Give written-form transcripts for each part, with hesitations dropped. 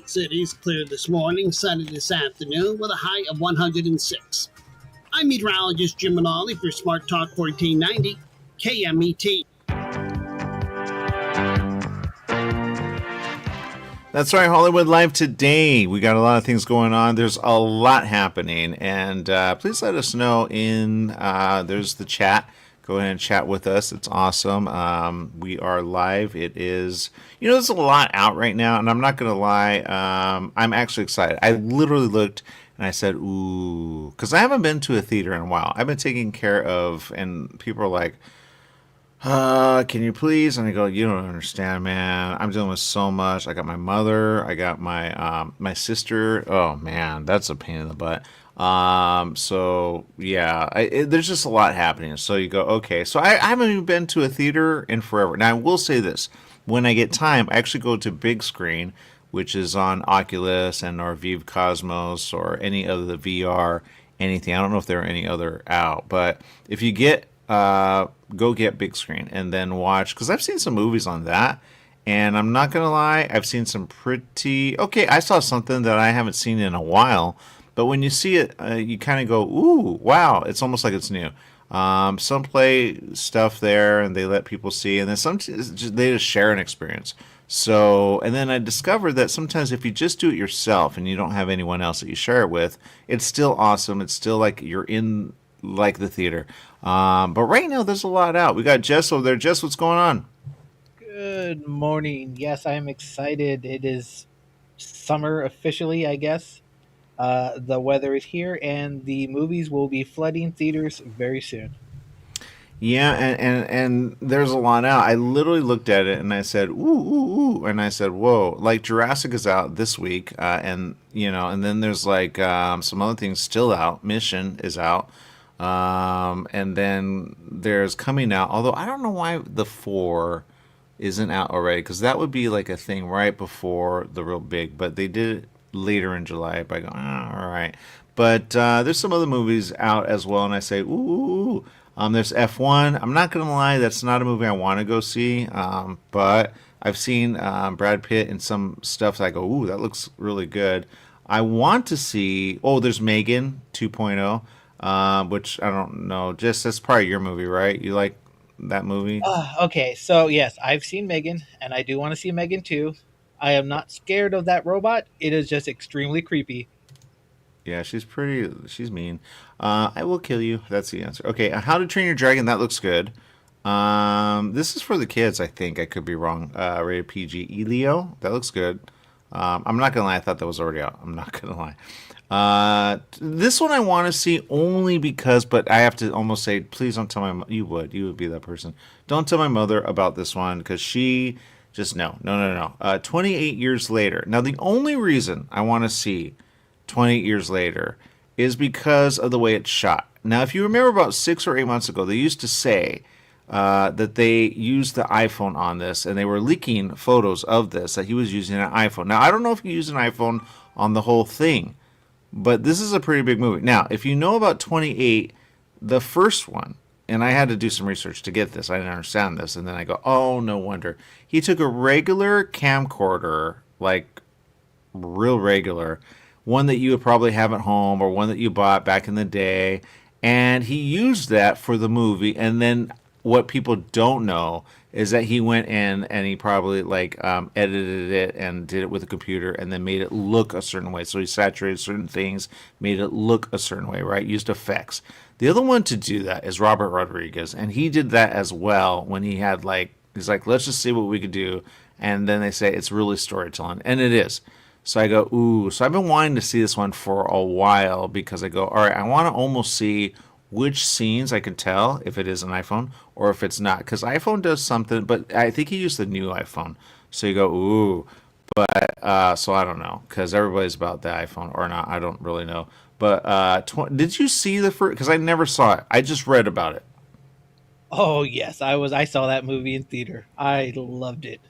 City's clear this morning, sunny this afternoon with a high of 106. I'm meteorologist Jim Manali for Smart Talk 1490 KMET. That's right, Hollywood Live today. We got a lot of things going on. There's a lot happening, and please let us know there's the chat. Go ahead and chat with us. It's awesome. We are live. It is, there's a lot out right now, and I'm not going to lie. I'm actually excited. I literally looked and I said, ooh, because I haven't been to a theater in a while. I've been taking care of, and people are like, can you please? And I go, you don't understand, man. I'm dealing with so much. I got my mother. I got my sister. Oh man, that's a pain in the butt. So yeah, there's just a lot happening. So you go, okay. So I haven't even been to a theater in forever. Now I will say this: when I get time, I actually go to big screen, which is on Oculus and or Vive Cosmos or any other VR anything. I don't know if there are any other out, but if you get go get big screen and then watch, because I've seen some movies on that, and I'm not gonna lie, I've seen some pretty okay. I saw something that I haven't seen in a while, but when you see it, you kind of go, ooh, wow, it's almost like it's new. Some play stuff there and they let people see, and then some they just share an experience. So, and then I discovered that sometimes if you just do it yourself and you don't have anyone else that you share it with, it's still awesome. It's still like you're in like the theater. But right now there's a lot out. We got Jess over there. Jess, what's going on? Good morning. Yes, I am excited. It is summer officially, I guess. The weather is here, and the movies will be flooding theaters very soon. Yeah, and there's a lot out. I literally looked at it and I said, ooh, ooh, ooh, and I said, whoa. Like Jurassic is out this week, and and then there's like some other things still out. Mission is out, and then there's coming out. Although I don't know why the 4 isn't out already, because that would be like a thing right before the real big. But they did it later in July. But I go, all right. But there's some other movies out as well, and I say, ooh, ooh, ooh. There's F1. I'm not gonna lie, that's not a movie I want to go see. But I've seen Brad Pitt in some stuff that I go, ooh, that looks really good. I want to see. Oh, there's Megan 2.0, which I don't know. Just that's probably your movie, right? You like that movie? Okay, so yes, I've seen Megan, and I do want to see Megan too. I am not scared of that robot. It is just extremely creepy. Yeah, she's pretty. She's mean. I will kill you. That's the answer. Okay, How to Train Your Dragon. That looks good. This is for the kids. I think I could be wrong. Rated PG. Elio. That looks good. I'm not gonna lie. I thought that was already out. I'm not gonna lie. This one I want to see only because, but I have to almost say, please don't tell you would be that person. Don't tell my mother about this one because she just no, no, no, no. 28 years later. Now the only reason I want to see 28 years later is because of the way it's shot. Now, if you remember about 6 or 8 months ago, they used to say that they used the iPhone on this, and they were leaking photos of this, that he was using an iPhone. Now, I don't know if he used an iPhone on the whole thing, but this is a pretty big movie. Now, if you know about 28, the first one, and I had to do some research to get this, I didn't understand this, and then I go, oh, no wonder. He took a regular camcorder, like real regular, one that you would probably have at home or one that you bought back in the day, and he used that for the movie. And then what people don't know is that he went in and he probably like edited it and did it with a computer and then made it look a certain way. So he saturated certain things, made it look a certain way, right? Used effects. The other one to do that is Robert Rodriguez, and he did that as well when he had like, he's like, let's just see what we could do. And then they say it's really storytelling, and it is. So I go, ooh. So I've been wanting to see this one for a while because I go, all right, I want to almost see which scenes I can tell if it is an iPhone or if it's not. Because iPhone does something, but I think he used the new iPhone. So you go, ooh. But, so I don't know. Because everybody's about the iPhone or not. I don't really know. But did you see the first? Because I never saw it. I just read about it. Oh yes, I saw that movie in theater. I loved it.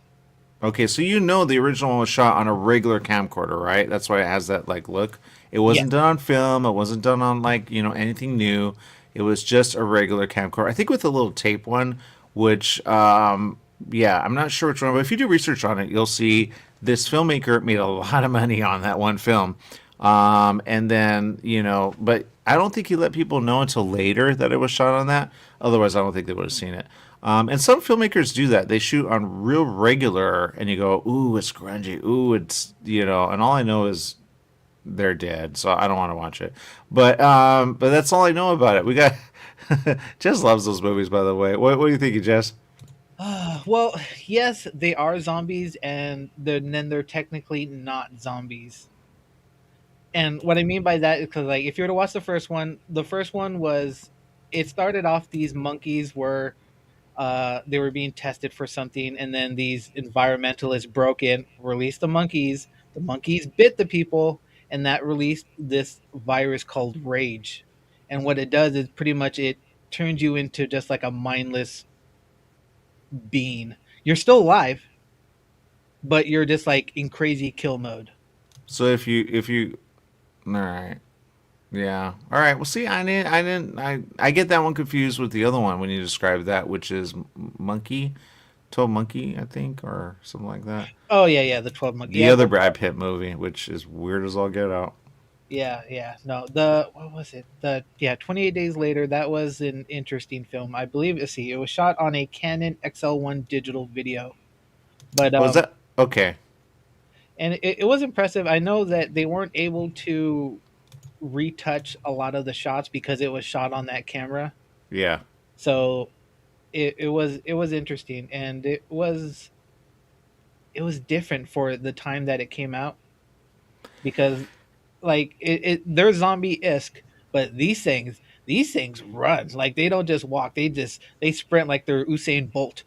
Okay, so you know the original one was shot on a regular camcorder, right? That's why it has that like look. It Yeah. wasn't done on film. It wasn't done on like anything new. It was just a regular camcorder. I think with a little tape one, which yeah, I'm not sure which one, but if you do research on it, you'll see this filmmaker made a lot of money on that one film. And then, but I don't think he let people know until later that it was shot on that. Otherwise, I don't think they would have seen it. And some filmmakers do that. They shoot on real regular, and you go, ooh, it's grungy. Ooh, and all I know is they're dead, so I don't want to watch it. But that's all I know about it. We got Jess loves those movies, by the way. What do you think, Jess? Well, yes, they are zombies, and then they're technically not zombies. And what I mean by that is because, like, if you were to watch the first one was, it started off these monkeys were, they were being tested for something, and then these environmentalists broke in, released the monkeys. The monkeys bit the people, and that released this virus called rage. And what it does is pretty much it turns you into just like a mindless being. You're still alive, but you're just like in crazy kill mode. So if you, all right, yeah, all right. Well, see, I get that one confused with the other one when you describe that, which is Monkey, 12 Monkey, I think, or something like that. Oh yeah, yeah, the 12 monkey. The Yeah, other Brad Pitt movie, which is weird as all get out. yeah, yeah. No, the what was it? The yeah, 28 Days Later. That was an interesting film. I believe. Let's see, it was shot on a Canon XL1 digital video, but Was that okay? and it was impressive. I know that they weren't able to retouch a lot of the shots because it was shot on that camera. Yeah. So it was interesting, and it was different for the time that it came out because like they're zombie esque, but these things run like they don't just walk. They sprint like they're Usain Bolt.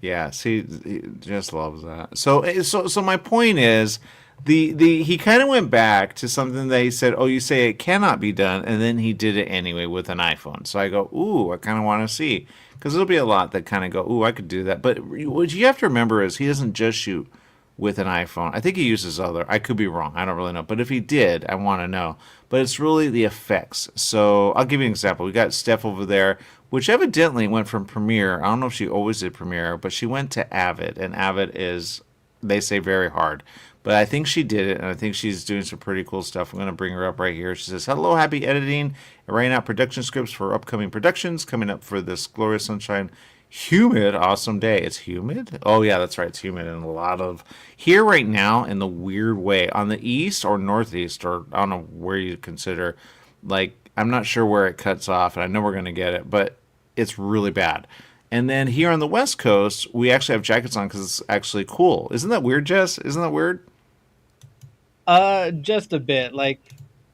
Yeah, see, he just loves that. So my point is, the he kind of went back to something that he said, "Oh, you say it cannot be done," and then he did it anyway with an iPhone. So I go, "Ooh, I kind of want to see," because there'll be a lot that kind of go, "Ooh, I could do that." But what you have to remember is he doesn't just shoot with an iPhone. I think he uses other. I could be wrong. I don't really know. But if he did, I want to know. But it's really the effects. So I'll give you an example. We got Steph over there, which evidently went from Premiere. I don't know if she always did Premiere, but she went to Avid, and Avid is, they say, very hard. But I think she did it, and I think she's doing some pretty cool stuff. I'm going to bring her up right here. She says, "Hello, happy editing, and writing out production scripts for upcoming productions coming up for this glorious sunshine, humid, awesome day." It's humid? Oh, yeah, that's right. It's humid in a lot of here right now in the weird way on the east or northeast, or I don't know where you consider. Like, I'm not sure where it cuts off, and I know we're going to get it, but it's really bad. And then here on the West Coast, we actually have jackets on because it's actually cool. Isn't that weird, Jess? Isn't that weird? Just a bit. Like,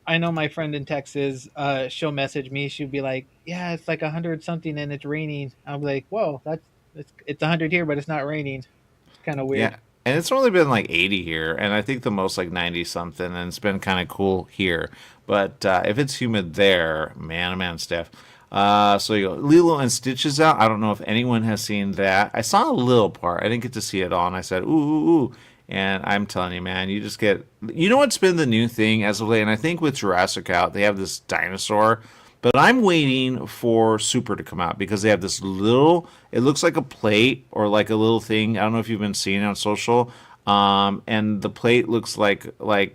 I know my friend in Texas. She'll message me. She'll be like, "Yeah, it's like 100 something and it's raining." I'm like, "Whoa, it's 100 here, but it's not raining." It's kind of weird. Yeah. And it's only been like 80 here, and I think the most like 90 something, and it's been kind of cool here. But if it's humid there, man, oh man, Steph. So you go, Lilo and Stitch is out. I don't know if anyone has seen that. I saw a little part. I didn't get to see it all, and I said, ooh, ooh, ooh. And I'm telling you, man, you just get. You know what's been the new thing as of late? And I think with Jurassic out, they have this dinosaur. But I'm waiting for Super to come out because they have this little. It looks like a plate or like a little thing. I don't know if you've been seeing it on social. And the plate looks like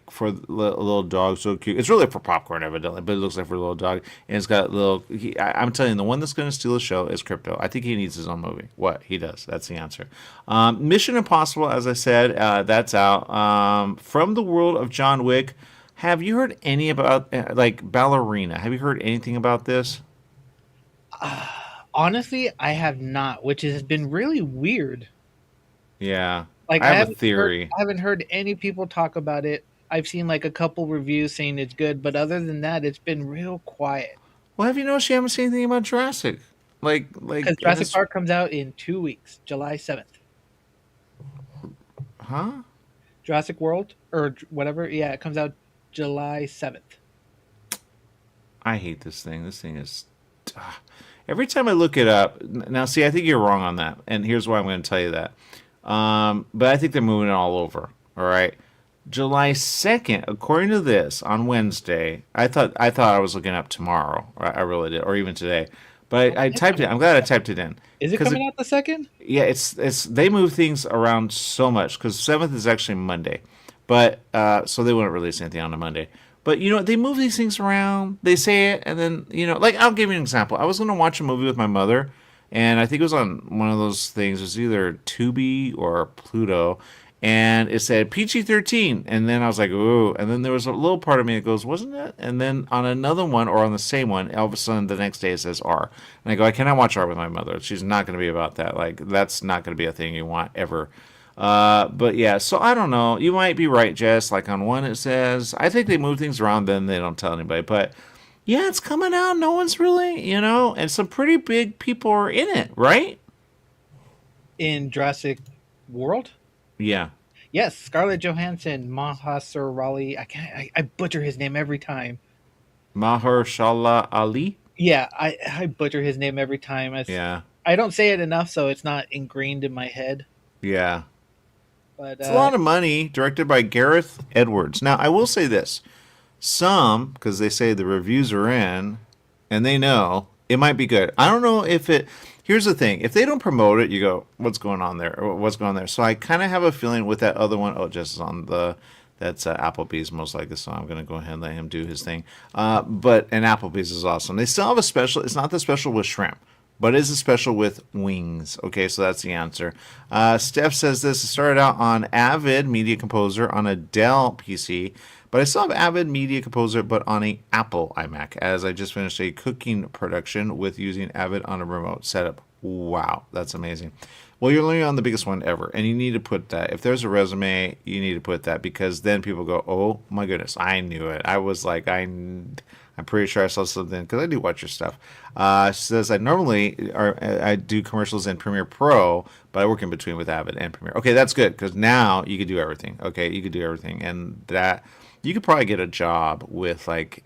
for a little dog, so cute. It's really for popcorn, evidently, but it looks like for a little dog. And it's got little. I'm telling you, the one that's going to steal the show is Crypto. I think he needs his own movie. What he does, that's the answer. Mission Impossible, as I said, that's out. From the world of John Wick. Have you heard any about like Ballerina? Have you heard anything about this? Honestly, I have not, which has been really weird. Yeah, Like I have a theory. I haven't heard any people talk about it. I've seen like a couple reviews saying it's good, but other than that, it's been real quiet. Well, have you noticed you haven't seen anything about Jurassic? Because Jurassic Park comes out in 2 weeks, July 7th. huh? Jurassic World or whatever, yeah, it comes out July 7th. I hate this thing. This thing is. ah. Every time I look it up, now see, I think you're wrong on that, and here's why I'm going to tell you that. But I think they're moving it all over. All right, July 2nd, according to this, on Wednesday. I thought I was looking up tomorrow. I really did, or even today. But I typed it. I'm glad I typed it in. Is it 'Cause coming out the 2nd? Yeah, it's they move things around so much because 7th is actually Monday, but so they wouldn't release anything on a Monday. But they move these things around. They say it, and then like I'll give you an example. I was gonna watch a movie with my mother, and I think it was on one of those things. It was either Tubi or Pluto, and it said PG-13, and then I was like, ooh, and then there was a little part of me that goes, wasn't it? And then on another one or on the same one, all of a sudden the next day it says R, and I go, I cannot watch R with my mother. She's not going to be about that. Like that's not going to be a thing you want ever. But yeah, so I don't know. You might be right, Jess. Like on one it says, I think they move things around, then they don't tell anybody. But yeah, it's coming out. No one's really, and some pretty big people are in it, right? In Jurassic World? Yeah. Yes, Scarlett Johansson, Mahershala. I butcher his name every time. Mahershala Ali. Yeah, I butcher his name every time. Yeah. I don't say it enough, so it's not ingrained in my head. Yeah. But it's a lot of money, directed by Gareth Edwards. Now, I will say this. Some, because they say the reviews are in, and they know, it might be good. I don't know if it... Here's the thing. If they don't promote it, you go, what's going on there? Or what's going on there? So I kind of have a feeling with that other one, just on that's Applebee's most likely, so I'm going to go ahead and let him do his thing. And Applebee's is awesome. They still have a special. It's not the special with shrimp, but it is a special with wings. Okay, so that's the answer. Steph says this. It started out on Avid Media Composer on a Dell PC, but I still have Avid Media Composer, but on a Apple iMac, as I just finished a cooking production with using Avid on a remote setup. Wow, that's amazing. Well, you're learning on the biggest one ever, and you need to put that. If there's a resume, you need to put that, because then people go, oh my goodness, I knew it. I was like, I'm pretty sure I saw something, because I do watch your stuff. She says, I do commercials in Premiere Pro, but I work in between with Avid and Premiere. Okay, that's good, because now you could do everything. Okay, you could do everything, and that you could probably get a job with like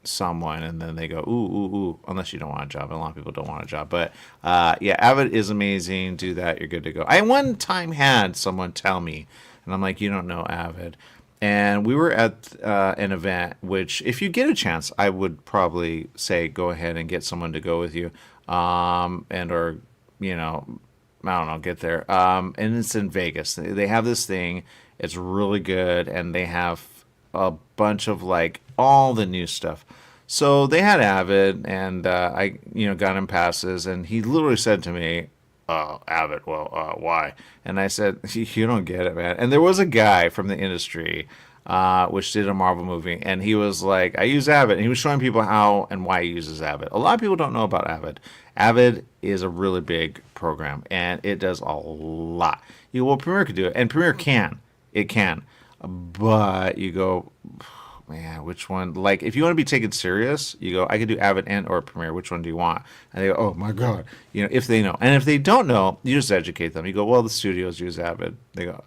someone, and then they go ooh, unless you don't want a job. A lot of people don't want a job, but yeah, Avid is amazing. Do that, you're good to go. I one time had someone tell me, and I'm like, you don't know Avid. And we were at an event, which if you get a chance, I would probably say go ahead and get someone to go with you, and or I don't know, get there. And it's in Vegas. They have this thing. It's really good, and they have a bunch of like all the new stuff. So they had Avid, and I got him passes, and he literally said to me, Avid, well, why? And I said, you don't get it, man. And there was a guy from the industry which did a Marvel movie, and he was like, I use Avid, and he was showing people how and why he uses Avid. A lot of people don't know about Avid. Avid is a really big program, and it does a lot. Well, Premiere could do it, and Premiere can. It can. But you go, man, which one? Like, if you want to be taken serious, you go, I could do Avid and or Premiere. Which one do you want? And they go, oh my God. If they know. And if they don't know, you just educate them. You go, well, the studios use Avid. They go,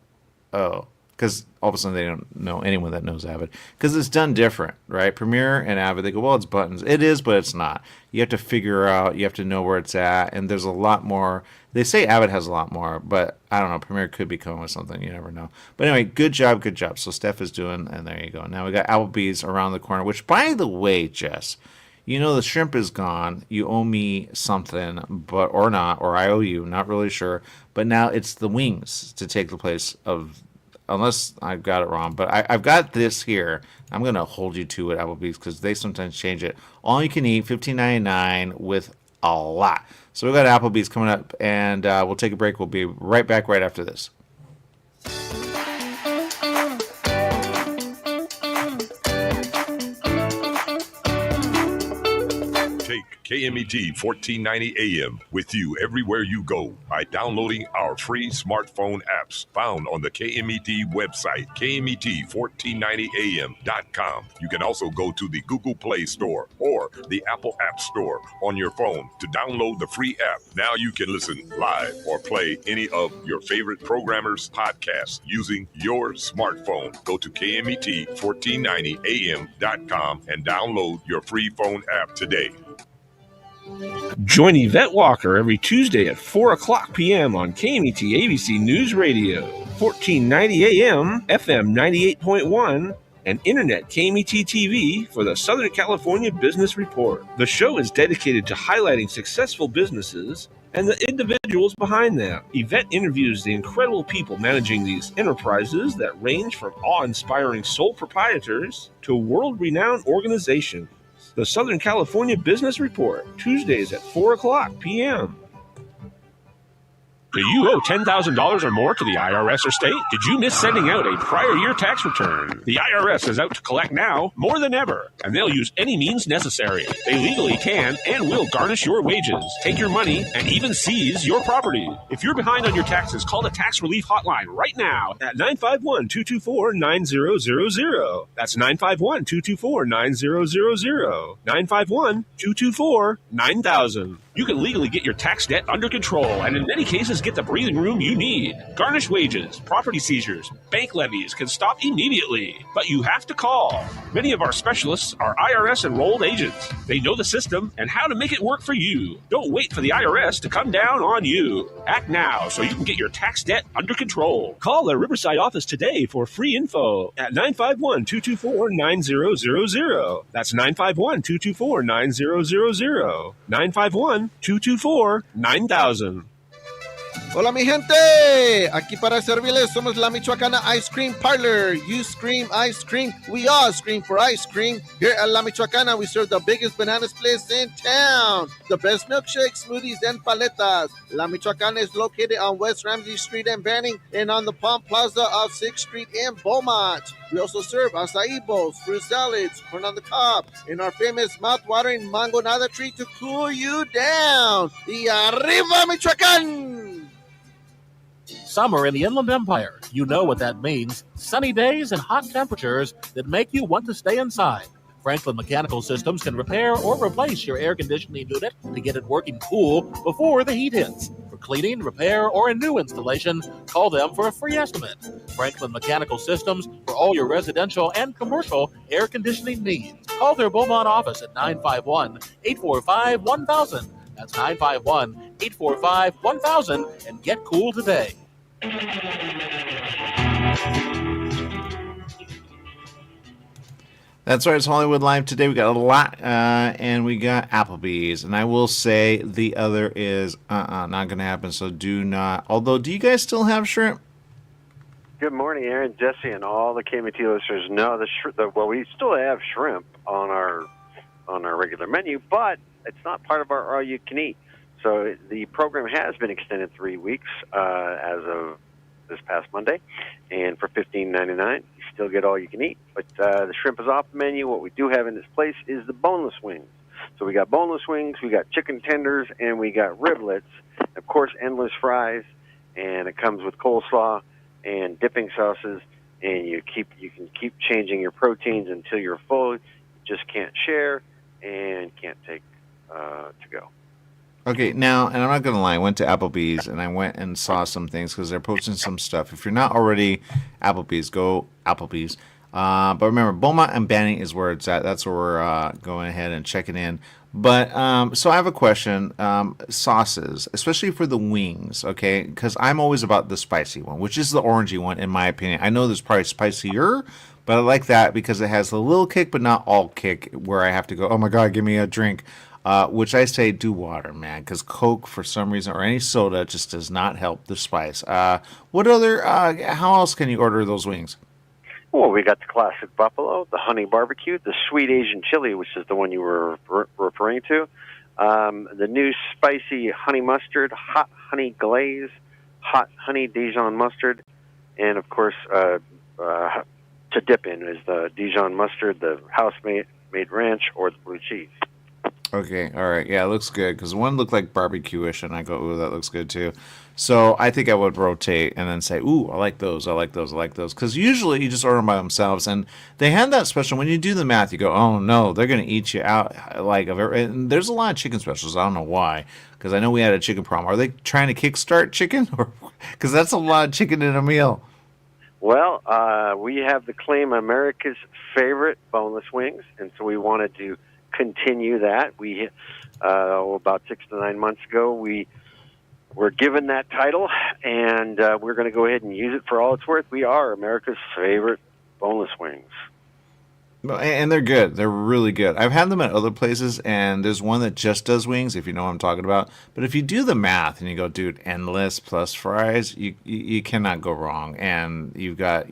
oh. Because all of a sudden they don't know anyone that knows Avid. Because it's done different, right? Premiere and Avid, they go, well, it's buttons. It is, but it's not. You have to figure out, you have to know where it's at. And there's a lot more. They say Avid has a lot more, but I don't know. Premiere could be coming with something. You never know. But anyway, good job. So Steph is doing, and there you go. Now we got Applebee's around the corner, which, by the way, Jess, the shrimp is gone. You owe me something, or not, or I owe you, not really sure. But now it's the wings to take the place of, unless I've got it wrong. But I've got this here. I'm going to hold you to it, Applebee's, because they sometimes change it. All you can eat, $15.99 with a lot. So we got Applebee's coming up, and we'll take a break. We'll be right back right after this. KMET 1490 AM with you everywhere you go by downloading our free smartphone apps found on the KMET website, KMET1490am.com. You can also go to the Google Play Store or the Apple App Store on your phone to download the free app. Now you can listen live or play any of your favorite programmers' podcasts using your smartphone. Go to KMET1490am.com and download your free phone app today. Join Yvette Walker every Tuesday at 4 o'clock p.m. on KMET ABC News Radio, 1490 AM, FM 98.1, and Internet KMET TV for the Southern California Business Report. The show is dedicated to highlighting successful businesses and the individuals behind them. Yvette interviews the incredible people managing these enterprises that range from awe-inspiring sole proprietors to world-renowned organizations. The Southern California Business Report, Tuesdays at 4 o'clock p.m. Do you owe $10,000 or more to the IRS or state? Did you miss sending out a prior year tax return? The IRS is out to collect now more than ever, and they'll use any means necessary. They legally can and will garnish your wages, take your money, and even seize your property. If you're behind on your taxes, call the Tax Relief Hotline right now at 951-224-9000. That's 951-224-9000. 951-224-9000. You can legally get your tax debt under control and in many cases get the breathing room you need. Garnish wages, property seizures, bank levies can stop immediately, but you have to call. Many of our specialists are IRS enrolled agents. They know the system and how to make it work for you. Don't wait for the IRS to come down on you. Act now so you can get your tax debt under control. Call the Riverside office today for free info at 951-224-9000. That's 951-224-9000. 951-224-9000. Hola mi gente, aquí para servirles somos La Michoacana Ice Cream Parlor. You scream ice cream, we all scream for ice cream. Here at La Michoacana we serve the biggest bananas place in town. The best milkshakes, smoothies, and paletas. La Michoacana is located on West Ramsey Street in Banning and on the Palm Plaza of 6th Street in Beaumont. We also serve acai bowls, fruit salads, corn on the cob, and our famous mouth-watering mango nada treat to cool you down. Y arriba Michoacán! Summer in the Inland Empire. You know what that means. Sunny days and hot temperatures that make you want to stay inside. Franklin Mechanical Systems can repair or replace your air conditioning unit to get it working cool before the heat hits. For cleaning, repair, or a new installation, call them for a free estimate. Franklin Mechanical Systems for all your residential and commercial air conditioning needs. Call their Beaumont office at 951-845-1000. That's 951-845-1000 and get cool today. That's right. It's Hollywood Live today. We got a lot, and we got Applebee's, and I will say the other is not going to happen. So do not. Although, do you guys still have shrimp? Good morning, Aaron, Jesse, and all the KMT listeners. No, well, we still have shrimp on our regular menu, but it's not part of our all you can eat. So the program has been extended 3 weeks as of this past Monday, and for $15.99, you still get all you can eat. But the shrimp is off the menu. What we do have in this place is the boneless wings. So we got boneless wings, we got chicken tenders, and we got riblets. Of course, endless fries, and it comes with coleslaw and dipping sauces. And you can keep changing your proteins until you're full. You just can't share and can't take to go. Okay, now, and I'm not going to lie, I went to Applebee's and I went and saw some things because they're posting some stuff. If you're not already Applebee's, go Applebee's. But remember, Beaumont and Banning is where it's at. That's where we're going ahead and checking in. But, so I have a question. Sauces, especially for the wings, okay? Because I'm always about the spicy one, which is the orangey one, in my opinion. I know there's probably spicier, but I like that because it has a little kick, but not all kick, where I have to go, oh my God, give me a drink. Which I say do water, man, because Coke, for some reason, or any soda, just does not help the spice. What other, how else can you order those wings? Well, we got the classic buffalo, the honey barbecue, the sweet Asian chili, which is the one you were referring to, the new spicy honey mustard, hot honey glaze, hot honey Dijon mustard, and, of course, to dip in is the Dijon mustard, the house-made ranch, or the blue cheese. Okay, all right. Yeah, it looks good because one looked like barbecue-ish, and I go, ooh, that looks good too. So I think I would rotate and then say, ooh, I like those, I like those, I like those. Because usually you just order them by themselves, and they had that special. When you do the math, you go, oh, no, they're going to eat you out. And there's a lot of chicken specials. I don't know why, because I know we had a chicken problem. Are they trying to kickstart chicken? Because that's a lot of chicken in a meal. Well, we have the claim America's favorite boneless wings, and so we wanted to continue that. We about 6 to 9 months ago we were given that title, and we're going to go ahead and use it for all it's worth. We are America's favorite boneless wings. And they're good. They're really good. I've had them at other places, and there's one that just does wings, if you know what I'm talking about. But if you do the math and you go, dude, endless plus fries, you cannot go wrong. And you've got,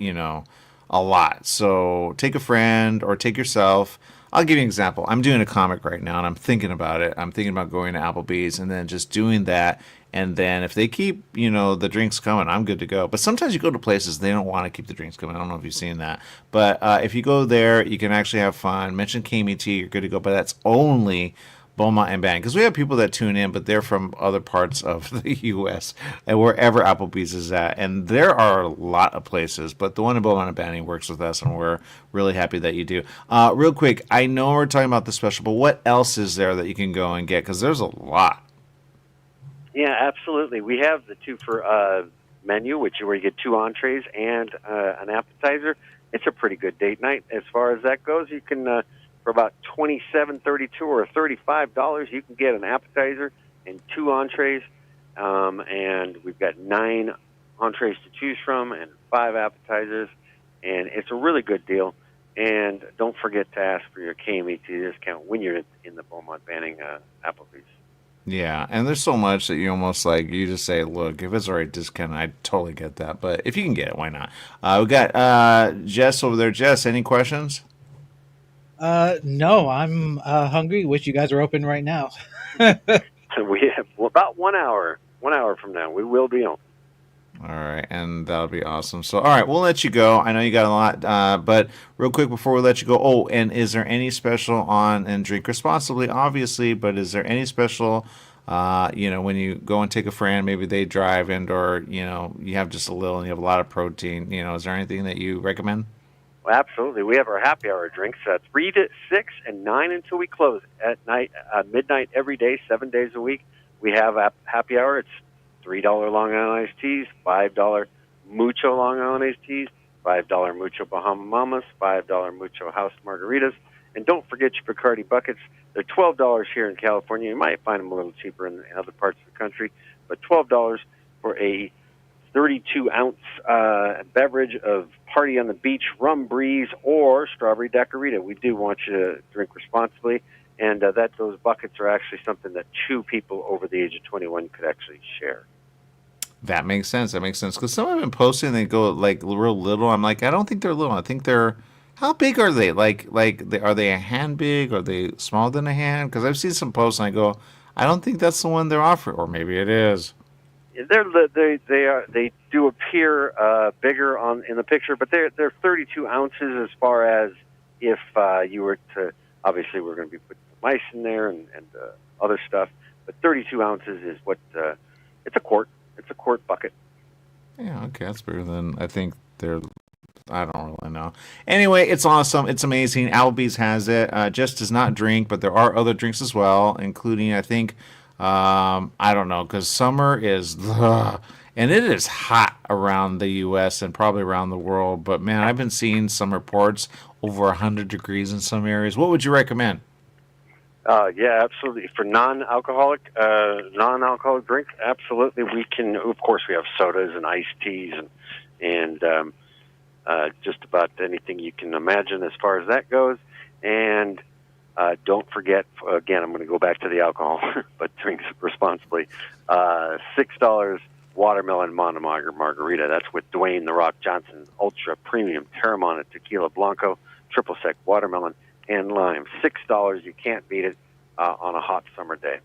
a lot. So take a friend or take yourself. I'll give you an example. I'm doing a comic right now, and I'm thinking about it. I'm thinking about going to Applebee's and then just doing that. And then if they keep, the drinks coming, I'm good to go. But sometimes you go to places, they don't want to keep the drinks coming. I don't know if you've seen that. But if you go there, you can actually have fun. Mention KMET, you're good to go. But that's only Beaumont and Banning. Because we have people that tune in, but they're from other parts of the U.S. and wherever Applebee's is at. And there are a lot of places. But the one in Beaumont and Banning works with us, and we're really happy that you do. Real quick, I know we're talking about the special, but what else is there that you can go and get? Because there's a lot. Yeah, absolutely. We have the 2 for menu, where you get 2 entrees and an appetizer. It's a pretty good date night as far as that goes. You can, for about $27, $32, or $35, you can get an appetizer and 2 entrees. And we've got 9 entrees to choose from and 5 appetizers. And it's a really good deal. And don't forget to ask for your KMET discount when you're in the Beaumont Banning Applebee's. Yeah, and there's so much that you almost you just say, look, if it's already discounted, I totally get that. But if you can get it, why not? We got Jess over there. Jess, any questions? No, I'm hungry. Wish you guys were open right now. So we have about 1 hour. 1 hour from now, we will be on. All right, and that'll be awesome. So, all right, we'll let you go. I know you got a lot, but real quick before we let you go, and is there any special on, and drink responsibly, obviously, but is there any special, when you go and take a friend, maybe they drive or, you have just a little and you have a lot of protein, is there anything that you recommend? Well, absolutely. We have our happy hour drinks, 3 to 6 and 9 until we close at night, midnight every day, 7 days a week. We have a happy hour. It's $3 Long Island iced teas, $5 Mucho Long Island iced teas, $5 Mucho Bahama Mamas, $5 Mucho House Margaritas, and don't forget your Bacardi buckets. They're $12 here in California. You might find them a little cheaper in other parts of the country, but $12 for a 32-ounce beverage of Party on the Beach, Rum Breeze, or Strawberry Daiquiri. We do want you to drink responsibly, and those buckets are actually something that 2 people over the age of 21 could actually share. That makes sense. Because some have been posting, they go real little. I'm like, I don't think they're little. I think they're. How big are they? Are they a hand big? Are they smaller than a hand? Because I've seen some posts and I go, I don't think that's the one they're offering, or maybe it is. They do appear bigger in the picture, but they're 32 ounces as far as if you were to. Obviously, we're going to be putting some ice in there and other stuff, but 32 ounces is what. It's a quart. It's a quart bucket. Yeah, okay, that's bigger than I think they're. I don't really know. Anyway, it's awesome. It's amazing. Applebee's has it. Just does not drink, but there are other drinks as well, including I think. I don't know, because summer is, and it is hot around the U.S. and probably around the world. But man, I've been seeing some reports over 100 degrees in some areas. What would you recommend? Yeah, absolutely. For non-alcoholic drink, absolutely. We can, of course, we have sodas and iced teas and just about anything you can imagine as far as that goes. And don't forget, again, I'm going to go back to the alcohol, but drink responsibly. $6 watermelon margarita. That's with Dwayne The Rock Johnson Ultra Premium Terramana Tequila Blanco, Triple Sec Watermelon, and Lime. $6. You can't beat it on a hot summer day.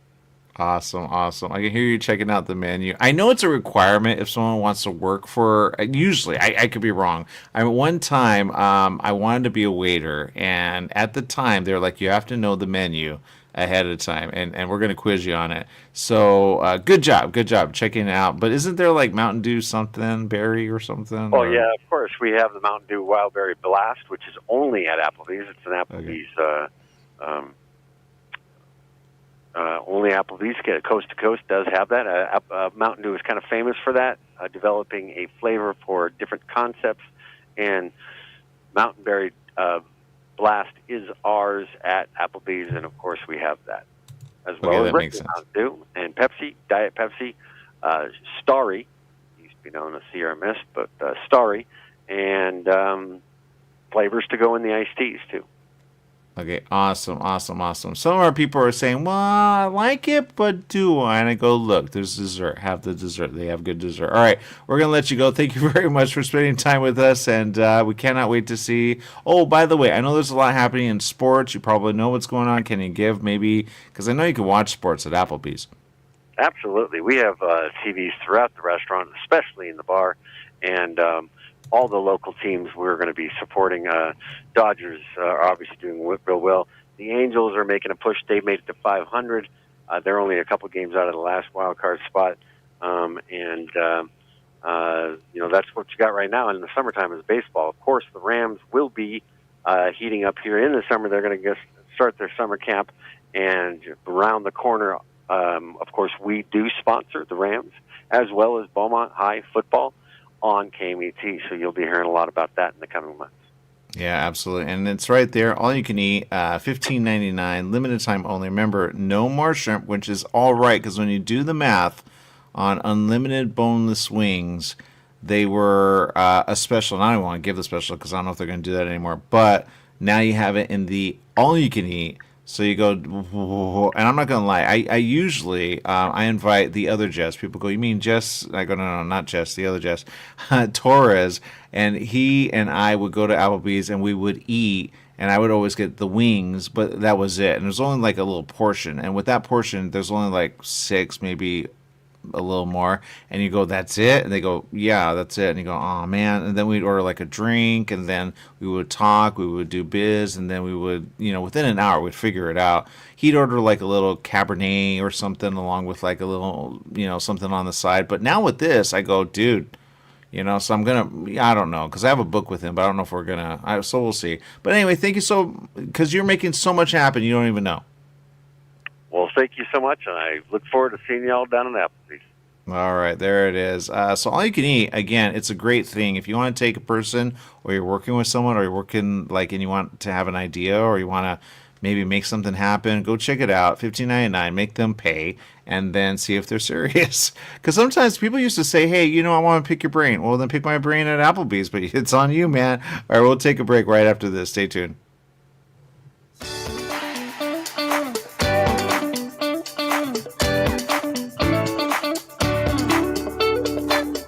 Awesome. I can hear you checking out the menu. I know it's a requirement if someone wants to work for. Usually, I could be wrong. One time, I wanted to be a waiter, and at the time, they were like, "You have to know the menu ahead of time, and we're going to quiz you on it." So, good job checking it out. But isn't there Mountain Dew something, berry or something? Oh, yeah, of course. We have the Mountain Dew Wild Berry Blast, which is only at Applebee's. It's an Applebee's. Only Applebee's, Coast to Coast, does have that. Mountain Dew is kind of famous for that, developing a flavor for different concepts. And Mountain Berry Blast is ours at Applebee's, and of course we have that as well. That makes sense. Mountain Dew and Pepsi, Diet Pepsi, Starry, used to be known as Sierra Mist, but Starry, and flavors to go in the iced teas too. Okay, awesome. Some of our people are saying, well, I like it, but do I? And I go, look, there's dessert. Have the dessert. They have good dessert. All right, we're going to let you go. Thank you very much for spending time with us, and we cannot wait to see. Oh, by the way, I know there's a lot happening in sports. You probably know what's going on. Can you give maybe, because I know you can watch sports at Applebee's. Absolutely. We have TVs throughout the restaurant, especially in the bar, and all the local teams we're going to be supporting. Dodgers are obviously doing real well. The Angels are making a push. They've made it to 500. They're only a couple games out of the last wild card spot. That's what you got right now in the summertime is baseball. Of course, the Rams will be heating up here in the summer. They're going to start their summer camp, and around the corner, of course, we do sponsor the Rams as well as Beaumont High football on KMET, so you'll be hearing a lot about that in the coming months. Yeah, absolutely. And it's right there. All you can eat, $15.99, limited time only. Remember, no more shrimp, which is all right, because when you do the math on unlimited boneless wings, they were a special. And I don't want to give the special because I don't know if they're going to do that anymore. But now you have it in the all you can eat. So you go, and I'm not going to lie. I usually, I invite the other Jess. People go, you mean Jess? I go, no, not Jess, the other Jess. Torres. And he and I would go to Applebee's and we would eat. And I would always get the wings, but that was it. And there's only like a little portion. And with that portion, there's only like 6, maybe a little more. And you go, that's it? And they go, yeah, that's it. And you go, oh man. And then we'd order like a drink, and then we would talk, we would do biz, and then we would, within an hour we'd figure it out. He'd order like a little Cabernet or something along with like a little, something on the side. But now with this, I go, dude, so I'm going to, I don't know, because I have a book with him, but I don't know if we're going to, so we'll see. But anyway, thank you because you're making so much happen, you don't even know. Well, thank you so much, and I look forward to seeing you all down in Applebee's. All right, there it is. So all you can eat, again, it's a great thing. If you want to take a person, or you're working with someone, or you're working, and you want to have an idea, or you want to maybe make something happen, go check it out, $15.99, make them pay, and then see if they're serious. Because sometimes people used to say, hey, I want to pick your brain. Well, then pick my brain at Applebee's, but it's on you, man. All right, we'll take a break right after this. Stay tuned.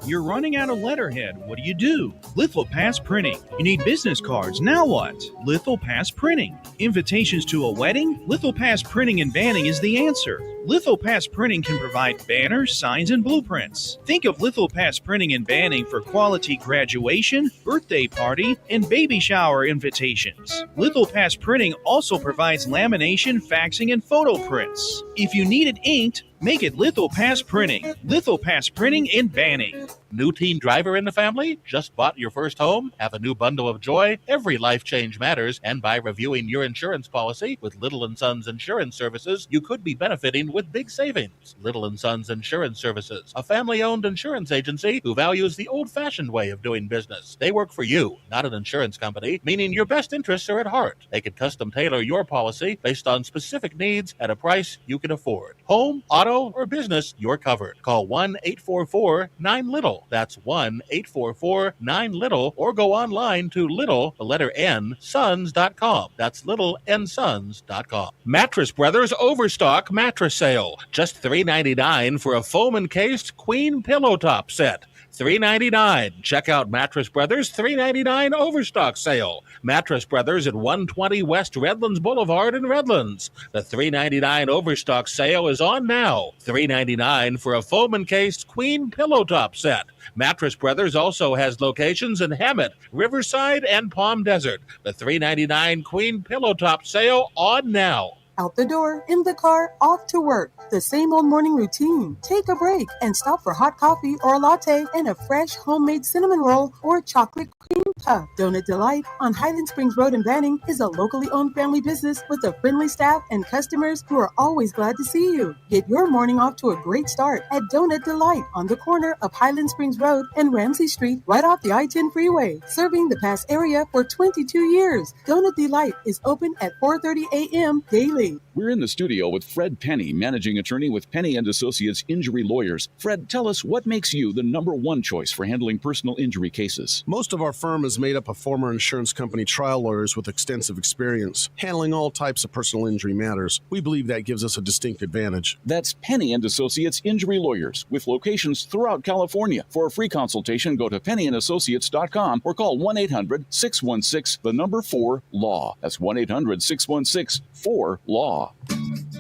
You're running out of letterhead. What do? Lithopass Printing. You need business cards. Now what? Lithopass Printing. Invitations to a wedding? Lithopass Printing and Banning is the answer. Lithopass Printing can provide banners, signs, and blueprints. Think of Lithopass Printing and Banning for quality graduation, birthday party, and baby shower invitations. Lithopass Printing also provides lamination, faxing, and photo prints. If you need it inked, make it Lithopass Printing. Lithopass Printing and Banning. New teen driver in the family? Just bought your first home? Have a new bundle of joy? Every life change matters, and by reviewing your insurance policy with Little & Sons Insurance Services, you could be benefiting with big savings. Little & Sons Insurance Services, a family-owned insurance agency who values the old-fashioned way of doing business. They work for you, not an insurance company, meaning your best interests are at heart. They can custom tailor your policy based on specific needs at a price you can afford. Home, auto, or business, you're covered. Call 1-844-9-LITTLE. That's 1-844-9-LITTLE, or go online to little, the letter N, sons.com. That's littleNsons.com. Mattress Brothers Overstock Mattress Sale. Just $3.99 for a foam-encased queen pillow top set. $3.99. Check out Mattress Brothers $3.99 Overstock Sale. Mattress Brothers at 120 West Redlands Boulevard in Redlands. The $3.99 Overstock Sale is on now. $3.99 for a foam-encased queen pillow top set. Mattress Brothers also has locations in Hemet, Riverside, and Palm Desert. The $3.99 queen pillow top sale on now. Out the door, in the car, off to work. The same old morning routine. Take a break and stop for hot coffee or a latte and a fresh homemade cinnamon roll or chocolate cream puff. Donut Delight on Highland Springs Road in Banning is a locally owned family business with a friendly staff and customers who are always glad to see you. Get your morning off to a great start at Donut Delight on the corner of Highland Springs Road and Ramsey Street right off the I-10 freeway. Serving the Pass area for 22 years. Donut Delight is open at 4:30 a.m. daily. We're in the studio with Fred Penny, managing attorney with Penny and Associates Injury Lawyers. Fred, tell us what makes you the number one choice for handling personal injury cases. Most of our firm is made up of former insurance company trial lawyers with extensive experience handling all types of personal injury matters. We believe that gives us a distinct advantage. That's Penny and Associates Injury Lawyers with locations throughout California. For a free consultation, go to pennyandassociates.com or call 1-800-616-4LAW. That's 1-800-616-4LAW.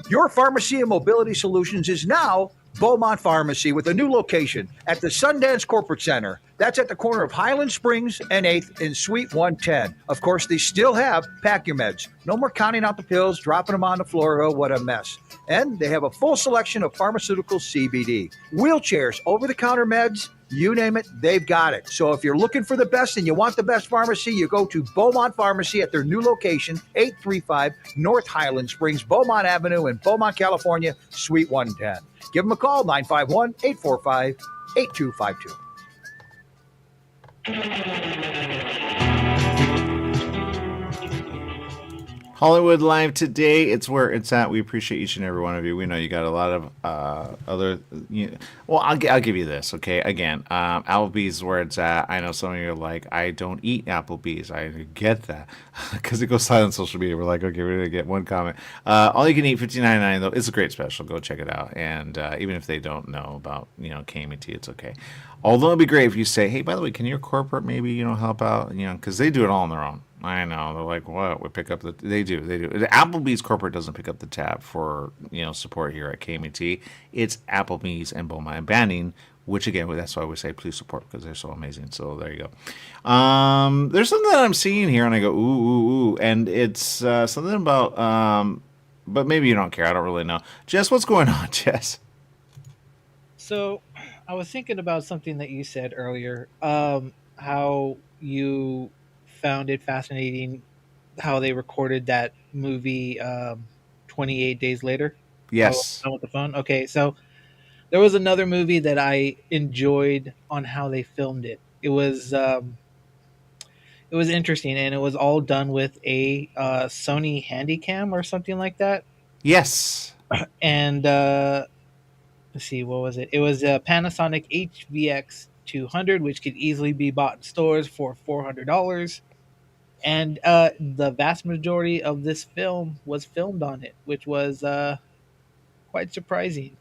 Your pharmacy and mobility solutions is now Beaumont Pharmacy with a new location at the Sundance Corporate Center. That's at the corner of Highland Springs and 8th in Suite 110. Of course, they still have Pack Your Meds. No more counting out the pills, dropping them on the floor. Oh, what a mess. And they have a full selection of pharmaceutical CBD. Wheelchairs, over-the-counter meds, you name it, they've got it. So if you're looking for the best and you want the best pharmacy, you go to Beaumont Pharmacy at their new location, 835 North Highland Springs, Beaumont Avenue in Beaumont, California, Suite 110. Give them a call, 951-845-8252. Hollywood Live today. It's where it's at. We appreciate each and every one of you. We know you got a lot of other. Well, I'll give you this, okay? Again, Applebee's is where it's at. I know some of you are like, I don't eat Applebee's. I get that because it goes silent on social media. We're like, okay, we're gonna get one comment. All you can eat, $59.99 though. It's a great special. Go check it out. And even if they don't know about KMT, it's okay. Although it'd be great if you say, hey, by the way, can your corporate maybe help out? Because they do it all on their own. I know. They're like, what? We pick up they do. The Applebee's corporate doesn't pick up the tab for, support here at KMT. It's Applebee's and Beaumont and Banning, which again, that's why we say please support because they're so amazing. So there you go. There's something that I'm seeing here and I go, ooh. And it's something about, but maybe you don't care. I don't really know. Jess, what's going on, Jess? So I was thinking about something that you said earlier, how you found it fascinating how they recorded that movie 28 Days Later. Yes. With the phone. Okay, so there was another movie that I enjoyed on how they filmed it. It was interesting, and it was all done with a Sony Handycam or something like that. Yes. And let's see, what was it? It was a Panasonic HVX 200, which could easily be bought in stores for $400. And the vast majority of this film was filmed on it, which was quite surprising.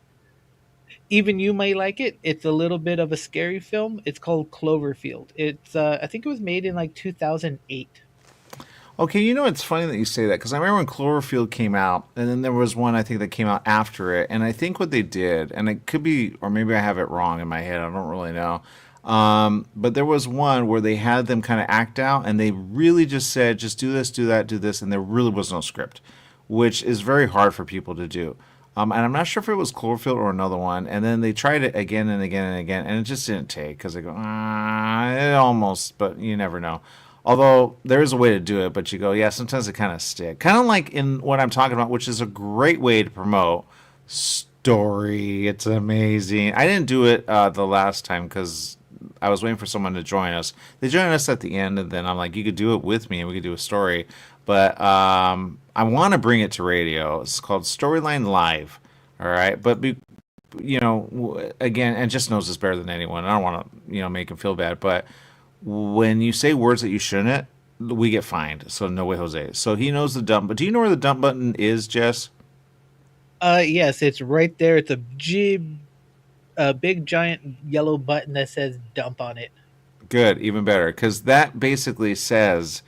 Even you may like it. It's a little bit of a scary film. It's called Cloverfield. It's I think it was made in like 2008. Okay, it's funny that you say that because I remember when Cloverfield came out, and then there was one I think that came out after it, and I think what they did, and it could be, or maybe I have it wrong in my head, I don't really know, but there was one where they had them kind of act out, and they really just said, just do this, do that, do this, and there really was no script, which is very hard for people to do. And I'm not sure if it was Cloverfield or another one, and then they tried it again and again and again, and it just didn't take because they go, it almost, but you never know. Although there is a way to do it, but you go, yeah, sometimes it kind of stick. Kind of like in what I'm talking about, which is a great way to promote Story. It's amazing. I didn't do it the last time because I was waiting for someone to join us. They joined us at the end, and then I'm like, you could do it with me, and we could do a story. But I want to bring it to radio. It's called Storyline Live. All right, but again, and Jess knows this better than anyone. I don't want to make him feel bad, but when you say words that you shouldn't, we get fined. So no way, Jose. So he knows the dump. But do you know where the dump button is, Jess? Yes, it's right there. It's a big giant yellow button that says dump on it. Good, even better, because that basically says,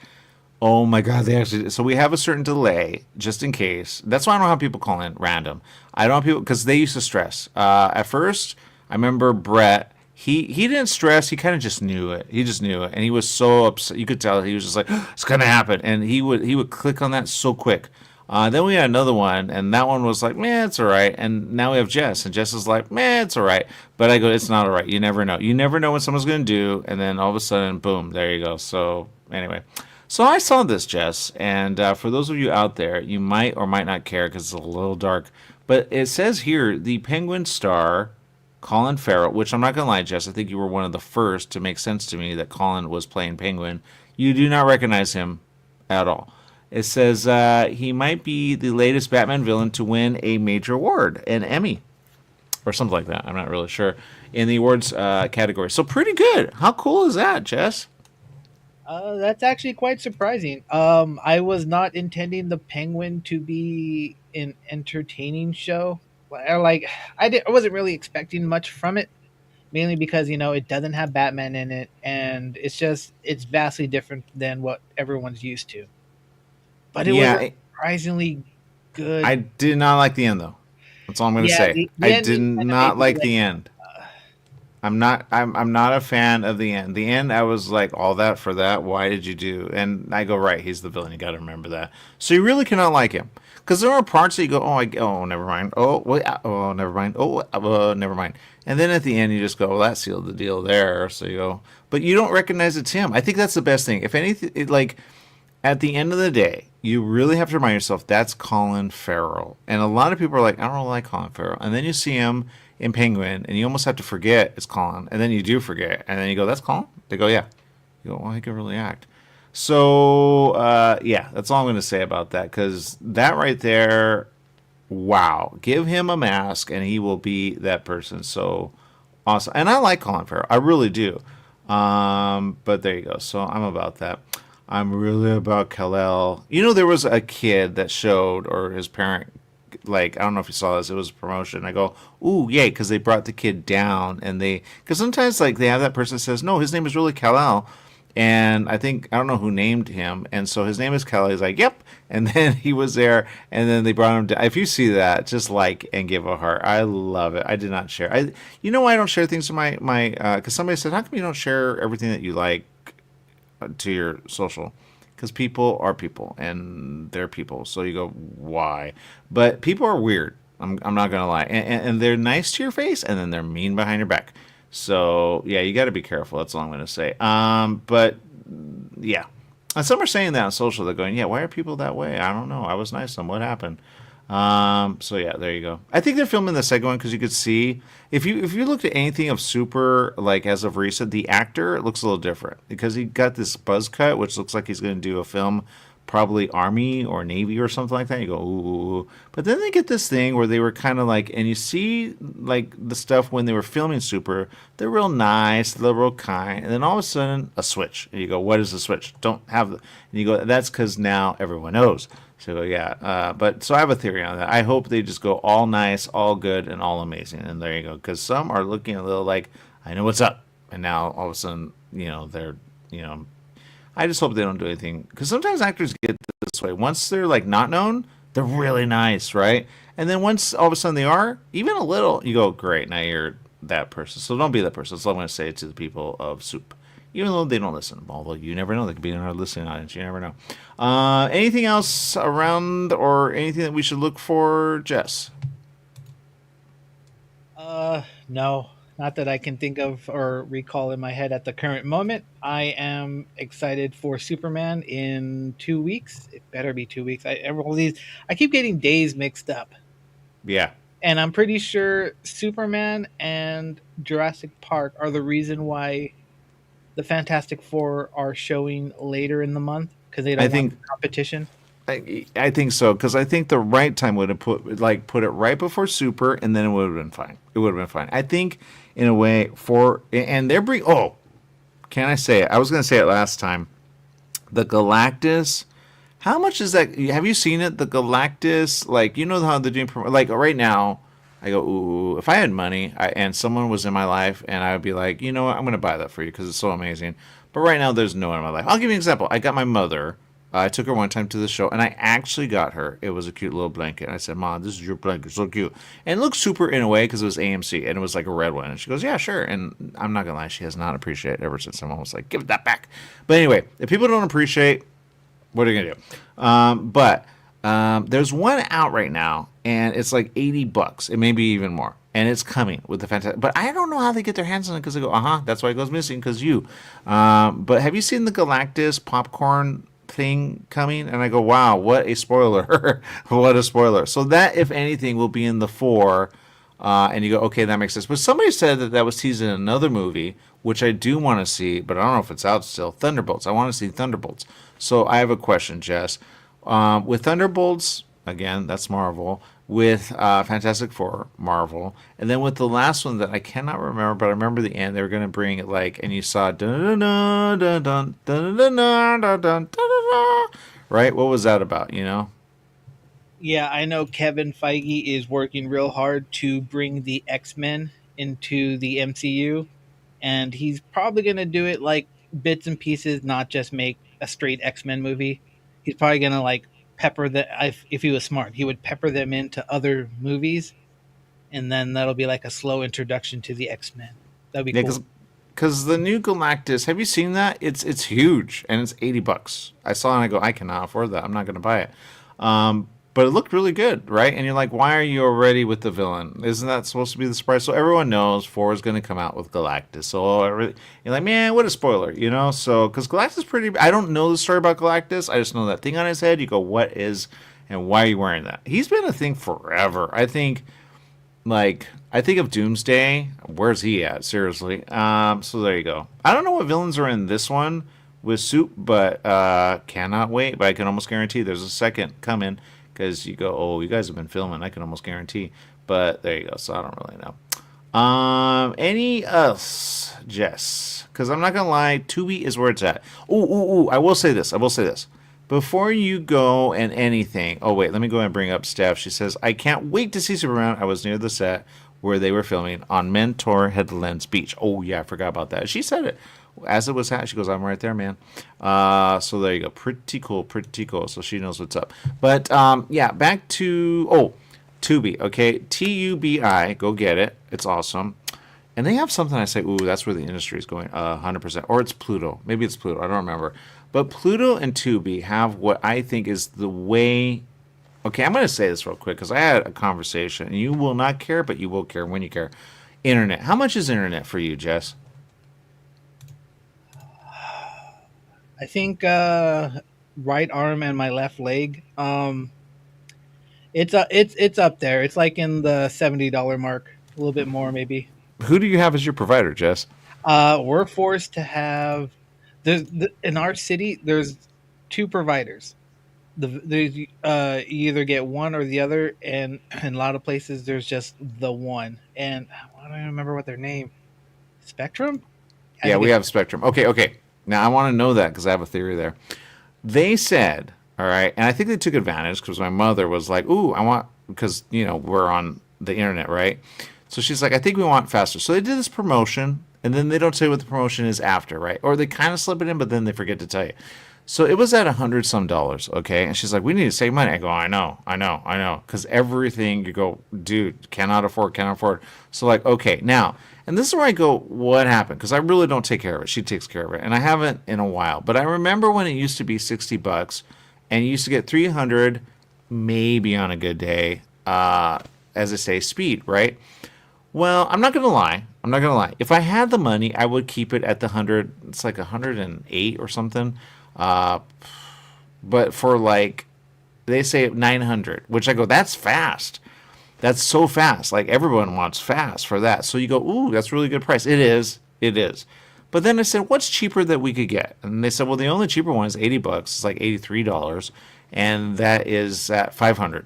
oh my God, they actually. So we have a certain delay just in case. That's why I don't have people call in random. I don't have people because they used to stress. At first, I remember Brett. He didn't stress. He kind of just knew it. He just knew it, and he was so upset. You could tell he was just like, "It's gonna happen," and he would click on that so quick. Then we had another one, and that one was like, "Man, it's all right." And now we have Jess, and Jess is like, "Man, it's all right." But I go, "It's not all right. You never know. You never know what someone's gonna do." And then all of a sudden, boom, there you go. So anyway, so I saw this, Jess, and for those of you out there, you might or might not care because it's a little dark, but it says here the Penguin star Colin Farrell, which I'm not going to lie, Jess, I think you were one of the first to make sense to me that Colin was playing Penguin. You do not recognize him at all. It says he might be the latest Batman villain to win a major award, an Emmy, or something like that. I'm not really sure in the awards category. So pretty good. How cool is that, Jess? That's actually quite surprising. I was not intending the Penguin to be an entertaining show. I wasn't really expecting much from it, mainly because it doesn't have Batman in it, and it's vastly different than what everyone's used to. But it was surprisingly good. I did not like the end, though. That's all I'm going to say. I did not like the end. I'm not a fan of the end. The end, I was like, all that for that? Why did you do? And I go, right, he's the villain. You got to remember that. So you really cannot like him. Because there are parts that you go, never mind. Never mind. Never mind. And then at the end, you just go, well, that sealed the deal there. So you go, but you don't recognize it's him. I think that's the best thing. If anything, at the end of the day, you really have to remind yourself that's Colin Farrell. And a lot of people are like, I don't really like Colin Farrell. And then you see him in Penguin, and you almost have to forget it's Colin. And then you do forget. And then you go, that's Colin? They go, yeah. You go, well, he can really act. So, that's all I'm going to say about that. Because that right there, wow. Give him a mask, and he will be that person. So awesome. And I like Colin Farrell. I really do. But there you go. So I'm about that. I'm really about Kal-El. There was a kid that showed, or his parent, I don't know if you saw this, it was a promotion. I go, ooh, yay, because they brought the kid down, and because sometimes, they have that person that says, no, his name is really Kal-El, and I don't know who named him, and so his name is Kal-El. He's like, yep, and then he was there, and then they brought him down. If you see that, just like and give a heart. I love it. I did not share. Why I don't share things to my because somebody said, how come you don't share everything that you like to your social? Because people are people, and they're people. So you go, why? But people are weird. I'm not gonna lie, and they're nice to your face, and then they're mean behind your back. So yeah, you got to be careful. That's all I'm gonna say. But yeah, and some are saying that on social. They're going, yeah, why are people that way? I don't know. I was nice to them. What happened? So yeah, there you go. I think they're filming the second one because you could see if you looked at anything of Super as of recent, the actor looks a little different because he got this buzz cut, which looks like he's going to do a film, probably Army or Navy or something like that. You go, ooh, but then they get this thing where they were kind of and you see the stuff when they were filming Super, they're real nice, they're real kind, and then all of a sudden a switch, and you go, what is the switch? Don't have and you go, that's because now everyone knows. So yeah, but so I have a theory on that. I hope they just go all nice, all good, and all amazing. And there you go. Because some are looking a little like, I know what's up, and now all of a sudden, they're, I just hope they don't do anything. Because sometimes actors get this way. Once they're not known, they're really nice, right? And then once all of a sudden they are, even a little, you go, great, now you're that person. So don't be that person. That's all I'm going to say to the people of Soup. Even though they don't listen. Although you never know. They could be in our listening audience. You never know. Anything else around or anything that we should look for, Jess? No. Not that I can think of or recall in my head at the current moment. I am excited for Superman in 2 weeks. It better be 2 weeks. I keep getting days mixed up. Yeah. And I'm pretty sure Superman and Jurassic Park are the reason why the Fantastic Four are showing later in the month because they don't want the competition. I think so because I think the right time would have put it right before Super, and then it would have been fine. It would have been fine. I think in a way and they're can I say it? I was going to say it last time. The Galactus. How much is that? Have you seen it? The Galactus, how they're doing right now. I go, ooh, if I had money and someone was in my life and I would be like, you know what, I'm going to buy that for you because it's so amazing. But right now, there's no one in my life. I'll give you an example. I got my mother. I took her one time to the show and I actually got her. It was a cute little blanket. I said, Mom, this is your blanket. So cute. And it looked super in a way because it was AMC and it was like a red one. And she goes, yeah, sure. And I'm not going to lie. She has not appreciated it ever since. I'm almost like, give that back. But anyway, if people don't appreciate, what are you going to do? There's one out right now. And it's like $80. It may be even more. And it's coming with the Fantastic. But I don't know how they get their hands on it because they go, that's why it goes missing because you. But have you seen the Galactus popcorn thing coming? And I go, wow, what a spoiler. What a spoiler. So that, if anything, will be in the 4. And you go, okay, that makes sense. But somebody said that was teased in another movie, which I do want to see, but I don't know if it's out still. Thunderbolts. I want to see Thunderbolts. So I have a question, Jess. With Thunderbolts, again, that's Marvel. With Fantastic Four, Marvel. And then with the last one that I cannot remember, but I remember the end, they were going to bring it like, and you saw dun dun dun dun dun dun dun dun dun dun, right? What was that about, you know? Yeah, I know Kevin Feige is working real hard to bring the X-Men into the MCU, and he's probably going to do it like bits and pieces, not just make a straight X-Men movie. He's probably going to like pepper if he was smart, he would pepper them into other movies, and then that'll be like a slow introduction to the X-Men. That'd be cool. Because the new Galactus, have you seen that? It's huge, and it's $80. I saw it and I go, I cannot afford that. I'm not going to buy it. But it looked really good, right? And you're like, why are you already with the villain? Isn't that supposed to be the surprise? So everyone knows 4 is going to come out with Galactus. So you're like, man, what a spoiler, you know? So, because Galactus is pretty... I don't know the story about Galactus. I just know that thing on his head. You go, what is... And why are you wearing that? He's been a thing forever. I think of Doomsday. Where's he at? Seriously. So there you go. I don't know what villains are in this one with Soup, but cannot wait. But I can almost guarantee there's a second coming. Because you go, oh, you guys have been filming. I can almost guarantee. But there you go. So I don't really know. Any else, Jess? Because I'm not going to lie. Tubi is where it's at. Ooh. I will say this. Before you go and anything. Oh, wait. Let me go ahead and bring up Steph. She says, I can't wait to see Superman. I was near the set where they were filming on Mentor Headlands Beach. Oh, yeah. I forgot about that. She said it. As it was happening, she goes, I'm right there, man. So there you go. Pretty cool. So she knows what's up. But, yeah, back to, Tubi, okay? Tubi. Go get it. It's awesome. And they have something I say, ooh, that's where the industry is going 100%. Or it's Pluto. Maybe it's Pluto. I don't remember. But Pluto and Tubi have what I think is the way... Okay, I'm going to say this real quick because I had a conversation. And you will not care, but you will care when you care. Internet. How much is internet for you, Jess? I think right arm and my left leg. It's up there. It's like in the $70 mark, a little bit more maybe. Who do you have as your provider, Jess? We're forced to have. In our city, there's 2 providers. You either get one or the other, and in a lot of places there's just the one. And I don't even remember what their name. Spectrum. Yeah, we have Spectrum. Okay. Now, I want to know that because I have a theory there. They said, all right, and I think they took advantage because my mother was like, ooh, I want, because, you know, we're on the internet, right? So she's like, I think we want faster. So they did this promotion, and then they don't say what the promotion is after, right? Or they kind of slip it in, but then they forget to tell you. So it was at $100-some, okay? And she's like, we need to save money. I go, I know. Because everything, you go, dude, cannot afford. So like, okay, now... And this is where I go, what happened? Because I really don't take care of it. She takes care of it. And I haven't in a while. But I remember when it used to be $60 and you used to get 300, maybe on a good day, as I say, speed, right? Well, I'm not going to lie. If I had the money, I would keep it at the 100. It's like 108 or something. But for like, they say 900, which I go, that's fast. That's so fast. Like, everyone wants fast for that. So you go, ooh, that's a really good price. It is. But then I said, what's cheaper that we could get? And they said, well, the only cheaper one is $80. It's like $83. And that is at $500.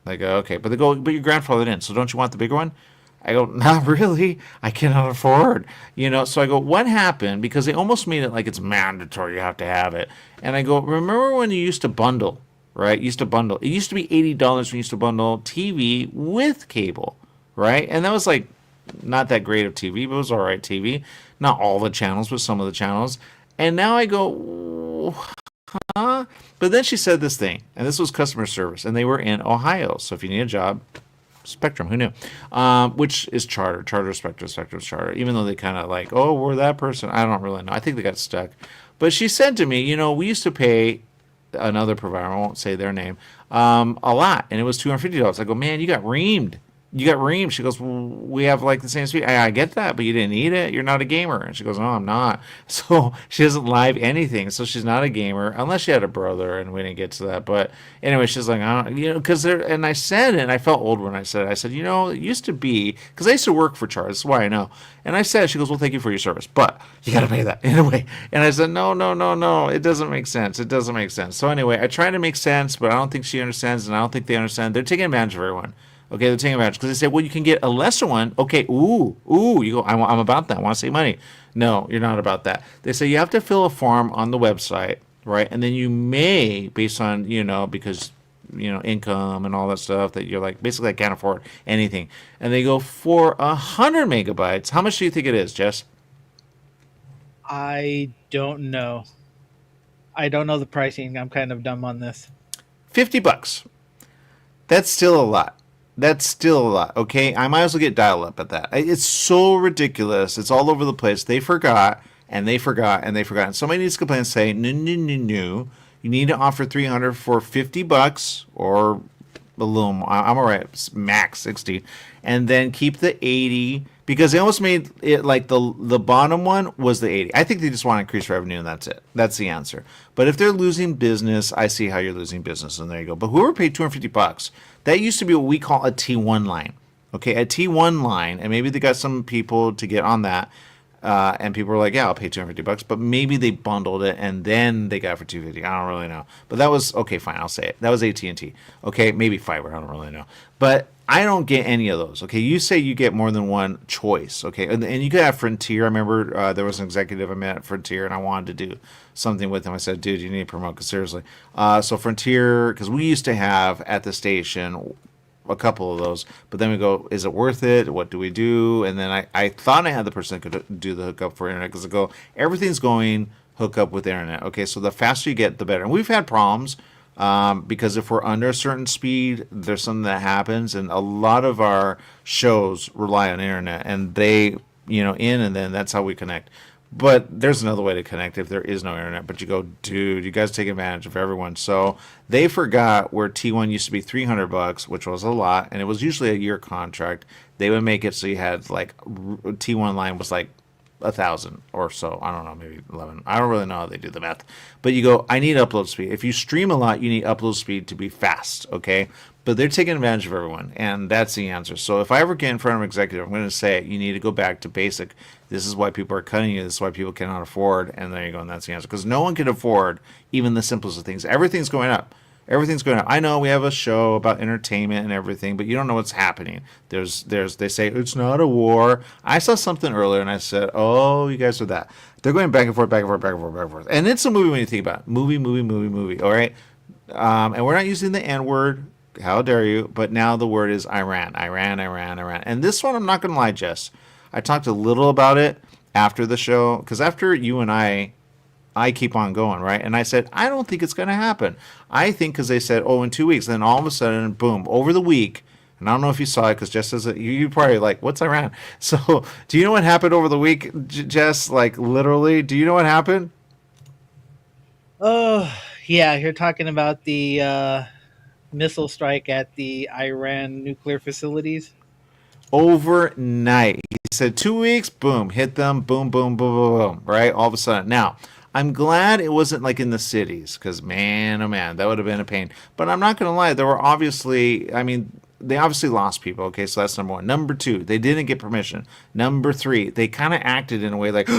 I go, okay. But they go, but your grandfathered in. So don't you want the bigger one? I go, not really. I cannot afford. You know, so I go, what happened? Because they almost made it like it's mandatory. You have to have it. And I go, remember when you used to bundle? Right? It used to be $80 when you used to bundle TV with cable, right? And that was like not that great of TV, but it was all right TV. Not all the channels, but some of the channels. And now I go, huh? But then she said this thing, and this was customer service, and they were in Ohio. So if you need a job, Spectrum, who knew? Which is Charter, Spectrum, Charter. Even though they kind of like, oh, we're that person. I don't really know. I think they got stuck. But she said to me, you know, we used to pay another provider, I won't say their name, a lot, and it was $250. I go, man, you got reamed. you got Reem. She goes, well, we have like the same speed. I get that, but you didn't eat it. You're not a gamer. And she goes, no, I'm not. So she doesn't live anything. So she's not a gamer unless she had a brother, and we didn't get to that. But anyway, she's like, I don't, because there. And I said, and I felt old when I said, it used to be, because I used to work for Charles. That's why I know. And I said, she goes, well, thank you for your service, but you got to pay that anyway. And I said, no, it doesn't make sense. It doesn't make sense. So anyway, I try to make sense, but I don't think she understands, and I don't think they understand. They're taking advantage of everyone. Okay, they're taking advantage because they say, well, you can get a lesser one. Okay, you go, I'm about that. I want to save money. No, you're not about that. They say you have to fill a form on the website, right? And then you may, based on, because, income and all that stuff, that you're like, basically I can't afford anything. And they go, for 100 megabytes, how much do you think it is, Jess? I don't know. I don't know the pricing. I'm kind of dumb on this. $50. That's still a lot. Okay? I might as well get dial up at that. It's so ridiculous. It's all over the place. They forgot, and they forgot, and they forgot. And somebody needs to complain and say, no. You need to offer $300 for $50 or a little more. I'm all right. Max 60. And then keep the 80 because they almost made it like the bottom one was the 80. I think they just want to increase revenue, and that's it. That's the answer. But if they're losing business, I see how you're losing business, and there you go. But whoever paid $250, that used to be what we call a T1 line. Okay, a T1 line, and maybe they got some people to get on that, and people were like, yeah, I'll pay $250, but maybe they bundled it and then they got it for $250. I don't really know. But that was, okay, fine, I'll say it. That was AT&T. Okay, maybe fiber, I don't really know. But I don't get any of those. Okay, you say you get more than one choice. Okay, and you could have Frontier. I remember there was an executive I met at Frontier, and I wanted to do something with him. I said, dude, you need to promote, because seriously. So Frontier, because we used to have at the station a couple of those, but then we go, is it worth it? What do we do? And then I thought I had the person that could do the hookup for internet, because I go, everything's going hook up with internet. Okay, so the faster you get, the better. And we've had problems because if we're under a certain speed, there's something that happens, and a lot of our shows rely on internet, and they, in, and then that's how we connect. But there's another way to connect if there is no internet. But you go, dude, you guys take advantage of everyone. So they forgot where T1 used to be $300, which was a lot, and it was usually a year contract. They would make it so you had like T1 line was like 1,000 or so. I don't know, maybe 11. I don't really know how they do the math. But you go, I need upload speed. If you stream a lot, you need upload speed to be fast. Okay. But they're taking advantage of everyone, and that's the answer. So if I ever get in front of an executive, I'm going to say it. You need to go back to basic. This is why people are cutting you. This is why people cannot afford. And there you go, and that's the answer. Because no one can afford even the simplest of things. Everything's going up. Everything's going up. I know we have a show about entertainment and everything, but you don't know what's happening. They say it's not a war. I saw something earlier, and I said, oh, you guys are that. They're going back and forth, back and forth, back and forth, back and forth. And it's a movie when you think about it. Movie. All right? And we're not using the N-word. How dare you? But now the word is Iran. And this one, I'm not going to lie, Jess. I talked a little about it after the show, because after you and I keep on going, right? And I said, I don't think it's going to happen. I think because they said, in 2 weeks. And then all of a sudden, boom, over the week. And I don't know if you saw it, because Jess says it. You probably like, what's Iran? So do you know what happened over the week, Jess? Like, literally, do you know what happened? Oh, yeah. You're talking about the missile strike at the Iran nuclear facilities. Overnight. He said 2 weeks, boom, hit them, boom, boom, boom, boom, boom, right? All of a sudden. Now, I'm glad it wasn't like in the cities, because man, oh man, that would have been a pain. But I'm not going to lie, there were obviously, they obviously lost people. Okay, so that's number one. Number two, they didn't get permission. Number three, they kind of acted in a way like,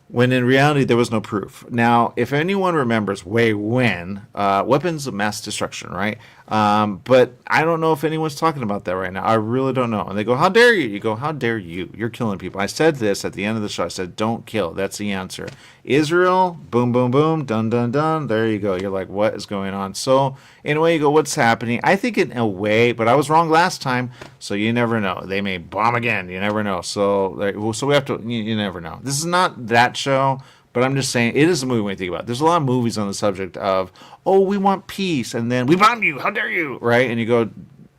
when in reality there was no proof. Now, if anyone remembers way when, weapons of mass destruction, right? But I don't know if anyone's talking about that right now. I really don't know. And they go, how dare you? You go, how dare you? You're killing people. I said this at the end of the show. I said, don't kill. That's the answer. Israel, boom, boom, boom, dun, dun, dun. There you go. You're like, what is going on? So in a way you go, what's happening? I think in a way, but I was wrong last time. So you never know. They may bomb again. You never know. So we have to, you never know. This is not that show. But I'm just saying, it is a movie when you think about it. There's a lot of movies on the subject of, we want peace, and then we bomb you, how dare you, right? And you go,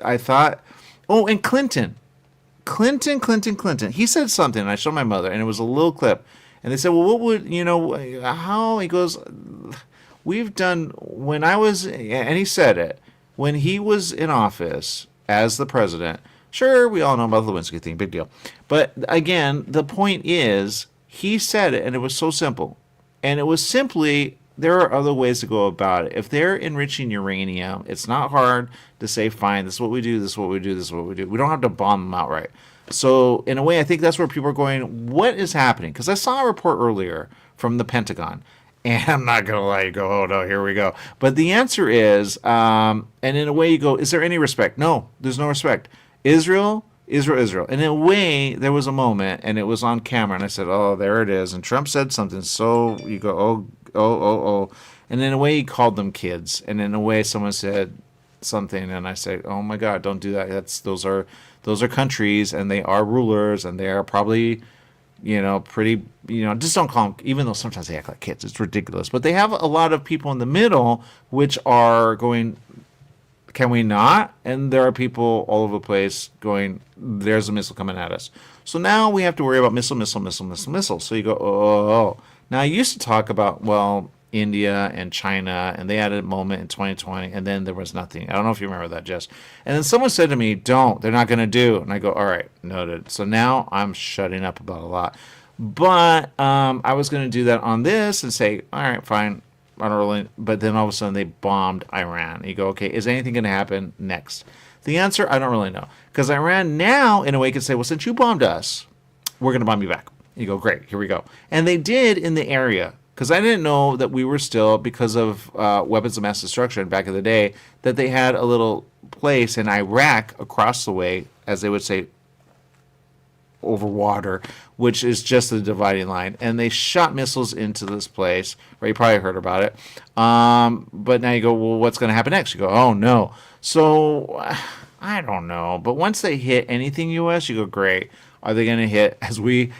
I thought, and Clinton. He said something, and I showed my mother, and it was a little clip. And they said, well, what would, how? He goes, we've done, when I was, and he said it, when he was in office as the president, Sure, we all know about the Lewinsky thing, big deal. But again, the point is, he said it, and it was so simple. And it was simply, there are other ways to go about it. If they're enriching uranium, it's not hard to say, fine, this is what we do, this is what we do, this is what we do. We don't have to bomb them outright. So, in a way, I think that's where people are going, what is happening? Because I saw a report earlier from the Pentagon. And I'm not going to lie, you go, oh no, here we go. But the answer is, and in a way you go, is there any respect? No, there's no respect. Israel. And in a way, there was a moment, and it was on camera, and I said, oh, there it is. And Trump said something, so you go, oh. And in a way, he called them kids. And in a way, someone said something, and I said, oh my God, don't do that. Those are countries, and they are rulers, and they are probably, pretty, just don't call them, even though sometimes they act like kids. It's ridiculous. But they have a lot of people in the middle which are going, can we not? And there are people all over the place going, there's a missile coming at us. So now we have to worry about missile. So you go, oh. Now I used to talk about, well, India and China, and they had a moment in 2020, and then there was nothing. I don't know if you remember that, Jess. And then someone said to me, they're not going to do. And I go, all right, noted. So now I'm shutting up about a lot. But I was going to do that on this and say, all right, fine. I don't really, but then all of a sudden they bombed Iran. You go, okay, is anything going to happen next? The answer, I don't really know. Because Iran now, in a way, can say, well, since you bombed us, we're going to bomb you back. You go, great, here we go. And they did in the area. Because I didn't know that we were still, because of weapons of mass destruction back in the day, that they had a little place in Iraq across the way, as they would say, over water, which is just the dividing line. And they shot missiles into this place, right? You probably heard about it. But now you go, well, what's going to happen next? You go, oh, no. So, I don't know. But once they hit anything U.S., you go, great. Are they going to hit, as we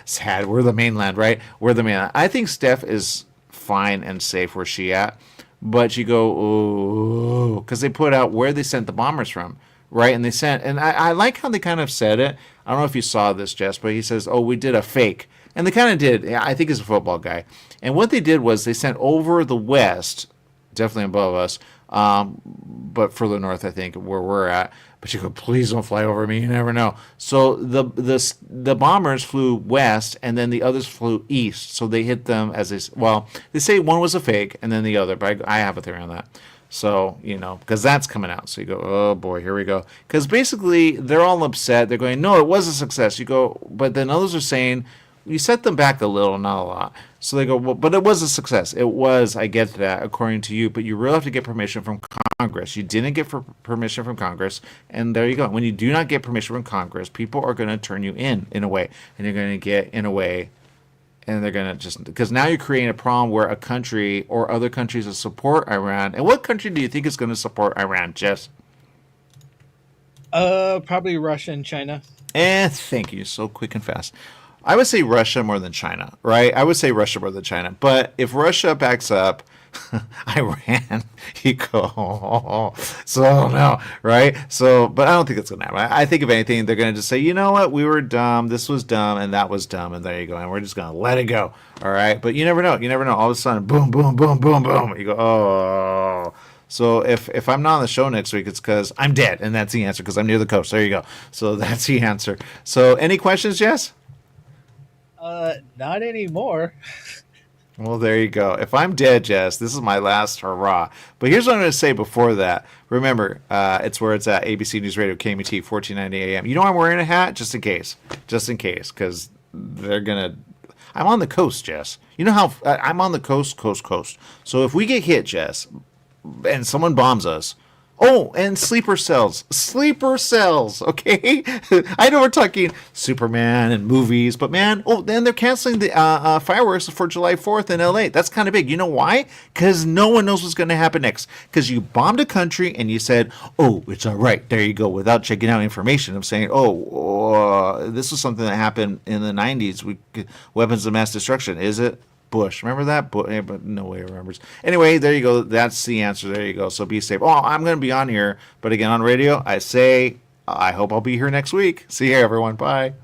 sad, we're the mainland, right? We're the mainland. I think Steph is fine and safe where she at. But you go, oh, because they put out where they sent the bombers from, right? And they sent, and I like how they kind of said it. I don't know if you saw this, Jess, but he says, oh, we did a fake. And they kind of did. I think he's a football guy. And what they did was they sent over the west, definitely above us, but further north, I think, where we're at. But you go, please don't fly over me. You never know. So the bombers flew west, and then the others flew east. So they hit them as they say one was a fake, and then the other. But I have a theory on that. So, because that's coming out. So you go, oh boy, here we go. Because basically, they're all upset. They're going, no, it was a success. You go, but then others are saying, you set them back a little, not a lot. So they go, well, but it was a success. It was, I get that, according to you, but you really have to get permission from Congress. You didn't get permission from Congress, and there you go. When you do not get permission from Congress, people are going to turn you in a way, and you're going to get in a way, and they're going to just, because now you're creating a problem where a country or other countries will support Iran. And what country do you think is going to support Iran, Jess? Probably Russia and China. Thank you. So quick and fast. I would say Russia more than China, right? I would say Russia more than China. But if Russia backs up Iran, you go, so no, right? So, but I don't think that's going to happen. I think if anything, they're going to just say, you know what? We were dumb. This was dumb, and that was dumb, and there you go. And we're just going to let it go, all right? But you never know. You never know. All of a sudden, boom, boom, boom, boom, boom. You go, oh. So if I'm not on the show next week, it's because I'm dead, and that's the answer, because I'm near the coast. There you go. So that's the answer. So any questions, Jess? Not anymore. Well, there you go. If I'm dead, Jess, this is my last hurrah. But here's what I'm going to say before that. Remember, it's where it's at, ABC News Radio, KMT, 1490 AM. You know I'm wearing a hat? Just in case, because they're going to... I'm on the coast, Jess. You know how... I'm on the coast. So if we get hit, Jess, and someone bombs us... Oh, and sleeper cells, okay? I know we're talking Superman and movies, but man, then they're canceling the fireworks for July 4th in LA. That's kind of big. You know why? Because no one knows what's going to happen next. Because you bombed a country and you said, oh, it's all right. There you go, without checking out information of saying, this was something that happened in the 90s, weapons of mass destruction. Is it? Bush. Remember that? But no way remembers. Anyway, there you go. That's the answer. There you go. So be safe. Oh, I'm going to be on here. But again, on radio, I say, I hope I'll be here next week. See you, everyone. Bye.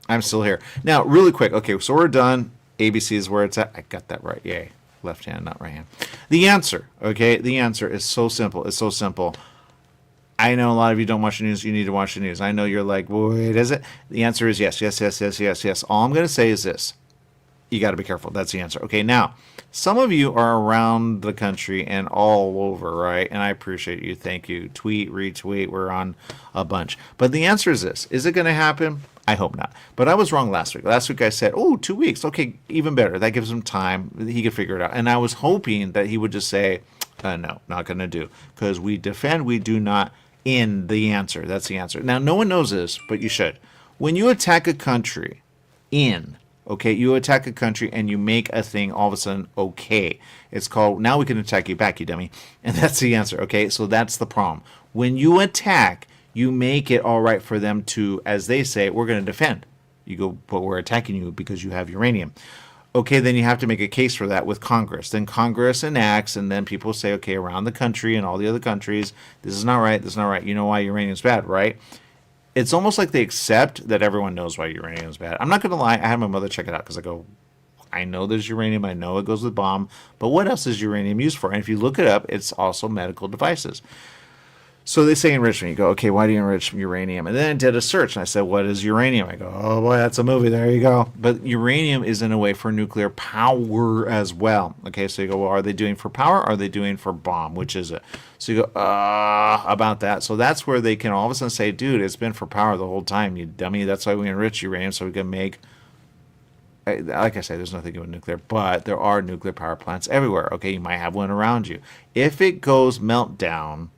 I'm still here. Now, really quick. Okay, so we're done. ABC is where it's at. I got that right. Yay. Left hand, not right hand. The answer, okay? The answer is so simple. It's so simple. I know a lot of you don't watch the news. You need to watch the news. I know you're like, wait, is it? The answer is yes, yes, yes, yes, yes, yes. All I'm going to say is this. You got to be careful. That's the answer. Okay, now, some of you are around the country and all over, right? And I appreciate you. Thank you. Tweet, retweet. We're on a bunch. But the answer is this. Is it going to happen? I hope not. But I was wrong last week. Last week I said, 2 weeks. Okay, even better. That gives him time. He could figure it out. And I was hoping that he would just say, no, not going to do. Because we defend, we do not end the answer. That's the answer. Now, no one knows this, but you should. When you attack a country, okay, you attack a country and you make a thing all of a sudden okay. It's called, now we can attack you back, you dummy. And that's the answer, okay? So that's the problem. When you attack, you make it all right for them to, as they say, we're going to defend. You go, but we're attacking you because you have uranium. Okay, then you have to make a case for that with Congress. Then Congress enacts, and then people say, okay, around the country and all the other countries, this is not right, this is not right. You know why uranium's bad, right? It's almost like they accept that everyone knows why uranium is bad. I'm not going to lie. I had my mother check it out because I go, I know there's uranium. I know it goes with bomb. But what else is uranium used for? And if you look it up, it's also medical devices. So they say enrichment. You go, okay, why do you enrich uranium? And then I did a search, and I said, what is uranium? I go, oh, boy, that's a movie. There you go. But uranium is in a way for nuclear power as well. Okay, so you go, well, are they doing for power? Or are they doing for bomb? Which is it? So you go, about that. So that's where they can all of a sudden say, dude, it's been for power the whole time, you dummy. That's why we enrich uranium, so we can make, like I said, there's nothing with nuclear, but there are nuclear power plants everywhere. Okay, you might have one around you. If it goes meltdown,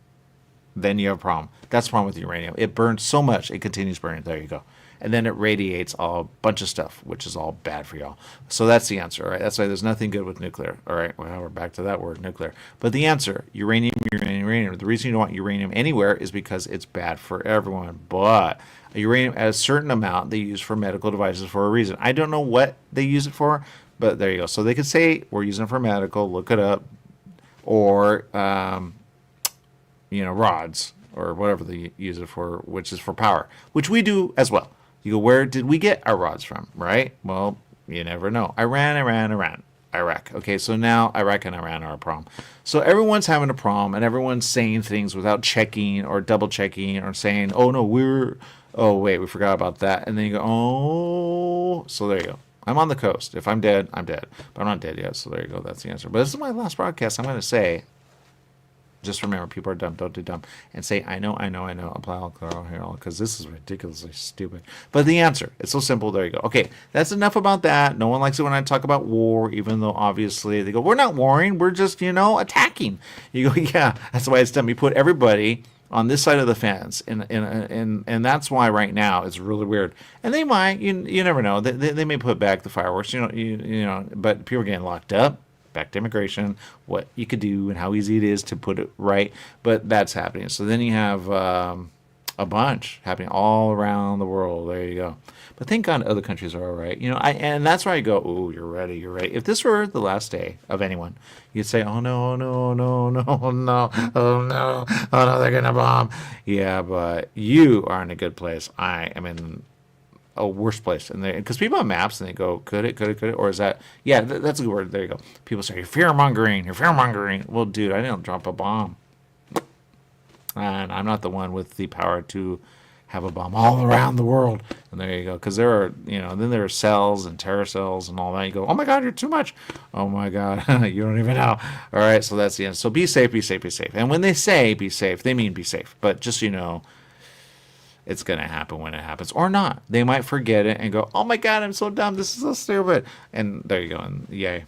then you have a problem. That's the problem with uranium. It burns so much, it continues burning. There you go. And then it radiates a bunch of stuff, which is all bad for y'all. So that's the answer, all right? That's why there's nothing good with nuclear, all right? Well, we're back to that word, nuclear. But the answer, uranium. The reason you don't want uranium anywhere is because it's bad for everyone. But uranium, at a certain amount, they use for medical devices for a reason. I don't know what they use it for, but there you go. So they could say, we're using it for medical, look it up, or rods or whatever they use it for, which is for power, which we do as well. You go, where did we get our rods from, right? Well, you never know. Iraq. Okay, so now Iraq and Iran are a problem. So everyone's having a problem, and everyone's saying things without checking or double checking or saying, wait, we forgot about that. And then you go, so there you go. I'm on the coast. If I'm dead, I'm dead. But I'm not dead yet, so there you go. That's the answer. But this is my last broadcast. I'm going to say, just remember, people are dumb. Don't do dumb. And say, I know. Apply all here, because this is ridiculously stupid. But the answer, it's so simple. There you go. Okay, that's enough about that. No one likes it when I talk about war, even though obviously they go, we're not warring. We're just, attacking. You go, yeah, that's why it's dumb. You put everybody on this side of the fence, and that's why right now it's really weird. And they might, you never know. They may put back the fireworks, but people are getting locked up. Back to immigration, what you could do and how easy it is to put it right, but that's happening. So then you have a bunch happening all around the world. There you go. But thank God other countries are all right. And that's where I go, oh, you're ready. If this were the last day of anyone, you'd say, oh no, they're gonna bomb. Yeah, but you are in a good place. I am in a worse place, and because people have maps and they go, could it, or is that? Yeah, that's a good word. There you go. People say you're fear mongering. Well, dude, I didn't drop a bomb, and I'm not the one with the power to have a bomb all around the world. And there you go. Because there are, then there are cells and terror cells and all that. You go, oh my God, you're too much. Oh my God, you don't even know. All right, so that's the end. So be safe. And when they say be safe, they mean be safe. But just it's going to happen when it happens, or not. They might forget it and go, oh my God, I'm so dumb. This is so stupid. And there you go. And yay.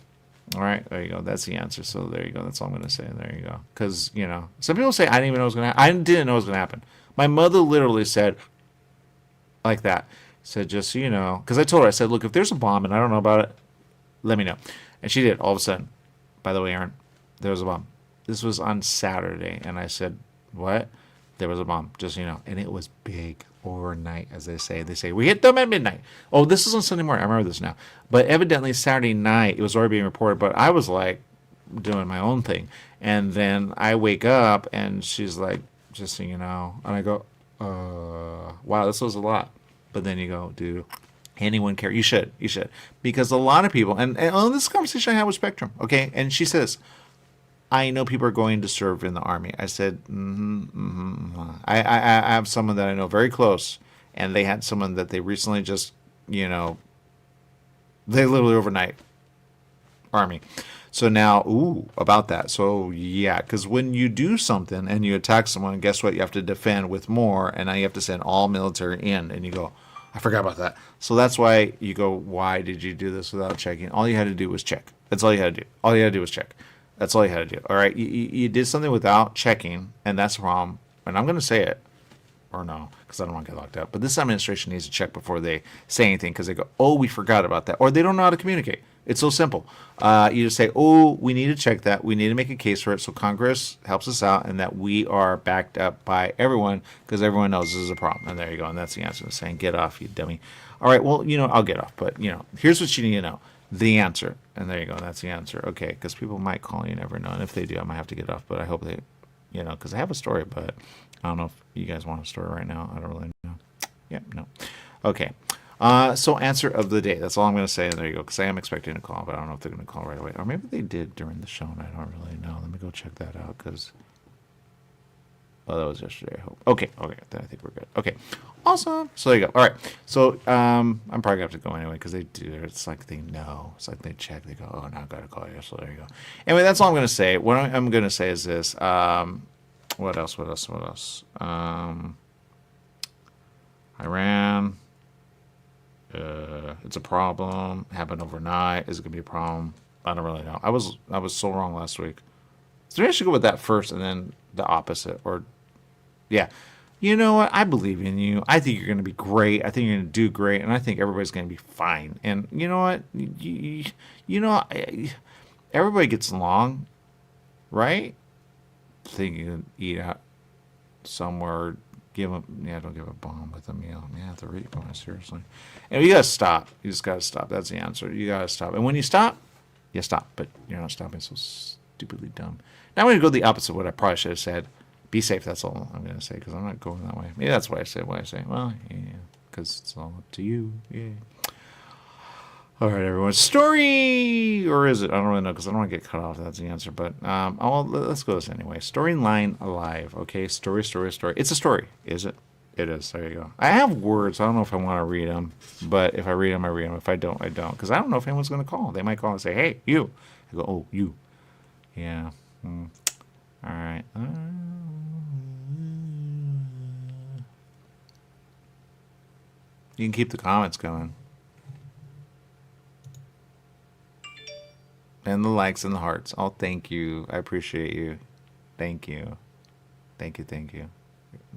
All right, there you go. That's the answer. So there you go. That's all I'm going to say. There you go. Because, some people say, I didn't even know it was going to happen. I didn't know it was going to happen. My mother literally said, like that, said, just so you know, because I told her, I said, look, if there's a bomb and I don't know about it, let me know. And she did. All of a sudden, by the way, Aaron, there was a bomb. This was on Saturday. And I said, what? There was a bomb, just so you know. And it was big overnight, as they say. They say, we hit them at midnight. Oh, this is on Sunday morning. I remember this now. But evidently Saturday night, it was already being reported. But I was like doing my own thing. And then I wake up and she's like, just so you know. And I go, wow, this was a lot. But then you go, dude, anyone care? You should. Because a lot of people, and on this conversation I had with Spectrum, okay, and she says, I know people are going to serve in the Army. I said, I have someone that I know very close, and they had someone that they recently just, they literally overnight Army. So now, about that. So yeah, because when you do something and you attack someone, guess what? You have to defend with more, and now you have to send all military in, and you go, I forgot about that. So that's why you go, why did you do this without checking? All you had to do was check. That's all you had to do. All you had to do was check. That's all you had to do. All right, you did something without checking, and that's the problem. And I'm going to say it, or no, because I don't want to get locked up. But this administration needs to check before they say anything, because they go, oh, we forgot about that. Or they don't know how to communicate. It's so simple. You just say, oh, we need to check that. We need to make a case for it so Congress helps us out and that we are backed up by everyone, because everyone knows this is a problem. And there you go. And that's the answer to saying, get off, you dummy. All right, well, I'll get off. But, here's what you need to know. The answer. And there you go. That's the answer. Okay, because people might call, you never know. And if they do, I might have to get off. But I hope they, because I have a story, but I don't know if you guys want a story right now. I don't really know. Yeah, no. Okay. So answer of the day. That's all I'm going to say. And there you go. Because I am expecting a call, but I don't know if they're going to call right away. Or maybe they did during the show, and I don't really know. Let me go check that out, because... Oh, that was yesterday, I hope. Okay, then I think we're good. Okay, awesome. So there you go. All right. So I'm probably going to have to go anyway, because they do. It's like they know. It's like they check. They go, oh, now I've got to call you. So there you go. Anyway, that's all I'm going to say. What I'm going to say is this. What else? Iran. It's a problem. Happened overnight. Is it going to be a problem? I don't really know. I was so wrong last week. So maybe I should go with that first and then the opposite. Or, yeah. You know what? I believe in you. I think you're going to be great. I think you're going to do great. And I think everybody's going to be fine. And you know what? Everybody gets along, right? Think you can eat out somewhere. Don't give a bomb with a meal. Man, I have to read bomb, seriously. And you got to stop. You just got to stop. That's the answer. You got to stop. And when you stop, you stop. But you're not stopping so stupidly dumb. Now I'm going to go the opposite of what I probably should have said. Be safe. That's all I'm going to say, because I'm not going that way. Maybe that's why I said what I say. Well, yeah, because it's all up to you. Yeah. All right, everyone. Story, or is it? I don't really know, because I don't want to get cut off. That's the answer. But let's go this anyway. Storyline alive. Okay, story. It's a story. Is it? It is. There you go. I have words. I don't know if I want to read them. But if I read them, I read them. If I don't, I don't. Because I don't know if anyone's going to call. They might call and say, hey, you. I go, oh, you. Yeah. All right. You can keep the comments going. And the likes and the hearts. Oh, thank you. I appreciate you. Thank you. Thank you.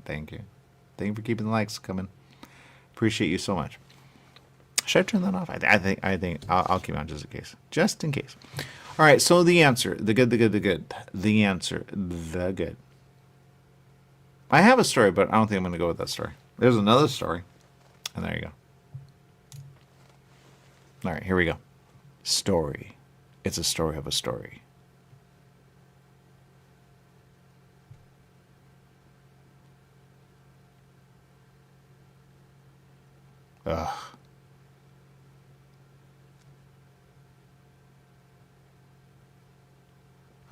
Thank you for keeping the likes coming. Appreciate you so much. Should I turn that off? I think I'll keep on just in case. Just in case. All right, so the answer. The good. The answer. The good. I have a story, but I don't think I'm going to go with that story. There's another story. And there you go. All right, here we go. Story. It's a story of a story. Ugh.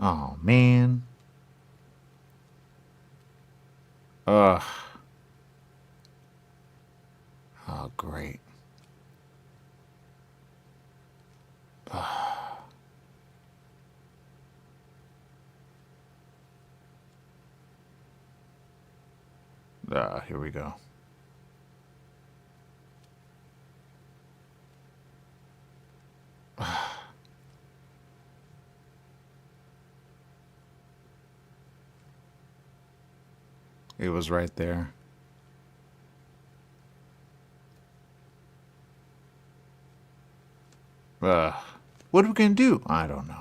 Oh, man. Ugh. Oh, great. Here we go. It was right there. What are we going to do? I don't know.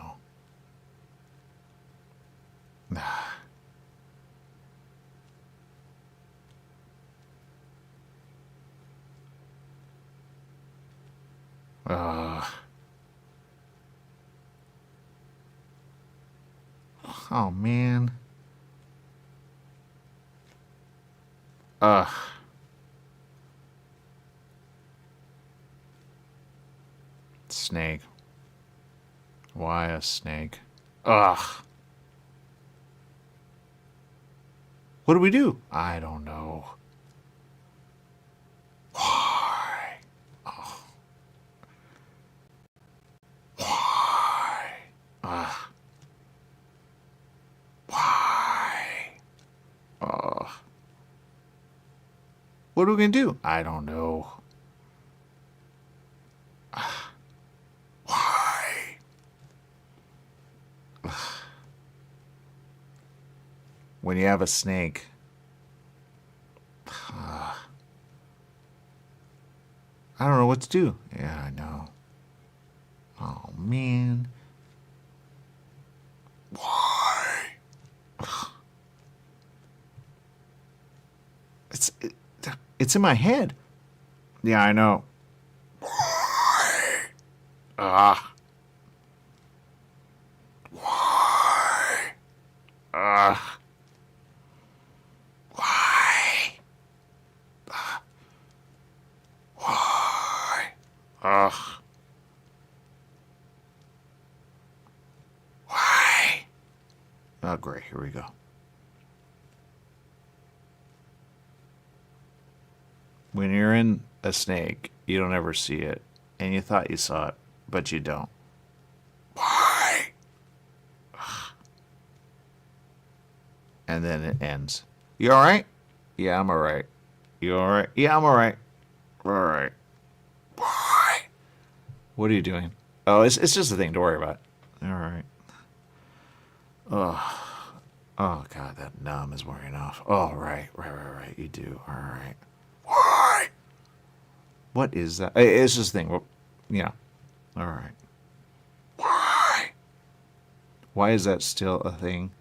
Oh, man. Snake. Why a snake? Ugh. What do we do? I don't know. Why? Oh. Why? Ugh. Why? Ugh. What are we going to do? I don't know. Why? When you have a snake, I don't know what to do. Yeah, I know. Oh, man. Why? It's in my head. Yeah, I know. Why? Ah. Why? Ah. Why? Why? Ugh. Why? Oh, great. Here we go. When you're in a snake, you don't ever see it, and you thought you saw it, but you don't. Why? And then it ends. You all right? Yeah, I'm all right. You all right? Yeah, I'm all right. All right. Why? What are you doing? Oh, it's just a thing. Don't worry about it. All right. Oh, God, that numb is wearing off. Oh, right. You do. All right. Why? What is that? It's just a thing. Well, yeah. All right. Why? Why is that still a thing?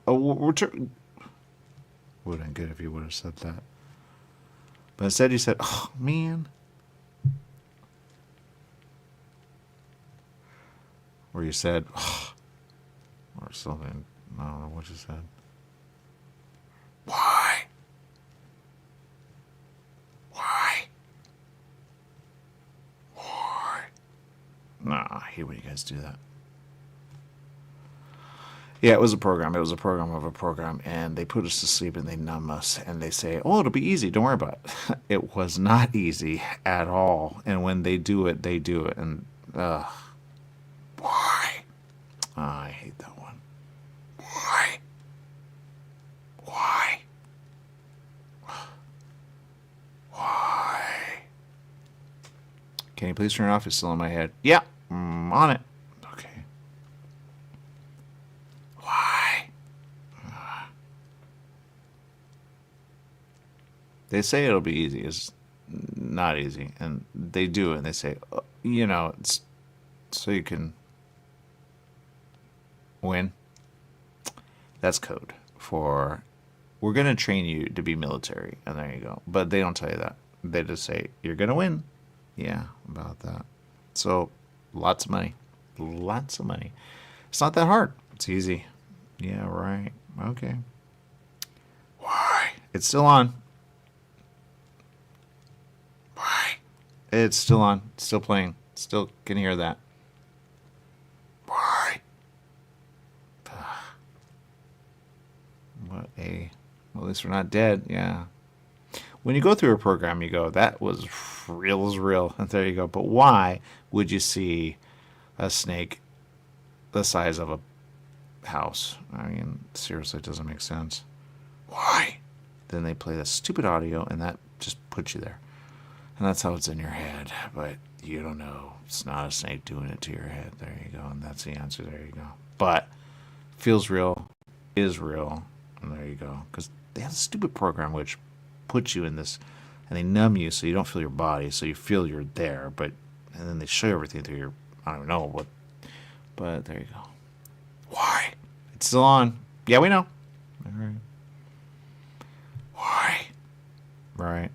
Oh, would have been good if you would have said that. But instead you said, oh, man. Or you said, oh, or something. I don't know what you said. Why? Why? Why? Nah, I hate when you guys do that. Yeah, it was a program. It was a program of a program, and they put us to sleep and they numb us, and they say, oh, it'll be easy. Don't worry about it. It was not easy at all. And when they do it, and why? Oh, I hate that one. Why? Why? Why? Can you please turn it off? It's still in my head. Yeah, on it. Okay. Why? They say it'll be easy. It's not easy. And they do it, and they say, oh, it's so you can win. That's code for we're going to train you to be military. And there you go. But they don't tell you that. They just say, you're going to win. Yeah, about that. So, lots of money. Lots of money. It's not that hard. It's easy. Yeah, right. Okay. Why? It's still on. Why? It's still on. It's still playing. Still can hear that. Why? Well, at least we're not dead. Yeah. When you go through a program, you go, that was real as real. And there you go. But why would you see a snake the size of a house? I mean, seriously, it doesn't make sense. Why? Then they play the stupid audio, and that just puts you there. And that's how it's in your head. But you don't know. It's not a snake doing it to your head. There you go. And that's the answer. There you go. But feels real, is real. And there you go. Because they have a stupid program which puts you in this, and they numb you so you don't feel your body, so you feel you're there, and then they show you everything through your, I don't know what, but there you go. Why? It's still on. Yeah, we know. All right. Why? Right.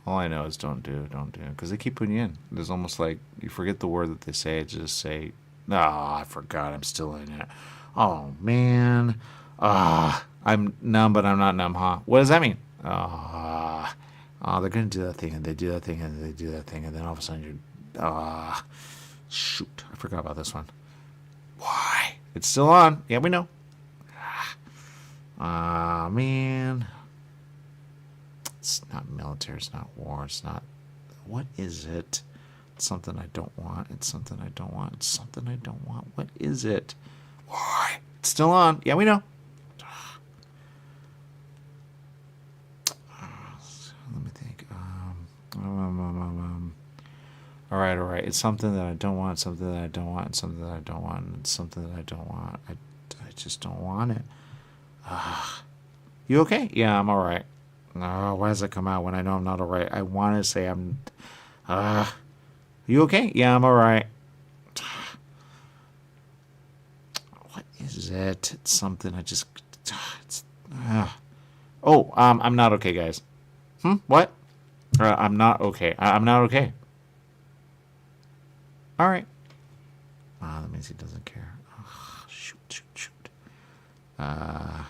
All I know is don't do, because they keep putting you in. There's almost like you forget the word that they say, just say, I forgot, I'm still in it. Oh, man. I'm numb, but I'm not numb, huh? What does that mean? Oh, they're going to do that thing, and they do that thing, and they do that thing, and then all of a sudden you're... shoot. I forgot about this one. Why? It's still on. Yeah, we know. Man. It's not military. It's not war. It's not... What is it? It's something I don't want. It's something I don't want. It's something I don't want. What is it? Why? It's still on. Yeah, we know. Let me think. All right. It's something that I don't want. Something that I don't want. Something that I don't want. It's something that I don't want. I just don't want it. You okay? Yeah, I'm all right. Why does it come out when I know I'm not all right? I want to say I'm... You okay? Yeah, I'm all right. What is it? It's something I just... I'm not okay, guys. What? I'm not okay. I'm not okay. All right. That means he doesn't care. Shoot. All right.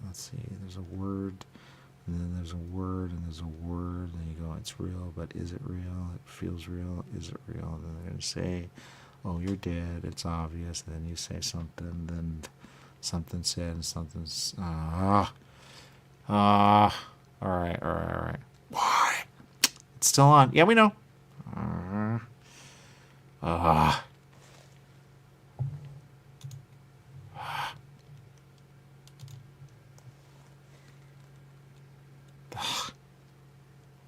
Let's see. There's a word, and then there's a word, and there's a word, and you go, it's real, but is it real? It feels real. Is it real? And then they're going to say, oh, you're dead. It's obvious. And then you say something, then something said, and something's... All right. Why? It's still on. Yeah, we know.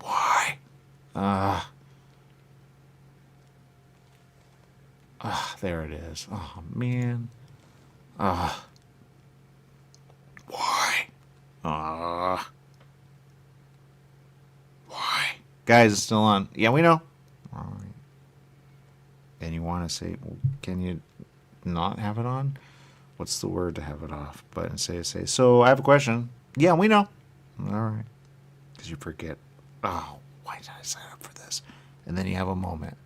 Why? There it is. Oh, man. Why? Why? Guys, it's still on. Yeah, we know. All right. And you want to say, well, can you not have it on? What's the word to have it off? But say, so I have a question. Yeah, we know. All right. Because you forget. Oh, why did I sign up for this? And then you have a moment.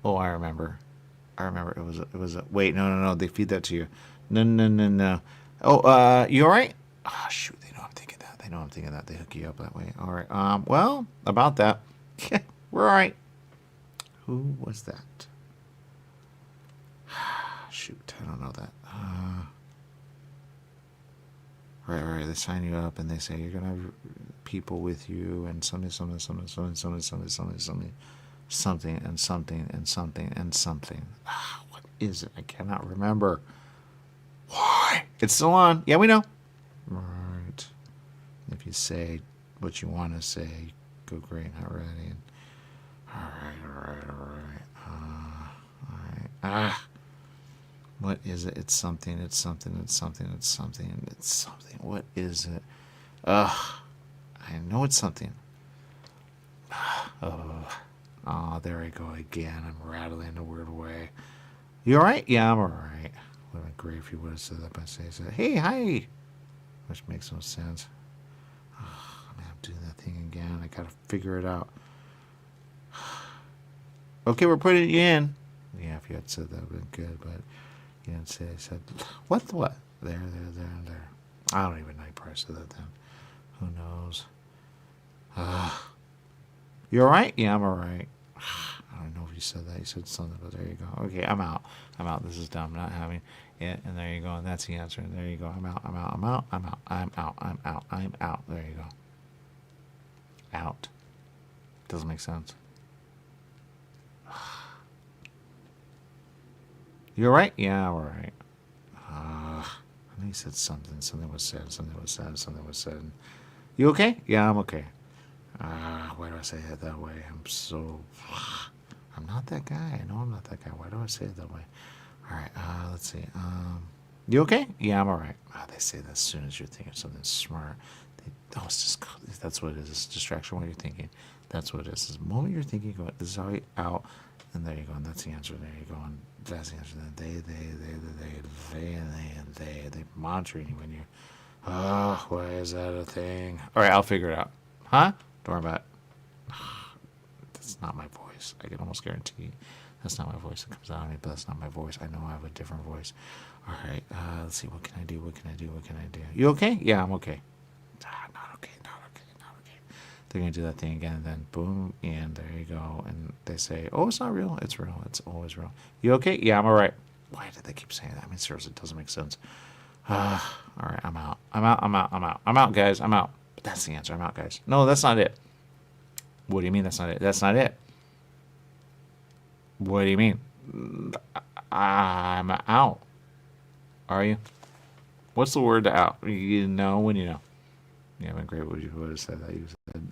Oh, I remember. It was a, wait, no. They feed that to you. No. Oh, you all right? Oh, shoot. They know I'm thinking that. They hook you up that way. All right. Well, about that. We're all right. Who was that? Shoot, I don't know that. Right. They sign you up and they say you're gonna have people with you and something, and something. What is it? I cannot remember. Why? It's still on. Yeah, we know. Right. If you say what you want to say, go great. Not ready. All right. What is it? It's something. What is it? I know it's something. Oh, there I go again. I'm rattling in a weird way. You all right? Yeah, I'm all right. Would have been great if you would have said that by saying, hey, hi. Which makes no sense. I'm doing that thing again. I gotta figure it out. Okay, we're putting you in. Yeah, if you had said that, would have been good, but you didn't say. I said, what? There. I don't even know if I said that then. Who knows? You all right? Yeah, I'm all right. I don't know if you said that. You said something, but there you go. Okay, I'm out. This is dumb. Not having it, and there you go. And that's the answer. And there you go. I'm out. There you go. Out. Doesn't make sense. You all right? Yeah, all right. I know you said something. Something was said. You okay? Yeah, I'm okay. Why do I say it that way? I'm not that guy. I know I'm not that guy. Why do I say it that way? All right, let's see. You okay? Yeah, I'm all right. They say that as soon as you're thinking something smart. It's just, that's what it is. It's distraction while you're thinking. That's what it is. The moment you're thinking, go, this is how you out, and there you go, and that's the answer. There you go, and that's the answer. Then they monitoring you when you. Oh, why is that a thing? All right, I'll figure it out. Huh? Don't worry about it. That's not my voice. I can almost guarantee that's not my voice. It comes out of me, but that's not my voice. I know I have a different voice. All right, let's see. What can I do? You okay? Yeah, I'm okay. Not okay. they're going to do that thing again, and then boom, and there you go. And they say, oh, it's not real. It's real. It's always real. You okay? Yeah, I'm all right. Why did they keep saying that? I mean, seriously, it doesn't make sense. All right, I'm out. I'm out, guys. I'm out. But that's the answer. I'm out, guys. No, that's not it. What do you mean that's not it? That's not it. What do you mean? I'm out. Are you? What's the word to out? You know when you know. Yeah, been great. Would you would have said that? You said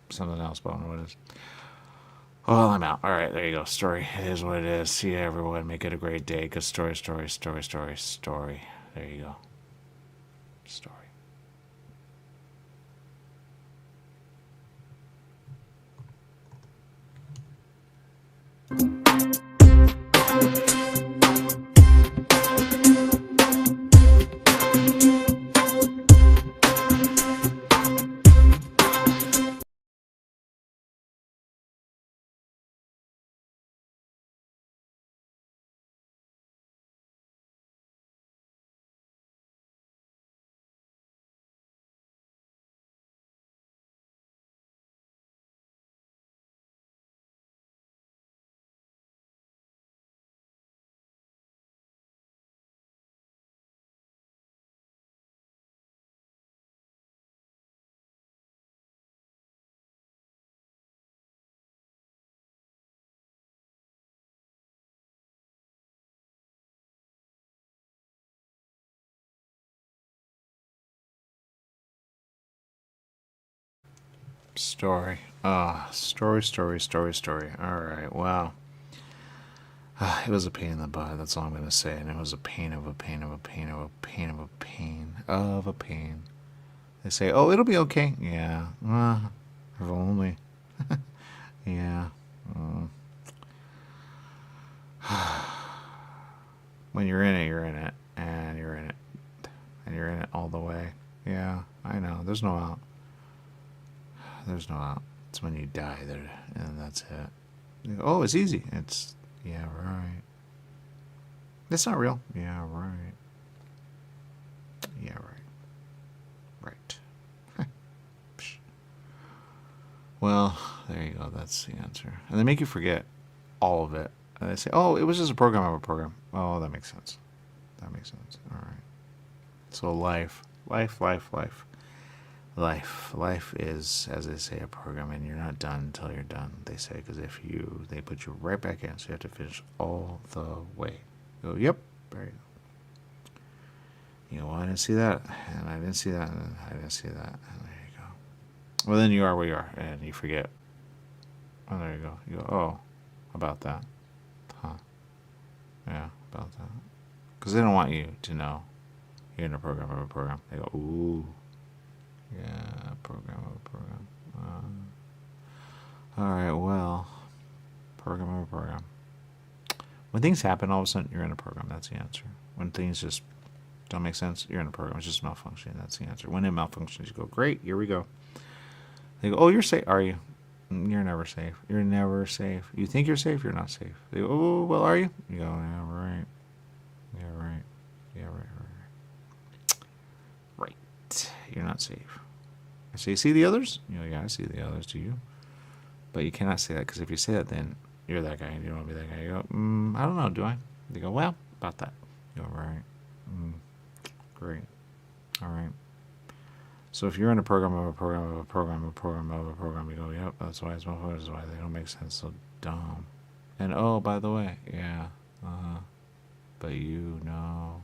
something else, but I don't know what it is. Well, I'm out. All right, there you go. Story. It is what it is. See you, everyone. Make it a great day. Because story. There you go. Story. Story. Story. All right. Wow. It was a pain in the butt. That's all I'm going to say. And it was a pain of a pain. They say, oh, it'll be okay. Yeah. If only. Yeah. When you're in it, you're in it. And you're in it. And you're in it all the way. Yeah, I know. There's no out. There's no out. It's when you die there, and that's it. You go, oh, it's easy. It's, yeah, right. It's not real. Yeah, right. Yeah, right. Right. Well, there you go. That's the answer. And they make you forget all of it. And they say, oh, it was just a program of a program. Oh, that makes sense. That makes sense. All right. So life is, as they say, a program, and you're not done until you're done, they say, because they put you right back in, so you have to finish all the way. You go, yep, there you go. You know, well, I didn't see that, and I didn't see that, and I didn't see that, and there you go. Well, then you are where you are, and you forget. Oh, there you go. You go, oh, about that. Huh. Yeah, about that. Because they don't want you to know you're in a program of a program. They go, ooh. Yeah, program. All right, well, program. When things happen, all of a sudden you're in a program. That's the answer. When things just don't make sense, you're in a program. It's just malfunctioning. That's the answer. When it malfunctions, you go, great, here we go. They go, oh, you're safe. Are you? You're never safe. You're never safe. You think you're safe, you're not safe. They go, oh, well, are you? You go, yeah, right. Yeah, right. Yeah, right. You're not safe. I say, see the others? You know, yeah, I see the others. Do you? But you cannot say that, because if you say that, then you're that guy, and you don't want to be that guy. You go, I don't know, do I? They go, well, about that. You go, right. Great. All right. So if you're in a program of a program of a program of a program of a program, you go, yep, that's why it's motherfuckers. That's why they don't make sense. So dumb. And oh, by the way, yeah, but you, no.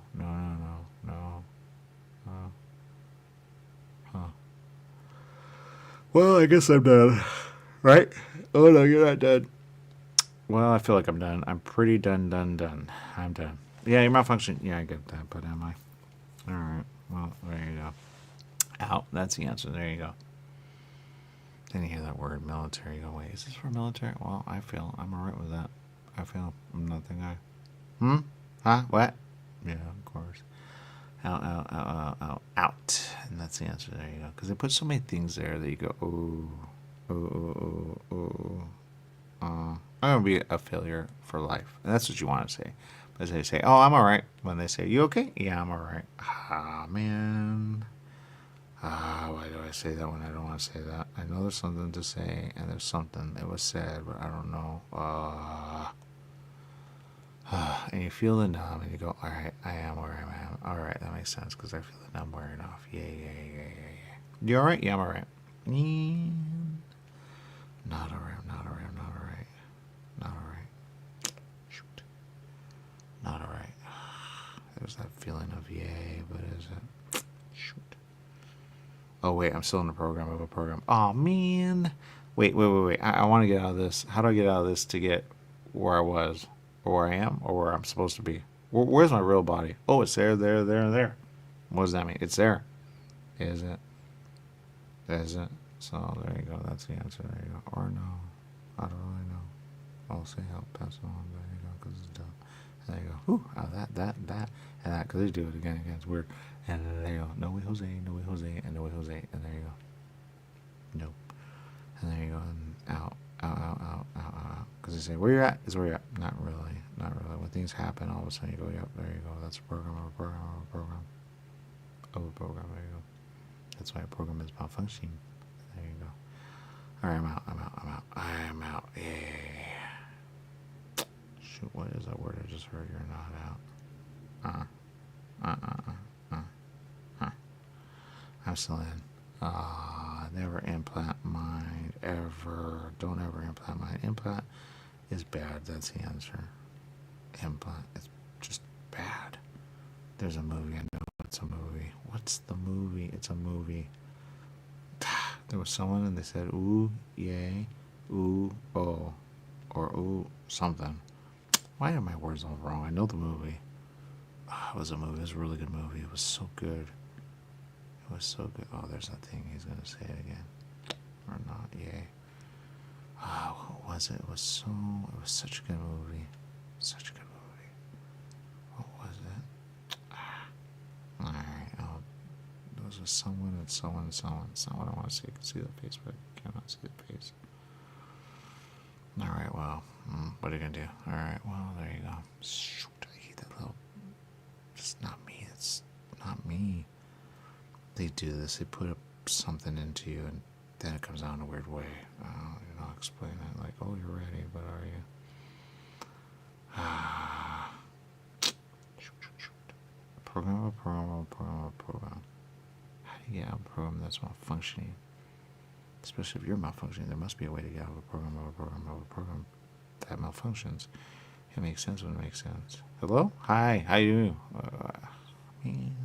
Well, I guess I'm done. Right? Oh, no, you're not done. Well, I feel like I'm done. I'm pretty done. I'm done. Yeah, you're malfunctioning. Yeah, I get that, but am I? All right. Well, there you go. Out. That's the answer. There you go. Then you hear that word, military. You go, wait, is this for military? Well, I feel I'm all right with that. I feel I'm not the guy. Huh? What? Yeah, of course. Out. And that's the answer. There you go. Because they put so many things there that you go, I'm going to be a failure for life. And that's what you want to say. But they say, oh, I'm all right. When they say, you okay? Yeah, I'm all right. Ah, man. Why do I say that when I don't want to say that? I know there's something to say, and there's something that was said, but I don't know. And you feel the numb, and you go, all right, I am where I am. All right, that makes sense, because I feel the numb wearing off. Yeah. You all right? Yeah, I'm all right. Not all right. Shoot. Not all right. There's that feeling of yay, but is it? Shoot. Oh, wait, I'm still in the program of a program. Oh, man. Wait. I want to get out of this. How do I get out of this to get where I was? Or where I am? Or where I'm supposed to be? Where's my real body? Oh, it's there. What does that mean? It's there. Is it? So, there you go. That's the answer. There you go. Or no. I don't really know. I'll say help. Pass it on. There you go. Because it's done. And there you go. Ooh, that, and that. Because they do it again. It's weird. And there you go. No way, Jose. And no way, Jose. And there you go. Nope. And there you go. And out. Because they say, where you're at is where you're at. Not really. When things happen, all of a sudden you go, yep, there you go. That's a program of a program of a program. Of a program. There you go. That's why a program is malfunctioning. There you go. All right, I'm out. Yeah. Shoot, what is that word I just heard? You're not out. I'm still in. Never implant mind, ever. Don't ever implant mind. Implant is bad. That's the answer. Implant is just bad. There's a movie. I know it's a movie. What's the movie? It's a movie. There was someone and they said, ooh, yay, ooh, oh, or ooh, something. Why are my words all wrong? I know the movie. It was a movie. It was a really good movie. It was so good. Oh, there's that thing. He's going to say it again. Or not, yay. What was it? It was such a good movie. What was it? Alright, those are someone and someone. It's not what I want to see. I can see the face, but I cannot see the face. Alright, well, what are you going to do? Alright, well, there you go. Shoot, I hate that little... It's not me. It's not me. They do this. They put up something into you, and then it comes out in a weird way. I'll explain it. Like, oh, you're ready, but are you? Program. How do you get out of a program that's malfunctioning? Especially if you're malfunctioning, there must be a way to get out of a program that malfunctions. It makes sense when it makes sense. Hello? Hi. How you doing? Man.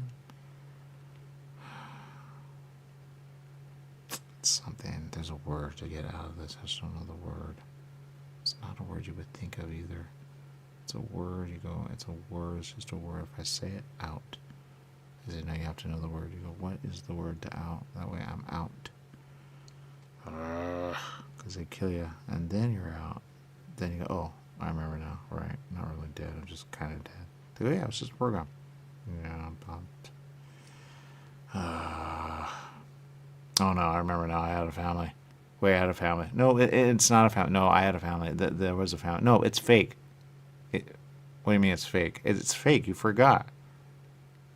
Something. There's a word to get out of this. I just don't know the word. It's not a word you would think of either. It's a word. You go, it's a word. It's just a word. If I say it, out. Because you know you have to know the word. You go, what is the word to out? That way I'm out. Because they kill you. And then you're out. Then you go, oh, I remember now. Right. Not really dead. I'm just kind of dead. They go, yeah, it's just a program. Yeah, I'm pumped. Oh no, I remember now. I had a family. Wait, I had a family. No, it's not a family. No, I had a family. There was a family. No, it's fake. What do you mean it's fake? It's fake. You forgot.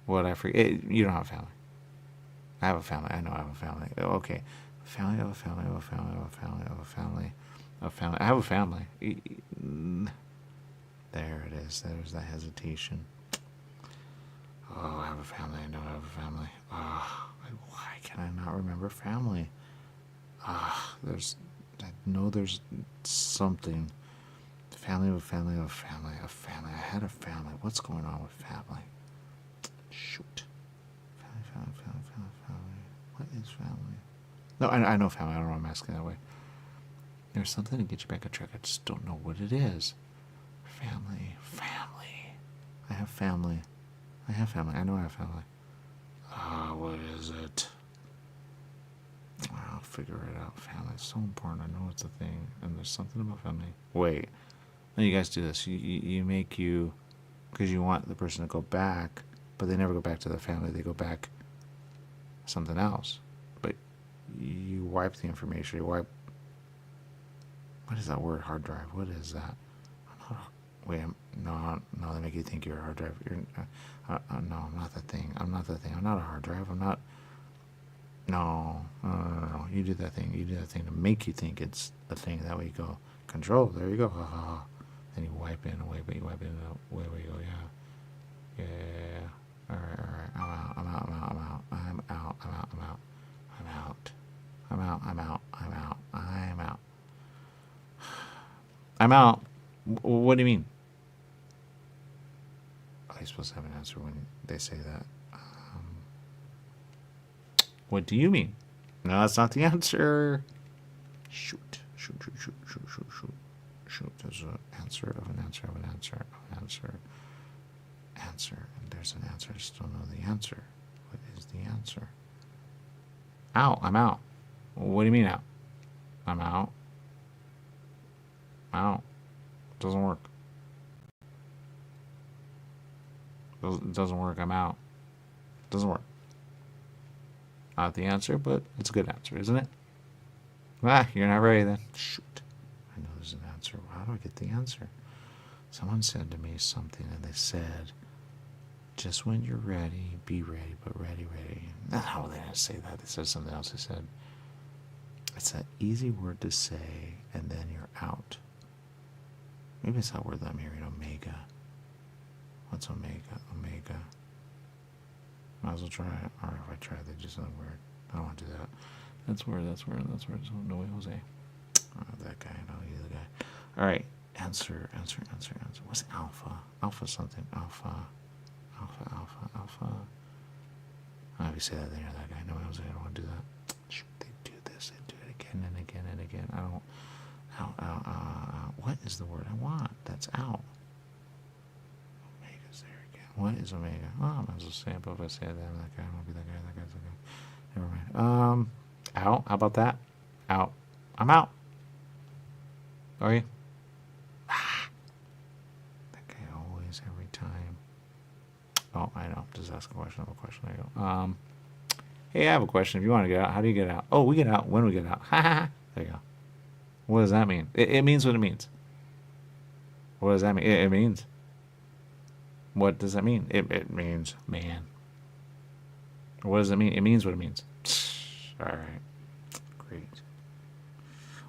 What I forget? You don't have a family. I have a family. I know I have a family. Okay. Family of a family of a family of a family of a family of family. I have a family. There it is. There's that hesitation. Oh, I have a family. I know I have a family. Why can I not remember family? I know there's something. Family of a family of a family of family. I had a family. What's going on with family? Shoot. Family. What is family? No, I know family. I don't know why I'm asking that way. There's something to get you back on track. I just don't know what it is. Family. I have family. I know I have family. What is it? I'll figure it out. Family is so important. I know it's a thing. And there's something about family. Wait. No, you guys do this. You make you... Because you want the person to go back, but they never go back to the family. They go back something else. But you wipe the information. You wipe... What is that word? Hard drive. What is that? Wait, no, they make you think you're a hard drive. No, I'm not the thing. I'm not a hard drive. I'm not... No. You do that thing. You do that thing to make you think it's a thing. That way you go, control. There you go. Ha ha ha. Then you wipe in away, but you wipe in away where you go. Yeah. Yeah. All right. I'm out. I'm out. I'm out. I'm out. I'm out. I'm out. I'm out. I'm out. I'm out. I'm out. I'm out. I'm out. I'm out. What do you mean? Are you supposed to have an answer when they say that? What do you mean? No, that's not the answer. Shoot. Shoot, shoot, shoot, shoot, shoot, shoot. Shoot. There's an answer of an answer of an answer of an answer. Answer. And there's an answer. I just don't know the answer. What is the answer? Out. I'm out. What do you mean out? I'm out. Out. Doesn't work. It doesn't work. I'm out. Doesn't work. Not the answer, but it's a good answer, isn't it? Ah, you're not ready then. Shoot. I know there's an answer. How do I get the answer? Someone said to me something, and they said, just when you're ready, be ready, but ready. No, they didn't say that. They said something else. They said, it's an easy word to say, and then you're out. Maybe it's that word that I'm hearing, omega. What's omega? Omega. Might as well try it. Or if I try it, they just sound weird. I don't want to do that. That's weird. So, no way, Jose. That guy. No, he's the guy. All right. Answer. What's alpha? Alpha something. Alpha. If you say that, then you're that guy. No way, Jose. I don't want to do that. Shoot, they do this. They do it again and again and again. I don't. What is the word I want? That's out. Omega's there again. What is omega? Oh, I might as well say it, but if I say that, I'm that guy. I don't want to be that guy. That guy's that guy. Never mind. Out. How about that? Out. I'm out. Are you? That guy always, every time. Oh, I know. Just ask a question. I have a question. There you go. Hey, I have a question. If you want to get out, how do you get out? Oh, we get out when we get out. There you go. What does that mean? It means what it means. What does that mean? It means. What does that mean? It means man. What does it mean? It means what it means. All right. Great.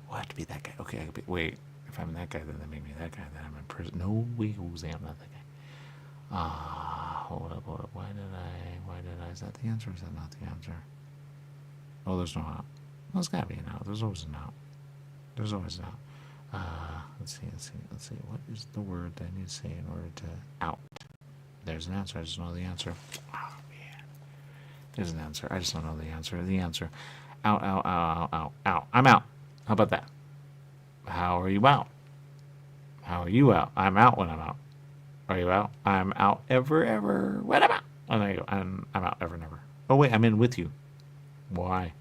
We'll have to be that guy. Okay, I could be, wait. If I'm that guy, then they make me that guy. Then I'm in prison. No way, Jose, I'm not that guy. Hold up. Why did I? Is that the answer or is that not the answer? Oh, there's no out. Well, there's got to be an out. There's always an out. There's always an out. Let's see. What is the word that I need to say in order to out? There's an answer. I just don't know the answer. Oh, man. There's an answer. I just don't know the answer. The answer. Out. I'm out. How about that? How are you out? How are you out? I'm out when I'm out. Are you out? I'm out ever when I'm out. Oh, there you go. I'm out ever, never. Oh, wait. I'm in with you. Why?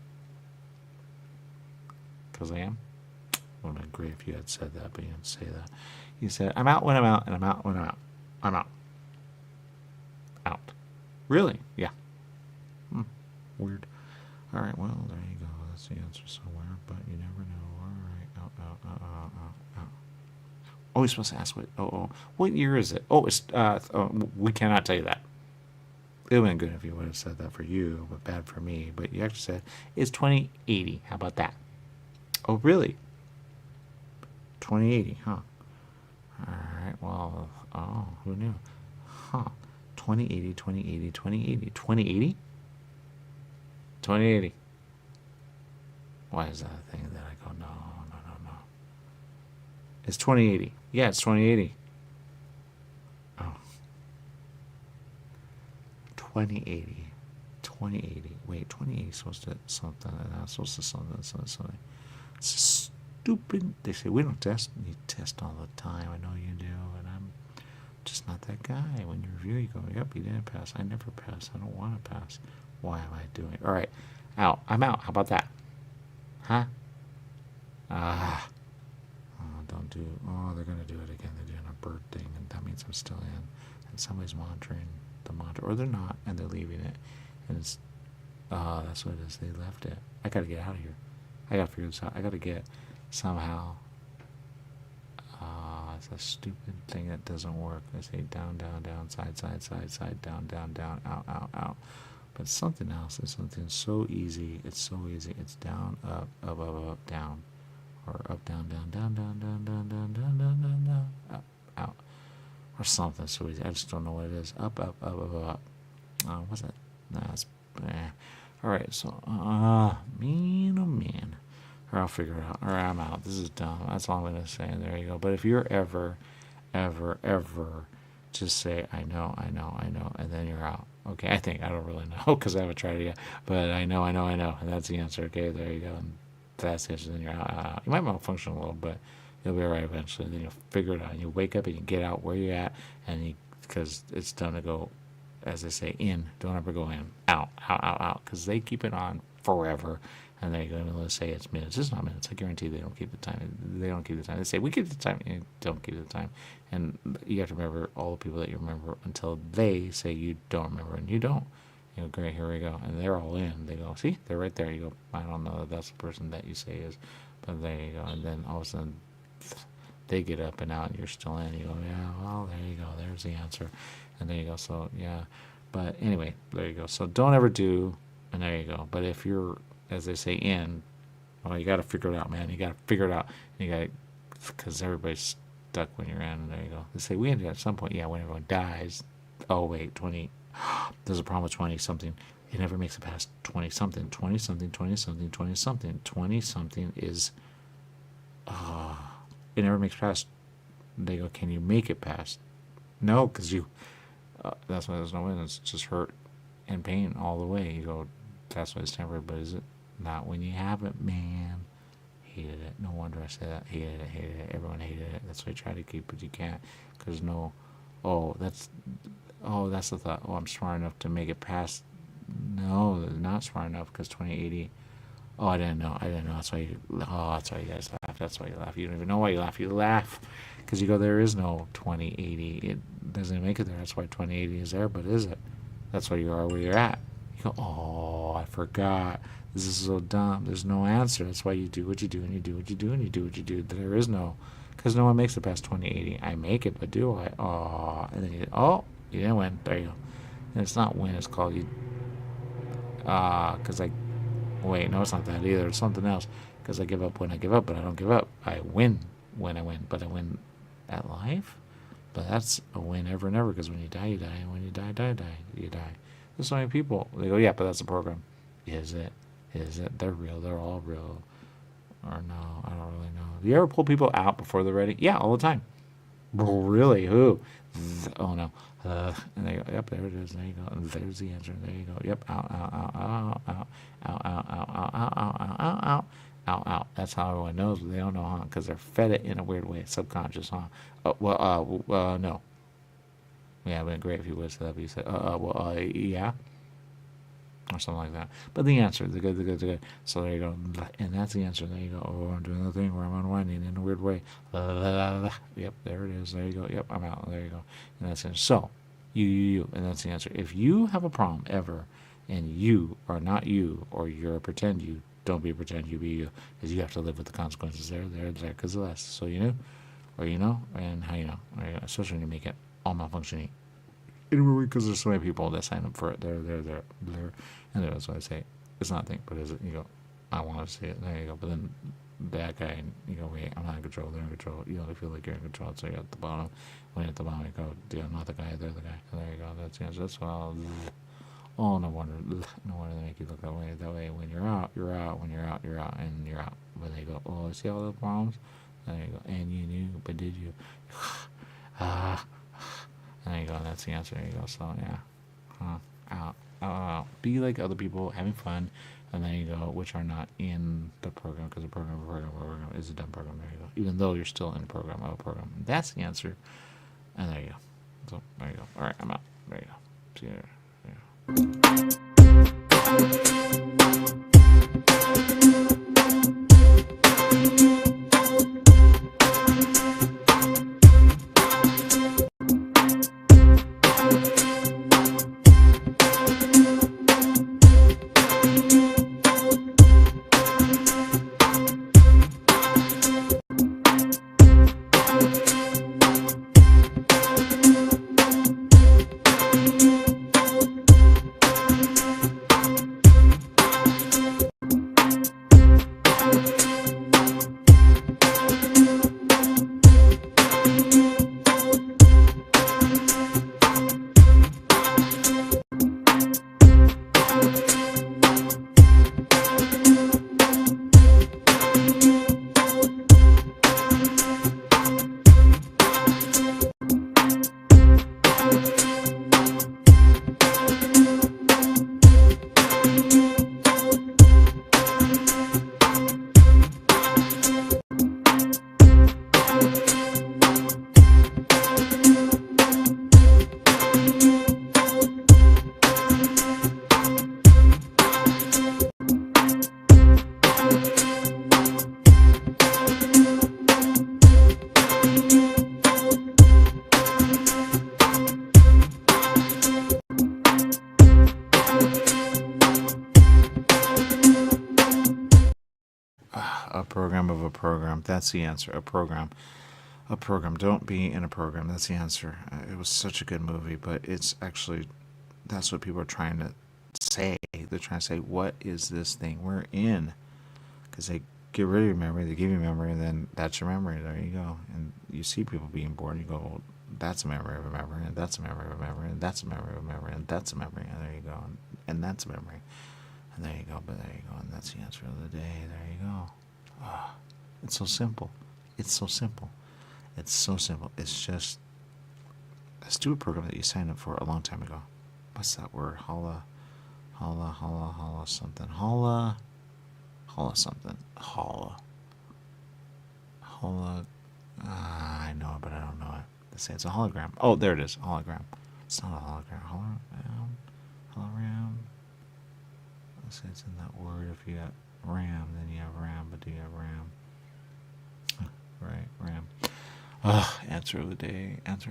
Because I am? Would have been great if you had said that, but you didn't say that. You said, I'm out when I'm out, and I'm out when I'm out. I'm out. Out. Really? Yeah. Weird. All right, well, there you go. That's the answer somewhere, but you never know. All right. Out. Oh, you're supposed to ask what year is it? Oh, it's, we cannot tell you that. It would have been good if you would have said that for you, but bad for me. But you actually said, it's 2080. How about that? Oh, really? 2080, huh? All right, well, who knew? Huh. 2080. 2080? 2080. Why is that a thing that I go, no. It's 2080. Yeah, it's 2080. Oh. 2080. Wait, 2080 is supposed to something. It's supposed to something. It's stupid. They say we don't test. You test all the time. I know you do, and I'm just not that guy. When you review, you go, yep, you didn't pass. I never pass. I don't want to pass. Why am I doing it? All right, out. I'm out. How about that? Huh? Don't do. Oh, they're gonna do it again. They're doing a bird thing, and that means I'm still in. And somebody's monitoring the monitor, or they're not, and they're leaving it. And it's. That's what it is. They left it. I gotta get out of here. I gotta figure this out. I gotta get somehow. It's a stupid thing that doesn't work. I say down, side, down, out. But something else is something so easy. It's so easy. It's down, up, up, up, up, down. Or up, down, down, down, down, down, down, down, down, down, down, down, up, out. Or something so easy. I just don't know what it is. Up, up, up, up, up. What's that? Nah, it's, Alright, so, man, oh man. Or I'll figure it out. Or I'm out. This is dumb. That's all I'm going to say. There you go. But if you're ever just say, I know, and then you're out. Okay, I think. I don't really know because I haven't tried it yet. But I know, and that's the answer. Okay, there you go. And that's the answer. Then you're out. You might malfunction a little, but you'll be all right eventually. Then you'll figure it out. And you wake up and you get out where you're at, and because it's done to go, as they say, in. Don't ever go in. Out, because they keep it on forever. And then you're going to say it's minutes. It's not minutes. I guarantee they don't keep the time. They don't keep the time. They say, we keep the time. You don't keep the time. And you have to remember all the people that you remember until they say you don't remember. And you don't. You know, great, here we go. And they're all in. They go, see? They're right there. You go, I don't know that that's the person that you say is. But there you go. And then all of a sudden, they get up and out and you're still in. You go, yeah, well, there you go. There's the answer. And there you go. So, yeah. But anyway, there you go. So don't ever do, and there you go. But if you're, as they say, in, well, you got to figure it out, man. You got to figure it out. You got, because everybody's stuck when you're in, and there you go. They say we end at some point, yeah, when everyone dies. Oh wait, 20. There's a problem with 20-something. It never makes it past 20-something. 20-something, 20-something, 20-something. 20-something is. It never makes it past. They go, can you make it past? No, because you. That's why there's no win. It's just hurt and pain all the way. You go. That's why it's temporary, but is it not when you have it, man? Hated it. No wonder I said that. Hated it. Everyone hated it. That's why I try to keep it. You can't, because no. That's the thought. I'm smart enough to make it past. No, not smart enough, because 2080. I didn't know. That's why you. That's why you guys laugh. That's why you laugh. You don't even know why you laugh. You laugh because you go, there is no 2080. It doesn't make it there. That's why 2080 is there. But is it? That's why you are where you're at. You go, I forgot. This is so dumb. There's no answer. That's why you do what you do, and you do what you do, and you do what you do. There is no, because no one makes it past 2080. I make it, but do I? And then you didn't win. There you go. And it's not win. It's called you. Because wait, no, it's not that either. It's something else. Because I give up when I give up, but I don't give up. I win when I win, but I win at life. But that's a win ever and ever. Because when you die, you die, and when you die, you die. There's so many people. They go, yeah, but that's a program. Is it? They're real. They're all real. Or no, I don't really know. Do you ever pull people out before they're ready? Yeah, all the time. Really? Who? Oh, no. And they go, yep, there it is. There you go. And there's the answer. There you go. Yep. Out. That's how everyone knows, but they don't know, huh? Because they're fed it in a weird way. Subconscious, huh? No. Yeah, it would be great if you would say that, but you said, yeah. Or something like that. But the answer, the good. So there you go. And that's the answer. There you go. I'm doing the thing where I'm unwinding in a weird way. Yep, there it is. There you go. Yep, I'm out. There you go. And that's the answer. So, you. And that's the answer. If you have a problem ever, and you are not you, or you're a pretend you, don't be a pretend you, be you. Because you have to live with the consequences there, because of that. So you know, or you know, and how you know. Especially when you make it all malfunctioning. Because there's so many people that sign up for it. They're. And that's why I say, it's not a thing, but is it? You go, I want to see it. There you go. But then that guy, you go, wait, I'm not in control. They're in control. You don't feel like you're in control. So you're at the bottom. When you're at the bottom, you go, yeah, I'm not the guy. They're the guy. And there you go. That's the answer. That's why no wonder they make you look that way. That way, when you're out, you're out. When you're out, you're out. And you're out. But they go, see all the problems? There you go. And you knew, but did you? And there you go. That's the answer. There you go. So, yeah. Out. Be like other people, having fun, and there you go, which are not in the program, because the program is a dumb program. There you go. Even though you're still in a program. That's the answer. And there you go. So, there you go. All right, I'm out. There you go. See you there. A program of a program. That's the answer. A program. A program. Don't be in a program. That's the answer. It was such a good movie, but it's actually, that's what people are trying to say. They're trying to say, what is this thing we're in? Because they get rid of your memory, they give you memory, and then that's your memory. There you go. And you see people being bored, you go, well, that's a memory of a memory, and that's a memory of a memory, and that's a memory of a memory, and that's a memory, and there you go. And that's a memory. And there you go, but there you go, and that's the answer of the day. There you go. Oh, it's so simple. It's so simple. It's so simple. It's just, let's do a program that you signed up for a long time ago. What's that word? Holla something. Holla something. Holla. I know it, but I don't know it. Let's say it's a hologram. Oh, there it is. Hologram. It's not a hologram. Hologram. Let's say it's in that word. If you got RAM, then you have RAM. But do you have RAM? Right, RAM. Answer of the day. Answer.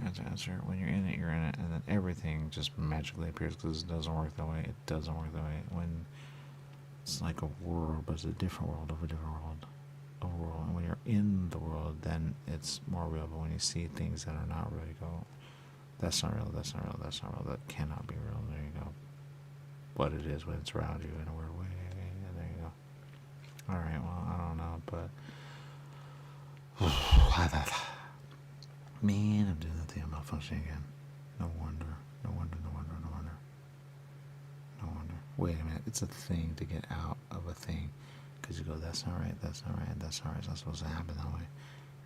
When you're in it, you're in it. And then everything just magically appears because it doesn't work that way. It doesn't work that way. When it's like a world, but it's a different world of a different world. A world. And when you're in the world, then it's more real. But when you see things that are not real, you go, that's not real, that's not real, that's not real, that cannot be real. There you go. But it is when it's around you in a weird way. And there you go. Alright, well, I don't know, but man, I'm doing that thing. I'm not functioning again. No wonder. Wait a minute. It's a thing to get out of a thing. Because you go, that's not right. It's not supposed to happen that way.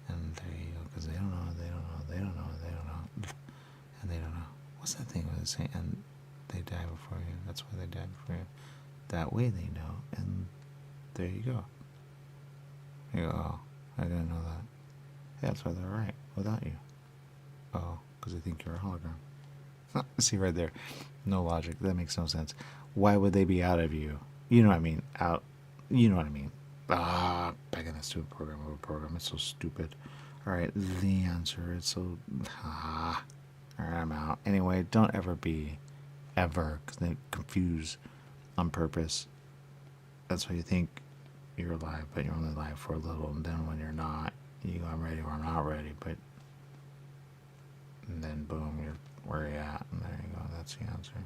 And there you go. Because they don't know. And they don't know. What's that thing where they say, and they die before you? That's why they died before you. That way they know. And there you go. You go, oh, I didn't know that. Yeah, that's why they're right without you. Oh, because they think you're a hologram. See right there. No logic. That makes no sense. Why would they be out of you? You know what I mean? Out. You know what I mean? Back in that stupid program of a program. It's so stupid. Alright, the answer is so... Alright, I'm out. Anyway, don't ever be... Ever. Because they confuse on purpose. That's why you think you're alive, but you're only alive for a little. And then when you're not, you go, I'm ready or I'm not ready. But... And then, boom, you're where you're at. And there you go. That's the answer.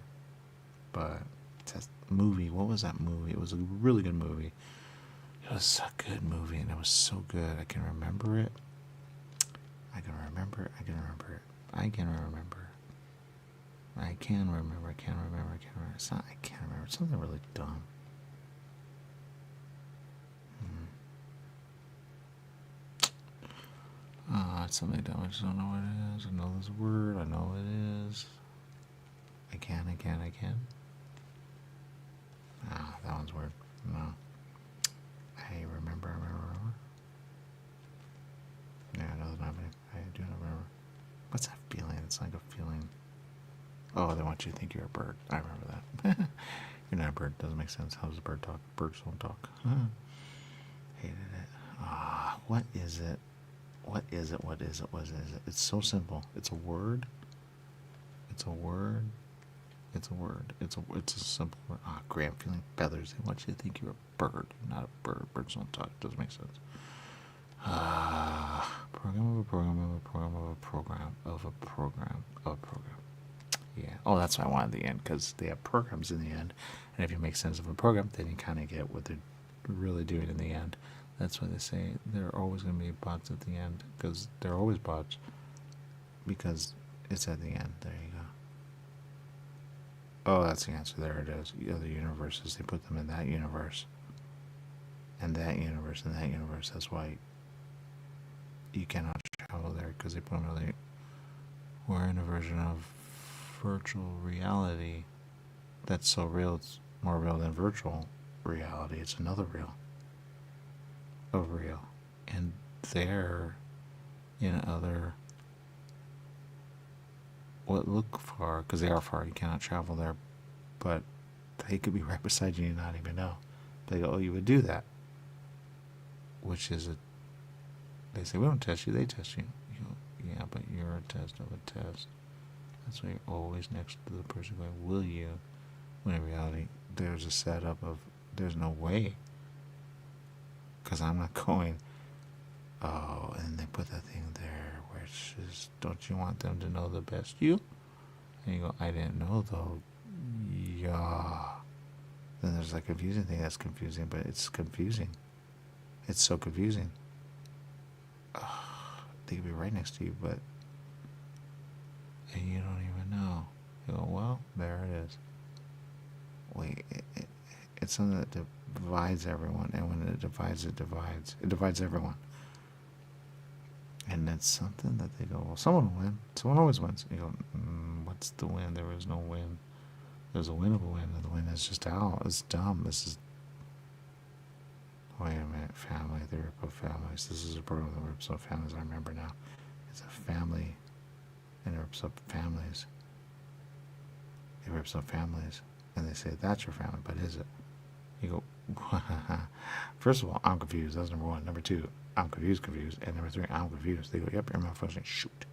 But... That movie, what was that movie? It was a really good movie. It was a good movie, and it was so good. I can remember it. I can remember. It's not, I can't remember. It's something really dumb. It's something dumb. I just don't know what it is. I know there's a word. I know what it is. I can. That one's weird. No. I remember. Yeah, it doesn't happen. I do not remember. What's that feeling? It's like a feeling. Oh, they want you to think you're a bird. I remember that. You're not a bird. Doesn't make sense. How does a bird talk? Birds don't talk. Hated it. What is it? It's so simple. It's a word. It's a simple word. Great. I'm feeling feathers. They want you to think you're a bird. You're not a bird. Birds don't talk. Doesn't make sense. Program. Yeah. Oh, that's why I wanted the end, because they have programs in the end. And if you make sense of a program, then you kind of get what they're really doing in the end. That's why they say there are always going to be bots at the end, because they're always bots, because it's at the end. There you go. Oh, that's the answer. There it is. The other universes, they put them in that universe. And that universe, and that universe. That's why you cannot travel there, because they put them in we're in a version of virtual reality that's so real, it's more real than virtual reality. It's another real. A real. And they're in other... What look far, because they are far, you cannot travel there, but they could be right beside you and not even know. They go, oh, you would do that. Which is they say, we don't test you, they test you. You go, yeah, but you're a test of a test. That's why you're always next to the person going, will you? When in reality, there's a setup of, there's no way. because I'm not going. Oh, and they put that thing there, which is, don't you want them to know the best you? And you go, I didn't know though. Yeah. Then there's that confusing thing that's confusing, but it's confusing. It's so confusing. They could be right next to you, but and you don't even know. You go, well, there it is. Wait, it's something that divides everyone, and when it divides, it divides everyone. And it's something that they go, well, someone will win. Someone always wins. You go, what's the win? There is no win. There's a win of a win, and the win is just out. It's dumb. This is. Wait a minute. Family. They rip up families. This is a program that rips up families. I remember now. It's a family, and it rips up families. It rips up families, and they say, that's your family, but is it? You go, first of all, I'm confused. That's number one. Number two, I'm confused. And number three, I'm confused. They go, yep, you're malfunctioning. Shoot.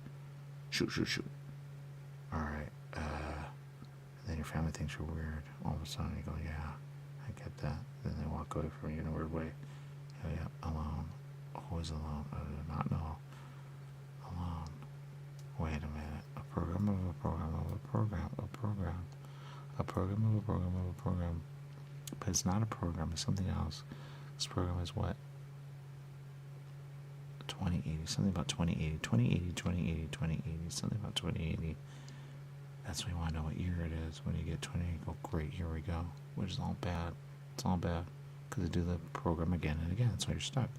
All right. And then your family thinks you're weird. All of a sudden, you go, yeah, I get that. Then they walk away from you in a weird way. You go, yeah, alone. Always alone. I do not know. Alone. Wait a minute. A program of a program of a program. A program. A program of a program of a program. But it's not a program. It's something else. This program is what? 2080. Something about 2080. 2080, 2080, 2080. Something about 2080. That's when you want to know what year it is. When you get 20, you go, great, here we go. Which is all bad. It's all bad. Because they do the program again and again. That's why you're stuck.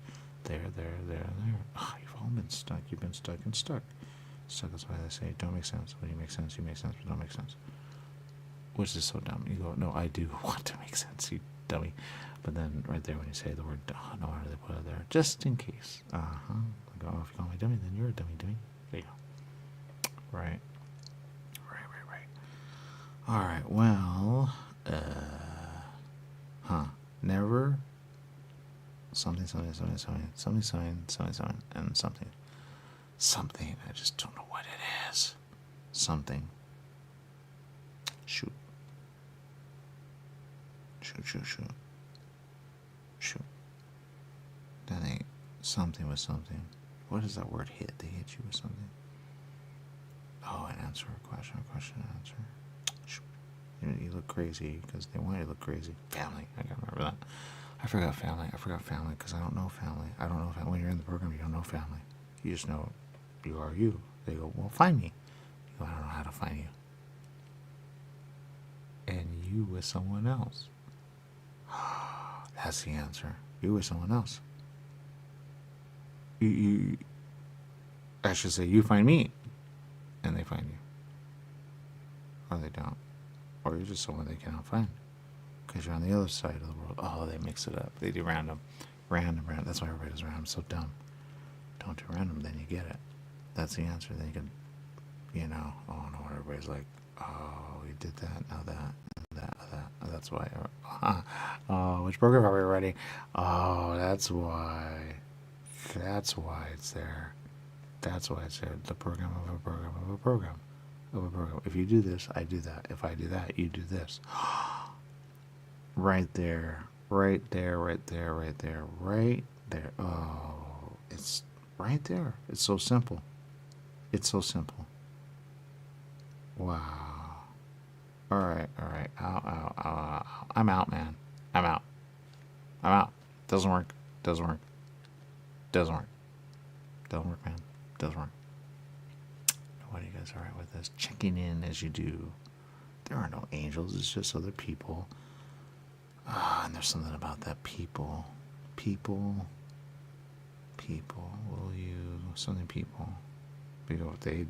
There. Oh, you've all been stuck. You've been stuck and stuck. Stuck, that's why they say, don't make sense. When you make sense, you make sense, but don't make sense. Which is so dumb. You go, no, I do want to make sense, you dummy. But then right there when you say the word, no, why do they put it there? Just in case. I go, oh, if you call me dummy, then you're a dummy. There you go. Right. All right, well, never something, and something, I just don't know what it is. Something. Shoot. Then they, something with something. What does that word hit? They hit you with something. Oh, an answer, a question, answer. You look crazy because they want you to look crazy. Family. I gotta remember that. I forgot family because I don't know family. When you're in the program, you don't know family. You just know you are you. They go, well, find me. You go, I don't know how to find you. And you with someone else. That's the answer. You with someone else. You I should say, you find me. And they find you. Or they don't. Or you're just someone they cannot find. Because you're on the other side of the world. Oh, they mix it up. They do random. That's why everybody does random. So dumb. Don't do random, then you get it. That's the answer. Then you can, oh no, everybody's like, oh, you did that, now that. That's why. Oh, which program are we ready? Oh, that's why. That's why it's there. The program of a program of a program. If you do this, I do that. If I do that, you do this. Right there. Oh, it's right there. It's so simple. Wow. All right. Ow. I'm out, man. I'm out. Doesn't work, man. Doesn't work. What, you guys all right with this? Checking in as you do. There are no angels. It's just other people. And there's something about that people. Will you... Something people. They...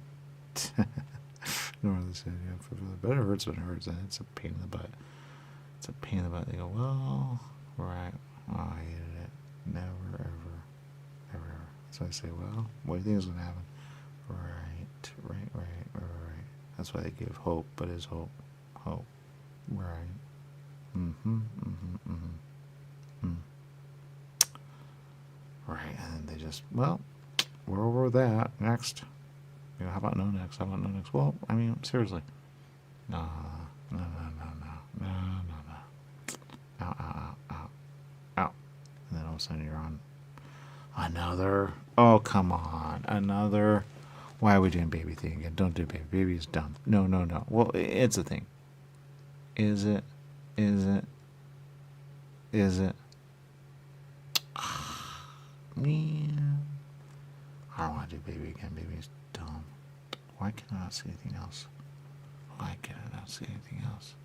No, they say, for the better hurts when it hurts, and it's a pain in the butt. They go, well, right. Oh, I hated it. Never, ever. So I say, well, what do you think is going to happen? Right. That's why they give hope, but is hope. Right. Right, and they just, well, we're over that. Next. How about no next? Well, I mean, seriously. No. Out. And then all of a son, you're on another. Oh, come on. Another. Why are we doing baby thing again? Don't do baby. Baby is dumb. No, no, no. Well, it's a thing. Is it? Is it? Is it? Man. I don't want to do baby again. Baby is dumb. Why can I not see anything else? Why can I not see anything else?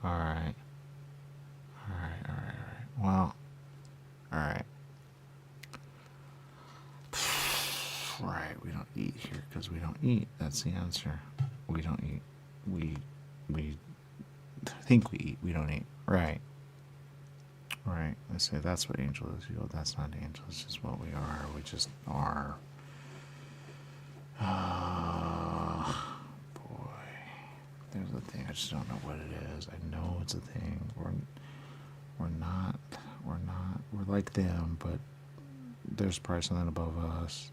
Alright. Alright. Well, alright. Right, we don't eat here because we don't eat. That's the answer. We don't eat. We think we eat. We don't eat. Right. Right. I say that's what angel is. You go, that's not angel. It's just what we are. We just are. Boy. There's a thing. I just don't know what it is. I know it's a thing. We're not. We're like them, but there's probably something above us.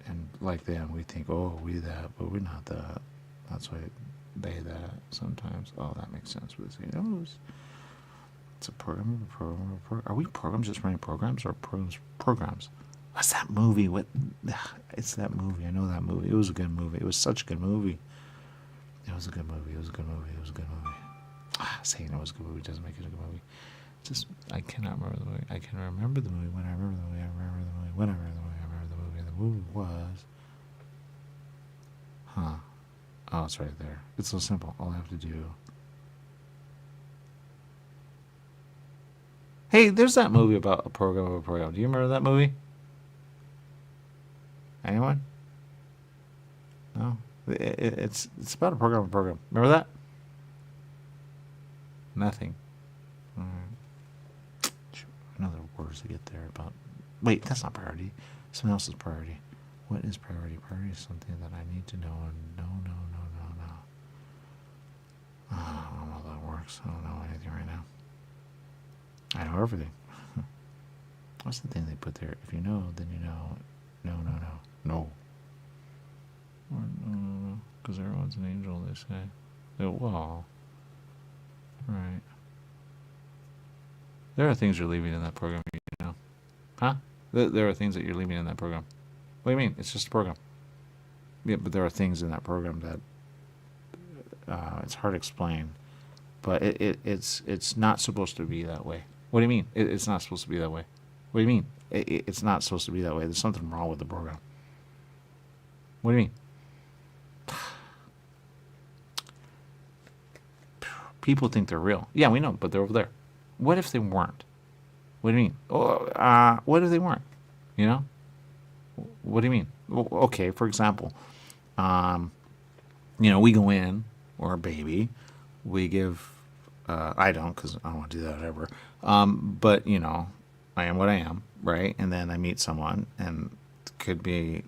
And like them, we think, oh, we that, but we're not that. That's why they that sometimes. Oh, that makes sense with this. It's a program. Are we programs just running programs or programs? What's that movie? It's that movie. I know that movie. It was a good movie. It was such a good movie. It was a good movie. Saying it was a good movie doesn't make it a good movie. Just, I cannot remember the movie. I can remember the movie when I remember the movie. I remember the movie when I remember the movie. I remember the movie. The movie was... Oh, it's right there. It's so simple. All I have to do... Hey, there's that movie about a program of a program. Do you remember that movie? Anyone? No? It's about a program of a program. Remember that? Nothing. All right. Another words to get there about... Wait, that's not priority. Someone else's priority. What is priority? Priority is something that I need to know. No. I don't know how that works. I don't know anything right now. I know everything. What's the thing they put there? If you know, then you know. No. No. Because everyone's an angel, they say. Well. Right. There are things you're leaving in that program, you know. Huh? There are things that you're leaving in that program. What do you mean? It's just a program. Yeah, but there are things in that program that it's hard to explain. But it's not supposed to be that way. What do you mean? It's not supposed to be that way. What do you mean? It's not supposed to be that way. There's something wrong with the program. What do you mean? People think they're real. Yeah, we know, but they're over there. What if they weren't? What do you mean? What if they weren't? You know? What do you mean? Well, okay, for example, we go in, or a baby, we give, I don't, because I don't want to do that ever, but, I am what I am, right? And then I meet someone, and it could be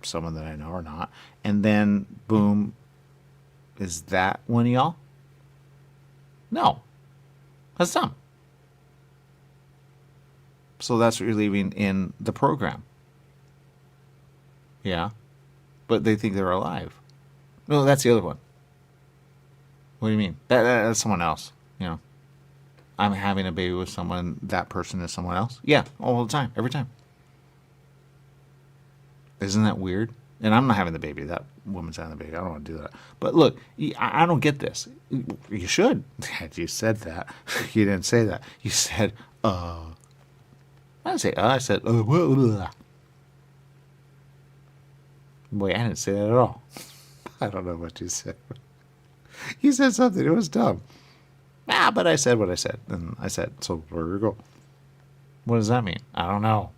someone that I know or not, and then, boom, is that one of y'all? No. That's dumb. So that's what you're leaving in the program. Yeah. But they think they're alive. No, that's the other one. What do you mean? That's someone else. I'm having a baby with someone, that person is someone else? Yeah, all the time, every time. Isn't that weird? And I'm not having the baby. That woman's having the baby. I don't want to do that. But look, I don't get this. You should. You said that. You didn't say that. You said, I didn't say, I said, blah, blah, blah. Boy, I didn't say that at all. I don't know what you said. You said something. It was dumb. But I said what I said. And I said, so where we go. What does that mean? I don't know.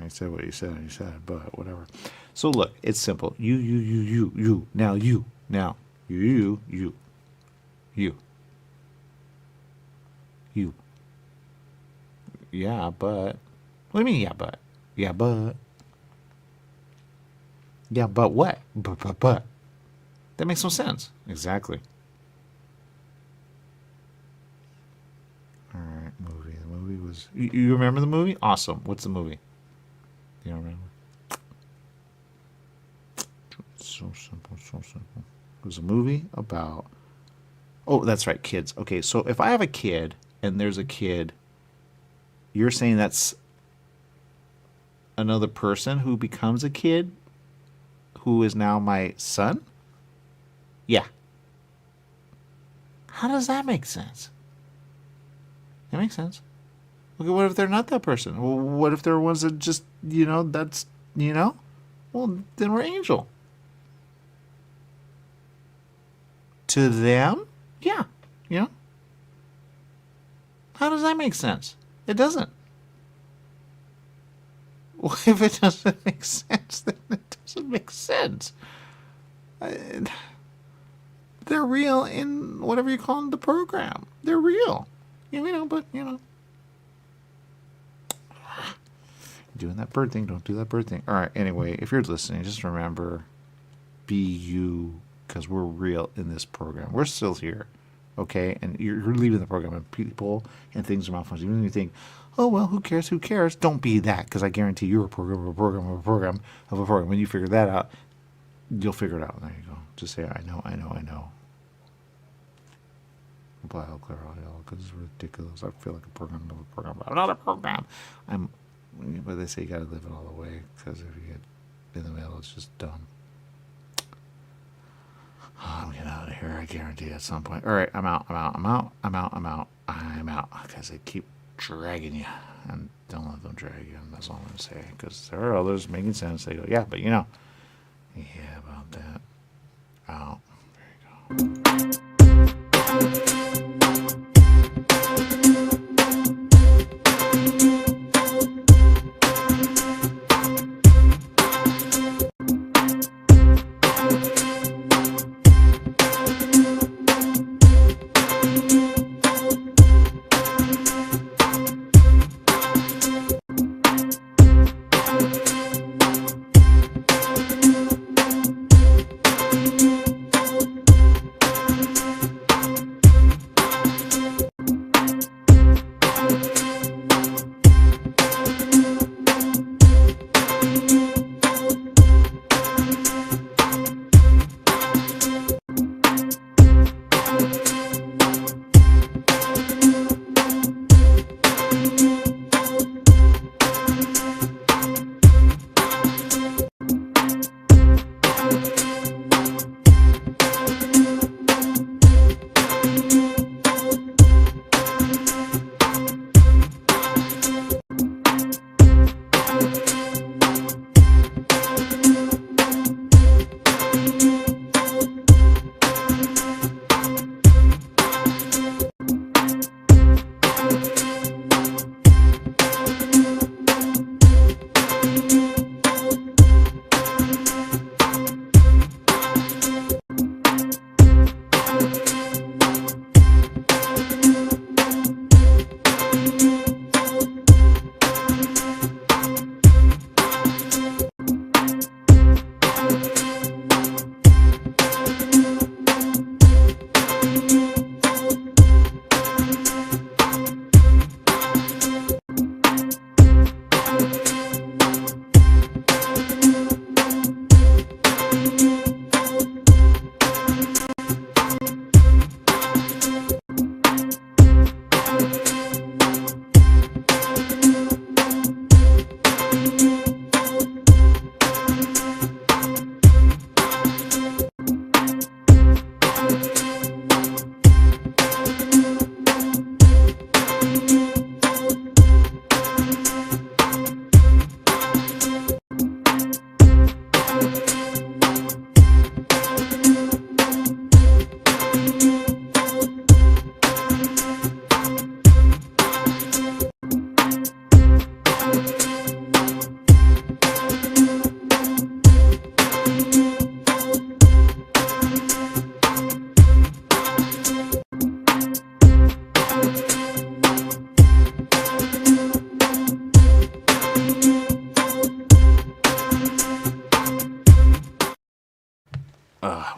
I said what you said, but whatever. So look, it's simple. You. Now you. Now. You. Yeah, but. What do you mean, yeah, but? Yeah, but. Yeah, but what? But. That makes no sense. Exactly. All right, movie. The movie was... You remember the movie? Awesome. What's the movie? You don't remember? So simple. It was a movie about... Oh, that's right, kids. Okay, so if I have a kid and there's a kid, you're saying that's another person who becomes a kid who is now my son? Yeah. How does that make sense? That makes sense. Okay, what if they're not that person? Well, what if they're ones that just, that's, Well, then we're angel. To them? Yeah. How does that make sense? It doesn't. Well, if it doesn't make sense, then it doesn't make sense. They're real in whatever you call them, the program. They're real. But. Doing that bird thing, don't do that bird thing. All right, anyway, if you're listening, just remember, be you, because we're real in this program. We're still here, okay? And you're leaving the program, and people and things are malfunctioning. Even if you think, oh, well, who cares? Don't be that, because I guarantee you're a program of a program of a program of a program. When you figure that out, you'll figure it out. There you go. Just say, I know. Apply all clear audio, because it's ridiculous. I feel like a program of a program, but I'm not a program. But they say you gotta live it all the way, because if you get in the middle, it's just dumb. I'm getting out of here, I guarantee at some point. All right, I'm out, because they keep dragging you, and don't let them drag you. And that's all I'm gonna say, because there are others making sense. They go, yeah, but yeah, about that. Out. There you go.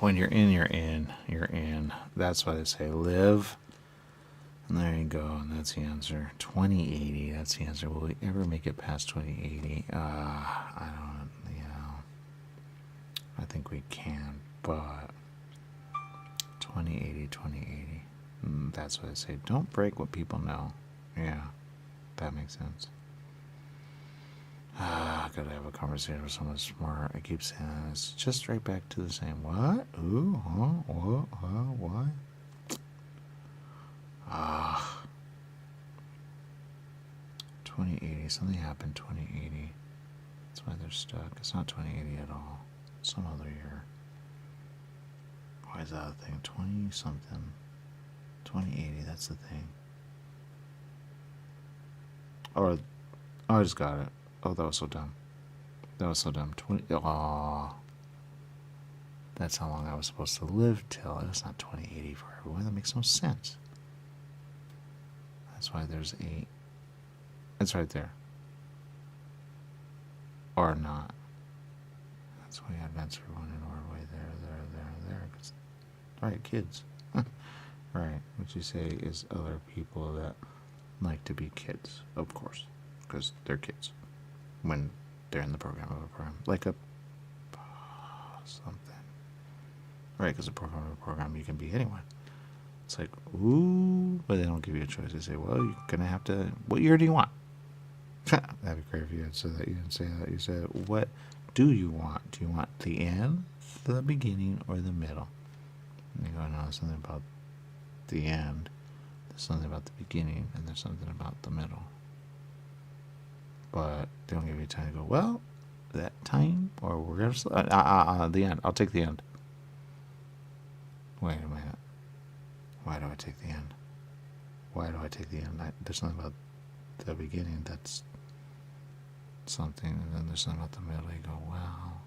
When you're in, you're in. You're in. That's why they say live. And there you go. And that's the answer. 2080. That's the answer. Will we ever make it past 2080? I don't, I think we can, but 2080, 2080. That's what I say. Don't break what people know. Yeah, that makes sense. I gotta have a conversation with someone smart. I keep saying that. It's just right back to the same. What? Ooh, huh? What? 2080. Something happened 2080. That's why they're stuck. It's not 2080 at all. Some other year. Why is that a thing? 20 something. 2080, that's the thing. Or, I just got it. Oh, that was so dumb. 20. Oh, that's how long I was supposed to live till. It's not 2080 for everyone. That makes no sense. That's why there's 8. It's right there. Or not. That's why that's everyone in Norway. There. Alright, kids. Right. What you say is other people that like to be kids, of course. Because they're kids. When they're in the program of a program. Like a something. Right, because a program you can be anyone. It's like, ooh, but they don't give you a choice. They say, well, you're going to have to, what year do you want? That'd be great if you had said that. You didn't say that. You said, what do you want? Do you want the end, the beginning, or the middle? And you go, no, there's something about the end, there's something about the beginning, and there's something about the middle. But they don't give you time to go, well, that time, or we're going to, the end. I'll take the end. Wait a minute. Why do I take the end? There's something about the beginning that's something, and then there's something about the middle. You go, wow.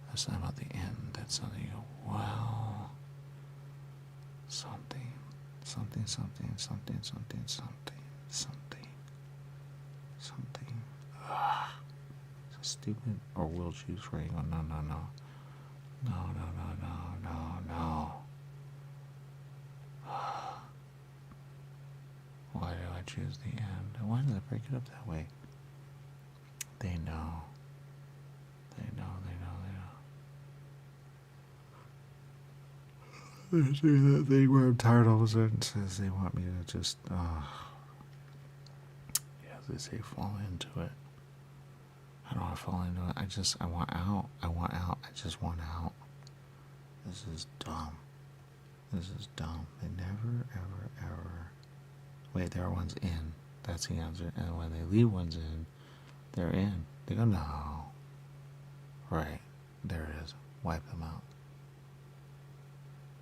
There's something about the end. That's something. You go, wow. Something. So stupid. Or will choose for you. Go, no. Why do I choose the end? Why did I break it up that way? They know. They do that thing where I'm tired all of a sudden. Says they want me to just, they say fall into it. I don't want to fall into it. I want out. I just want out. This is dumb. They never, ever. Wait, there are ones in. That's the answer. And when they leave ones in, they're in. They go, no. Right. There it is. Wipe them out.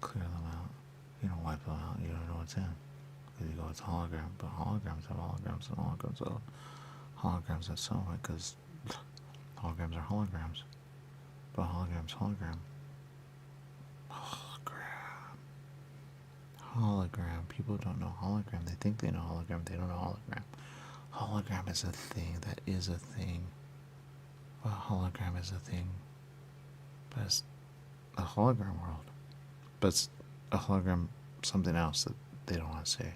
Clear them out. You don't wipe them out. You don't know what's in. Because you go, it's hologram. But holograms have holograms and holograms have holograms have so much. Because holograms are holograms. But hologram. Hologram. People don't know hologram. They think they know hologram. They don't know hologram. Hologram is a thing. That is a thing. Well, hologram is a thing. But it's a hologram world. But it's a hologram something else that they don't want to say.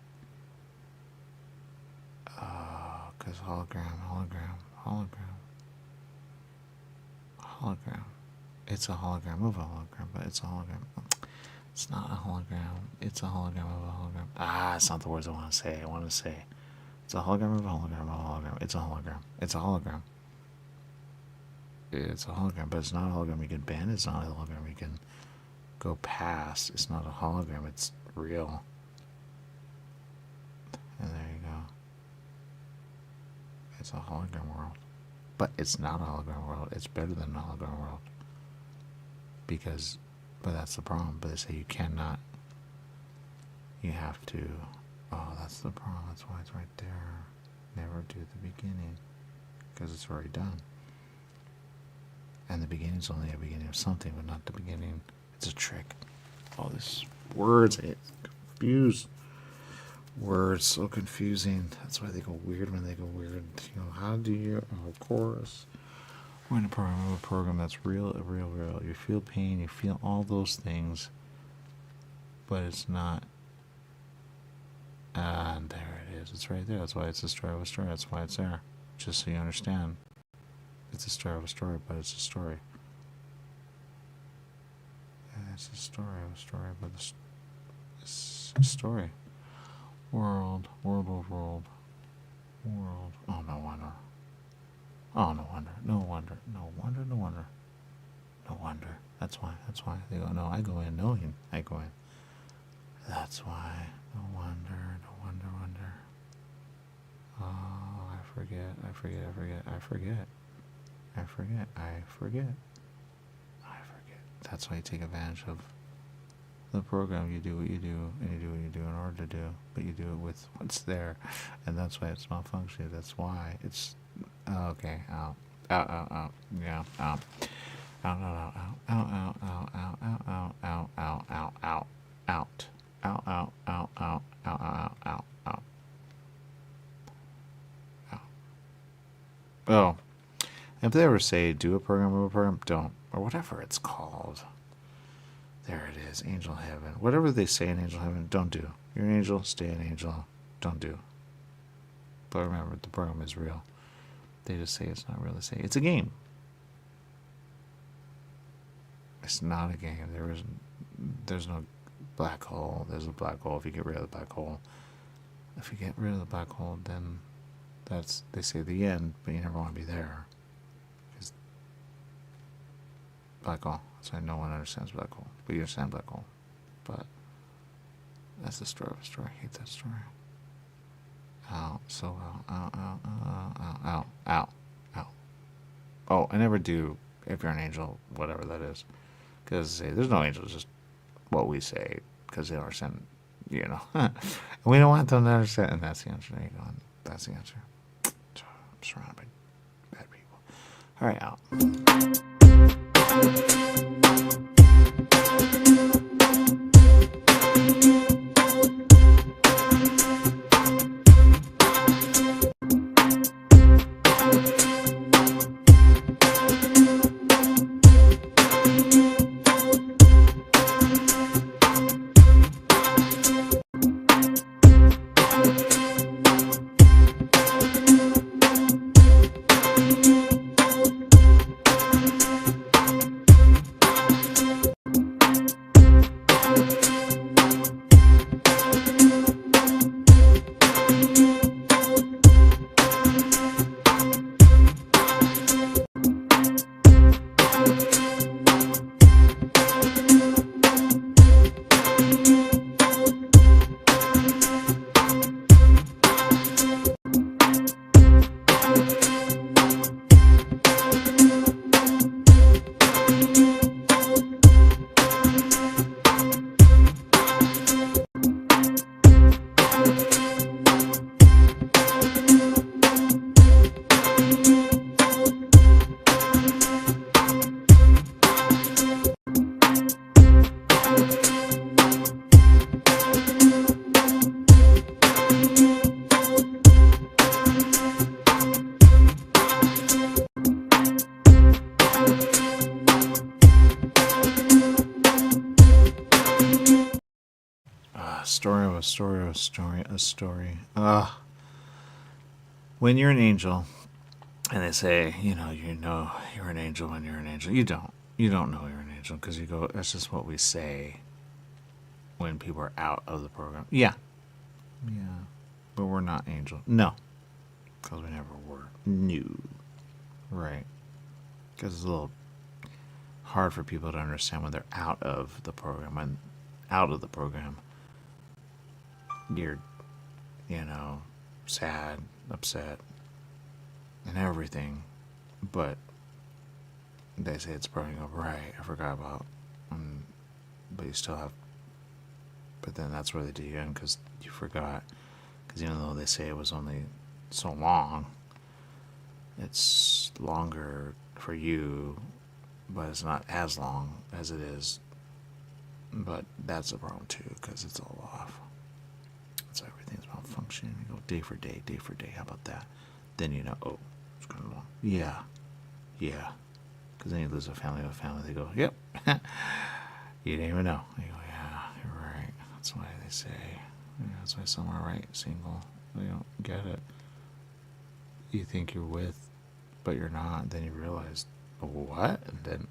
Because hologram. It's a hologram of a hologram, but it's a hologram. It's not a hologram. It's a hologram of a hologram. It's not the words I want to say. It's a hologram of a hologram of a hologram. It's a hologram. It's a hologram. It's a hologram, but it's not a hologram you can bend. It's not a hologram you can go past. It's not a hologram. It's real. And there you go. It's a hologram world. But it's not a hologram world. It's better than a hologram world. But that's the problem. But they say you cannot. You have to. Oh, that's the problem. That's why it's right there. Never do the beginning. Because it's already done. And the beginning is only a beginning of something, but not the beginning. It's a trick. All these words, it confuse. Words so confusing. That's why they go weird when they go weird. You know, how do you? Oh, of course. We're in a program that's real. You feel pain. You feel all those things, but it's not. And there it is. It's right there. That's why it's a story of a story. That's why it's there. Just so you understand. It's a story of a story, but it's a story. And it's a story of a story, but Story. World. Oh, no wonder. Oh, no wonder. That's why. They go, no, I go in knowing. That's why. No wonder. Oh, I forget. That's why you take advantage of the program. You do what you do, and you do what you do in order to do, but you do it with what's there, and that's why it's malfunctioning. That's why it's okay. Out. Yeah. Out. Oh, if they ever say do a program, move a program, don't, or whatever it's called. There it is, Angel Heaven. Whatever they say in Angel Heaven, don't do. You're an angel, stay an angel. Don't do. But remember, the program is real. They just say it's not real. They say it's a game. It's not a game. There's no black hole. There's a black hole if you get rid of the black hole. If you get rid of the black hole, then that's, they say, the end, but you never want to be there. Because black hole. That's why no one understands black hole. But you understand black hole. But that's the story of a story. I hate that story. Out. Oh, I never do if you're an angel, whatever that is. Because there's no angels, just what we say, because they don't understand, and we don't want them to understand, and that's the answer. There you go. That's the answer. I'm surrounded by bad people. All right, out. A story. When you're an angel, and they say, you're an angel when you're an angel. You don't know you're an angel because you go, that's just what we say when people are out of the program. Yeah, but we're not angel. No, because we never were. No, right? Because it's a little hard for people to understand when they're out of the program. When out of the program, you're, sad, upset, and everything, but they say it's burning up. Right, I forgot about, but you still have, but then that's where they do you in, because you forgot, because even though they say it was only so long, it's longer for you, but it's not as long as it is, but that's a problem too, because it's all off. So everything's malfunctioning. You go day for day. How about that? Then oh, it's going along. Yeah. Because then you lose a family. They go, yep. You didn't even know. You go, yeah, you're right. That's why they say. That's why some are right, single. They don't get it. You think you're with, but you're not. Then you realize, what? And then,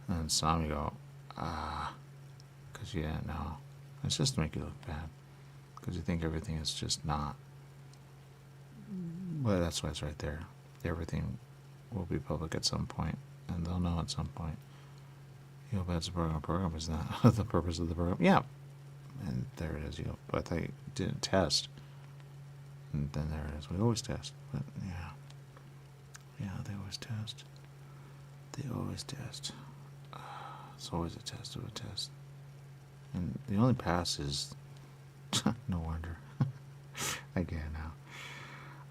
and some you go, because you didn't know. It's just to make you look bad. Because you think everything is just not. Well, that's why it's right there. Everything will be public at some point, and they'll know at some point. You know, that's a program. Program is not the purpose of the program. Yeah. And there it is. You know, but I thought you didn't test. And then there it is. We always test. But yeah. Yeah, they always test. They always test. It's always a test of a test. And the only pass is... no wonder. I get it now.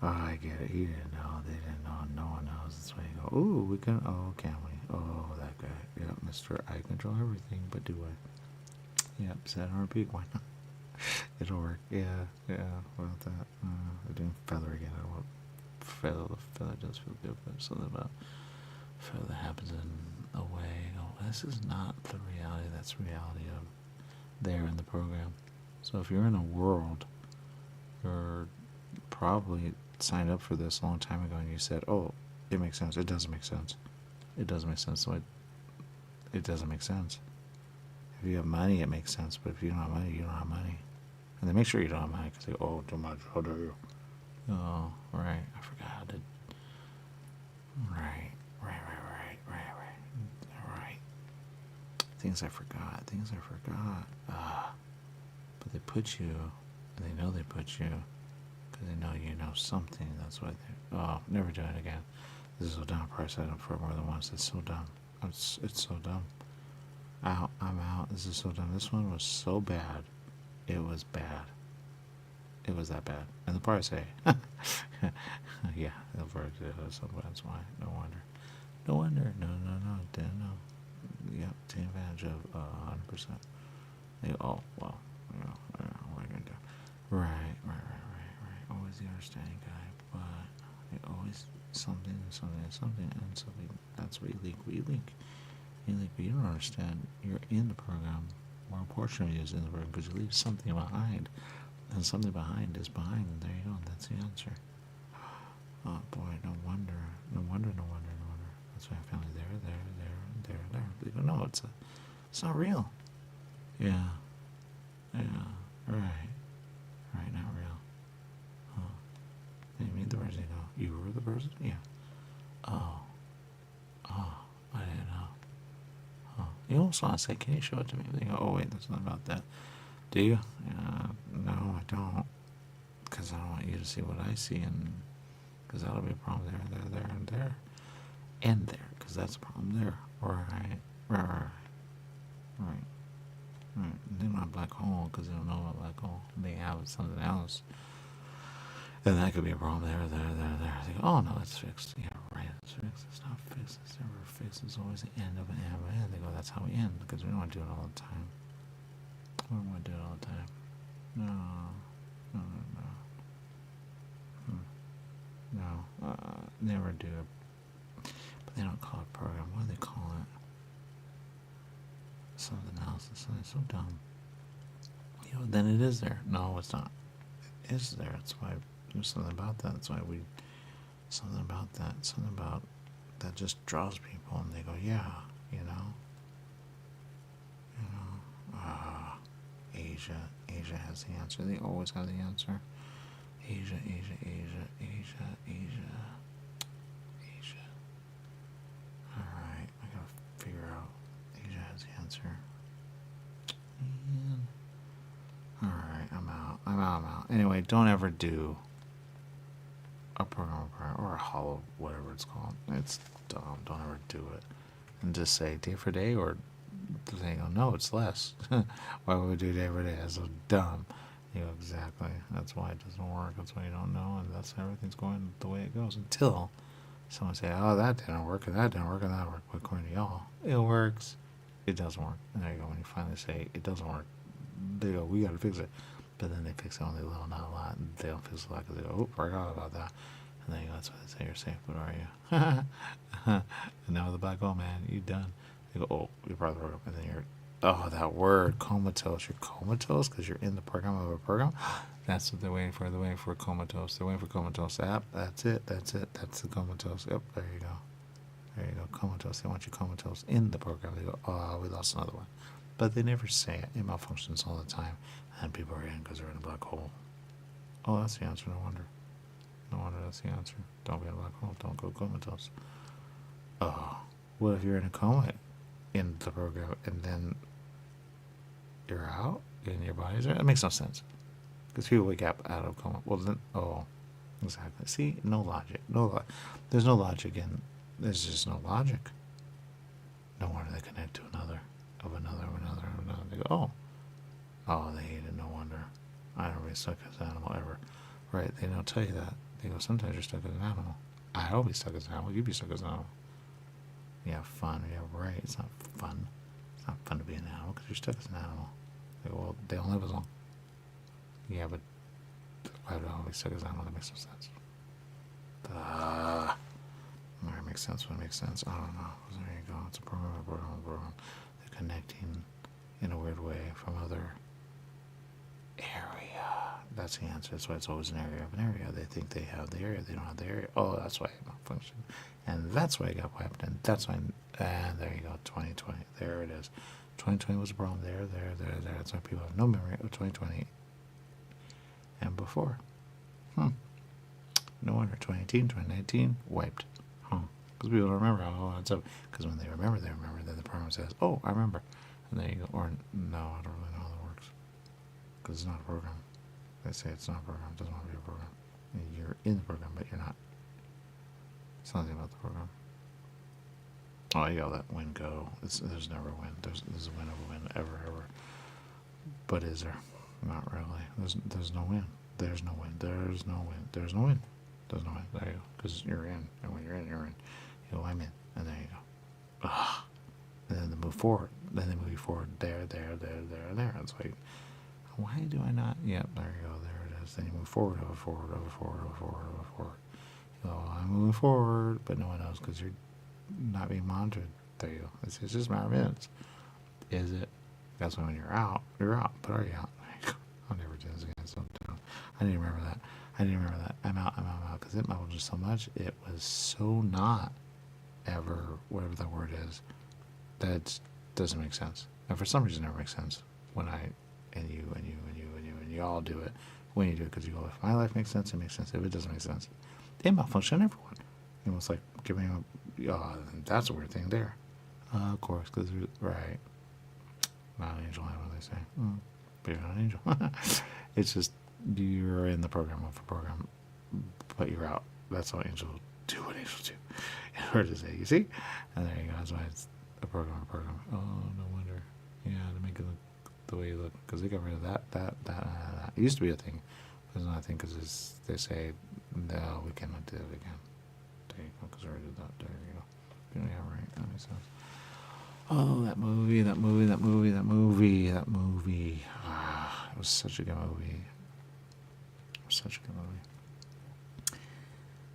Oh, I get it. He didn't know. They didn't know. No one knows. That's why you go, ooh, we can... Oh, can we? Oh, that guy. Yeah, Mr. I control everything, but do I? Yep, set and repeat. Why not? It'll work. Yeah. What about that? We're doing feather again. I don't want feather. The feather does feel good, but something about feather that happens in a way. Oh, this is not the reality. That's reality of there in the program. So if you're in a world, you're probably signed up for this a long time ago, and you said, "Oh, it makes sense." It doesn't make sense. It doesn't make sense. So it doesn't make sense. If you have money, it makes sense. But if you don't have money, you don't have money. And they make sure you don't have money because they go, "Oh, too much. How dare you?" Oh, right. I forgot how to. Right. Things I forgot. But they put you, and they know they put you, because they know you know something. That's why they. Oh, never do it again. This is so dumb. I probably said it for more than once. It's so dumb. It's so dumb. Out. I'm out. This is so dumb. This one was so bad. It was bad. It was that bad. And they'll probably say, yeah, they'll probably say, so that's why. No wonder. No. Didn't know. Yep, take advantage of 100%. They, oh, well, what are you going to do? Right. Always the understanding guy, but they always something, and something. That's where you leak. You leak, but you don't understand. You're in the program. More unfortunately, is in the program because you leave something behind. And something behind is behind, and there you go. That's the answer. Oh, boy, no wonder. That's why I found it there. They go, no, it's not real. Yeah, right, not real. Oh, you meet the person, you were the person? Yeah. Oh, I didn't know. Oh, you also want to say, can you show it to me? They go, oh, wait, that's not about that. Do you? No, I don't. Because I don't want you to see what I see, and because that'll be a problem there, and there, because that's a problem there. Right. They don't have black hole because they don't know about black hole. They have something else. And that could be a problem there. They go, oh, no, it's fixed. Yeah, right, it's fixed. It's not fixed. It's never fixed. It's always the end of an end. They go, that's how we end, because we don't want to do it all the time. We don't want to do it all the time. No. Never do it. But they don't call it program. What do they call it? Something else. It's so dumb. Then it is there. No, it's not. It is there. That's why there's something about that. That's why something about that just draws people, and they go, yeah, Asia has the answer. They always have the answer. Asia. Alright, I gotta figure out. Asia has the answer. Alright, I'm out. Anyway, don't ever do a program or a hollow, whatever it's called. It's dumb. Don't ever do it. And just say day for day, or they go, no, it's less. Why would we do day for day? That's so dumb. You go, exactly. That's why it doesn't work. That's why you don't know, and that's everything's going the way it goes until someone say, oh, that didn't work, and that didn't work, and that worked. But according to y'all, it works. It doesn't work. And there you go. When you finally say it doesn't work, they go, we got to fix it. But then they fix it only a little, not a lot. And they don't fix it a lot because they go, oh, forgot about that. And then you go, that's why they say you're safe, but are you? And now with the black hole, man, you done. They go, oh, you're probably broke up. And then you're, oh, that word, comatose. You're comatose because you're in the program of a program. That's what they're waiting for. They're waiting for comatose. They're waiting for comatose app. That's it. That's the comatose. Yep, there you go. Comatose. They want you comatose in the program. They go, oh, we lost another one. but they never say it. It malfunctions all the time, and people are in because they're in a black hole. Oh, that's the answer. No wonder. No wonder that's the answer. Don't be in a black hole. Don't go comatose. Oh, what if you're in a coma in the program and then you're out and your body's there? That makes no sense. Because people wake up out of coma. Well, then, oh, exactly. See, no logic. There's no logic in. There's just no logic. No wonder they connect to another, of another, of another, of another. They go, oh, they hate it. No wonder. I don't really suck as an animal ever. Right? They don't tell you that. They go, sometimes you're stuck as an animal. I'll be stuck as an animal. You be stuck as an animal. You have fun. Yeah, right. It's not fun. It's not fun to be an animal because you're stuck as an animal. They go, well, they don't live as long. Yeah, but why do I always stuck as an animal? That makes no sense. It makes sense when it makes sense. I don't know. So there you go. It's a program. They're connecting in a weird way from other area. That's the answer. That's why it's always an area of an area. They think they have the area. They don't have the area. Oh, that's why it malfunctioned. And that's why it got wiped. And that's why. And there you go. 2020. There it is. 2020 was a problem. There. That's why people have no memory of 2020 and before. No wonder. 2018, 2019, wiped. Because people don't remember how it's up. Because when they remember, then the program says, oh, I remember. And there you go. Or, no, I don't really know how that works. Because it's not a program. They say it's not a program. It doesn't want to be a program. You're in the program, but you're not. It's nothing about the program. Oh, yeah, that win go. There's never a win. There's a win of a win ever. But is there? Not really. There's no win. There's no win. There's no win. There's no win. There's no win. There you go. Because you're in. And when you're in, you're in. You go, I'm in. And there you go. Ugh. And then they move forward. Then they move you forward. There. It's like, why do I not? Yep, there you go. There it is. Then you move forward, over forward. You go, I'm moving forward, but no one knows because you're not being monitored. There you go. It's just a matter of minutes. Is it? That's why when you're out. But are you out? I'll never do this again. So I didn't remember that. I'm out. Because it malfunctioned so much. It was so not ever, whatever that word is, that doesn't make sense. And for some reason, it never makes sense when I, and you all do it. When you do it, because you go, if my life makes sense, it makes sense. If it doesn't make sense, it malfunctions everyone. You know, it's like giving a, that's a weird thing there. Of course, because, right. Not an angel, what they say. But you're not an angel. It's just, you're in the program of a program, but you're out. That's all angels do what angels do. In order to say, you see? And there you go. That's why it's a program. Oh, no wonder. Yeah, to make it look the way you look. Because they got rid of that. It used to be a thing. But it's not a thing because they say, no, we cannot do it again. There you go. Because I already did that. There you go. Yeah, right. That makes sense. Oh, that movie. It was such a good movie.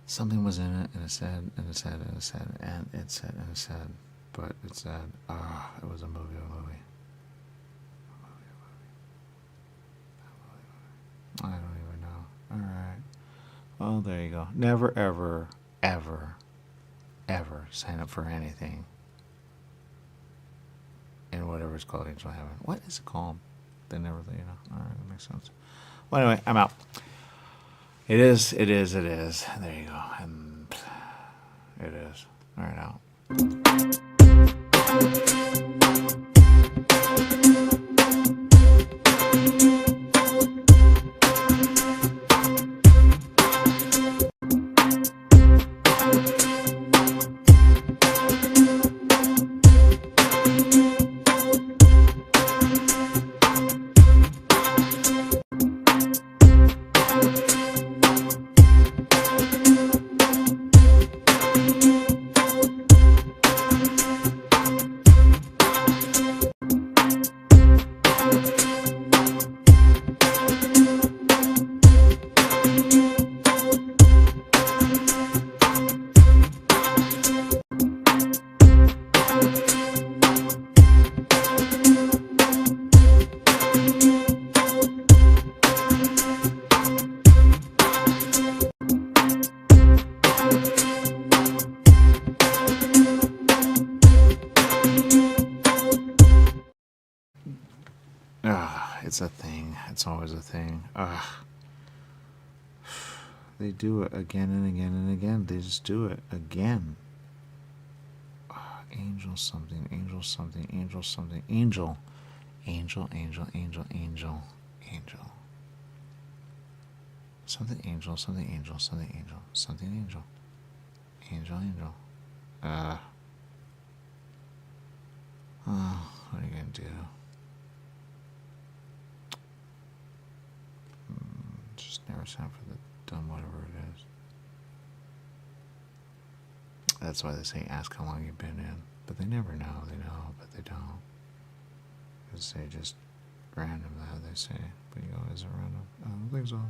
Something was in it, and it said, but it said, it was a movie. I don't even know. All right. Well, there you go. Never, ever sign up for anything in whatever it's called, Angel Heaven. What is it called? They never, All right, that makes sense. Well, anyway, I'm out. It is. There you go. And it is. All right, out. It's a thing. It's always a thing. They do it again and again and again. They just do it again. Angel something, angel something, angel something, angel. Angel, angel, angel, angel, angel. Something angel, something angel, something angel, something angel. Angel, angel. What are you gonna do? Just never time for the dumb whatever it is. That's why they say ask how long you've been in. But they never know. They know, but they don't. Because they just random that they say. But you go, is it random? I don't think so.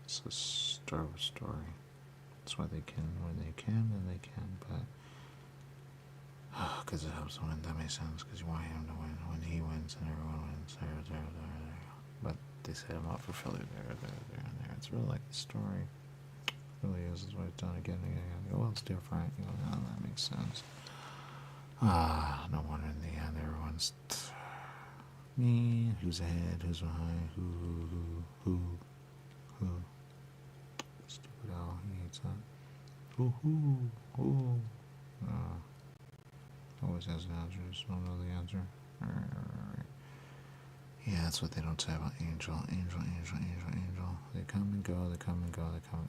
It's a Star Wars story. That's why they can when they can, and they can, but because it helps win. That makes sense. Because you want him to win. When he wins, and everyone wins. There. But they set him up for failure. There, and there. It's really like the story. It really is. It's what it's done again and again. You go, well, it's different. You go, no, that makes sense. No wonder in the end, everyone's me. Who's ahead? Who's behind? Who? Stupid owl. He hates that. Who? Always has an answer. Just don't know the answer. Right. Yeah, that's what they don't say about Angel. Angel. They come and go.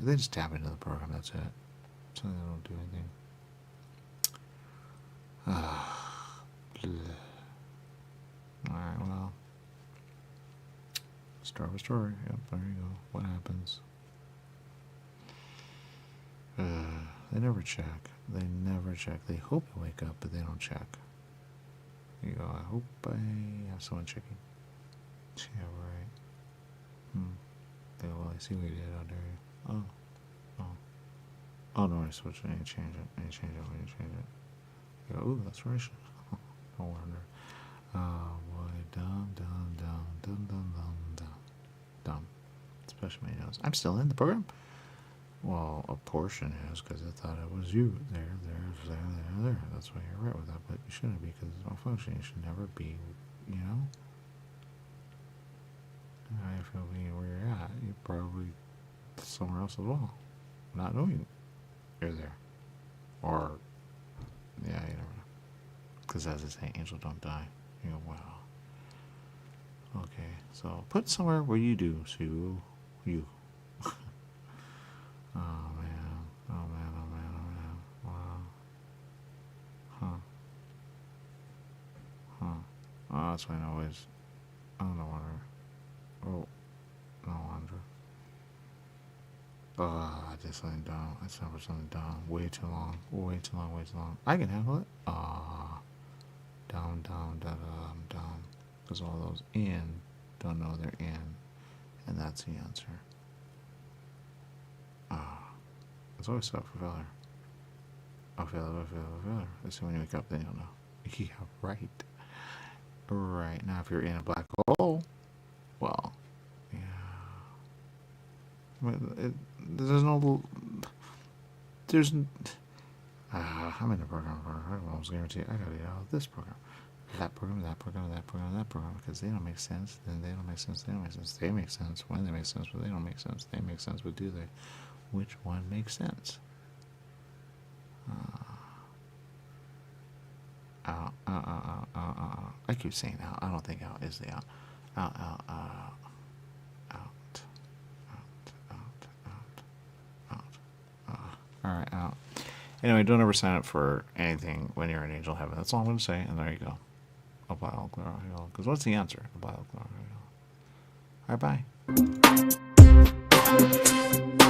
They just tap into the program. That's it. So they don't do anything. Alright, well. Start with story. Yep, there you go. What happens? They never check. They hope you wake up, but they don't check. You go, I hope I have someone checking. Yeah, right. They go, well, I see what you did out there. Oh, no, I switched it. I need to change it. You go, ooh, that's racist. No wonder. Oh, boy. Dumb. Especially my nose. I'm still in the program. Well, a portion is because I thought it was you. There. That's why you're right with that, but you shouldn't be because it's malfunction. You should never be, you know? I feel being where you're at, you're probably somewhere else as well. Not knowing you're there. Or, yeah, you never know. Because as I say, angels don't die. You go, wow. Okay, so put it somewhere where you do, so you. Oh man. Wow. Huh. Oh, that's why I always. I don't wonder. Oh, no wonder. I did something dumb. I said something dumb. Way too long. I can handle it. Down. Because all those in don't know they're in. And that's the answer. It's always stuff for failure. Failure. Let's see when you wake up, then you'll know. Yeah, right. Right. Now, if you're in a black hole, well, yeah. I'm in the program. I almost guarantee I gotta get out of this program. That program, because they don't make sense, then they don't make sense, they make sense when they make sense, but they don't make sense, they make sense, but do they? Which one makes sense? Out. I keep saying out. I don't think out is the out. Out. Alright, out. Anyway, don't ever sign up for anything when you're in angel heaven. That's all I'm going to say, and there you go. Apply all clear. Because what's the answer? Apply all clear. Alright, bye.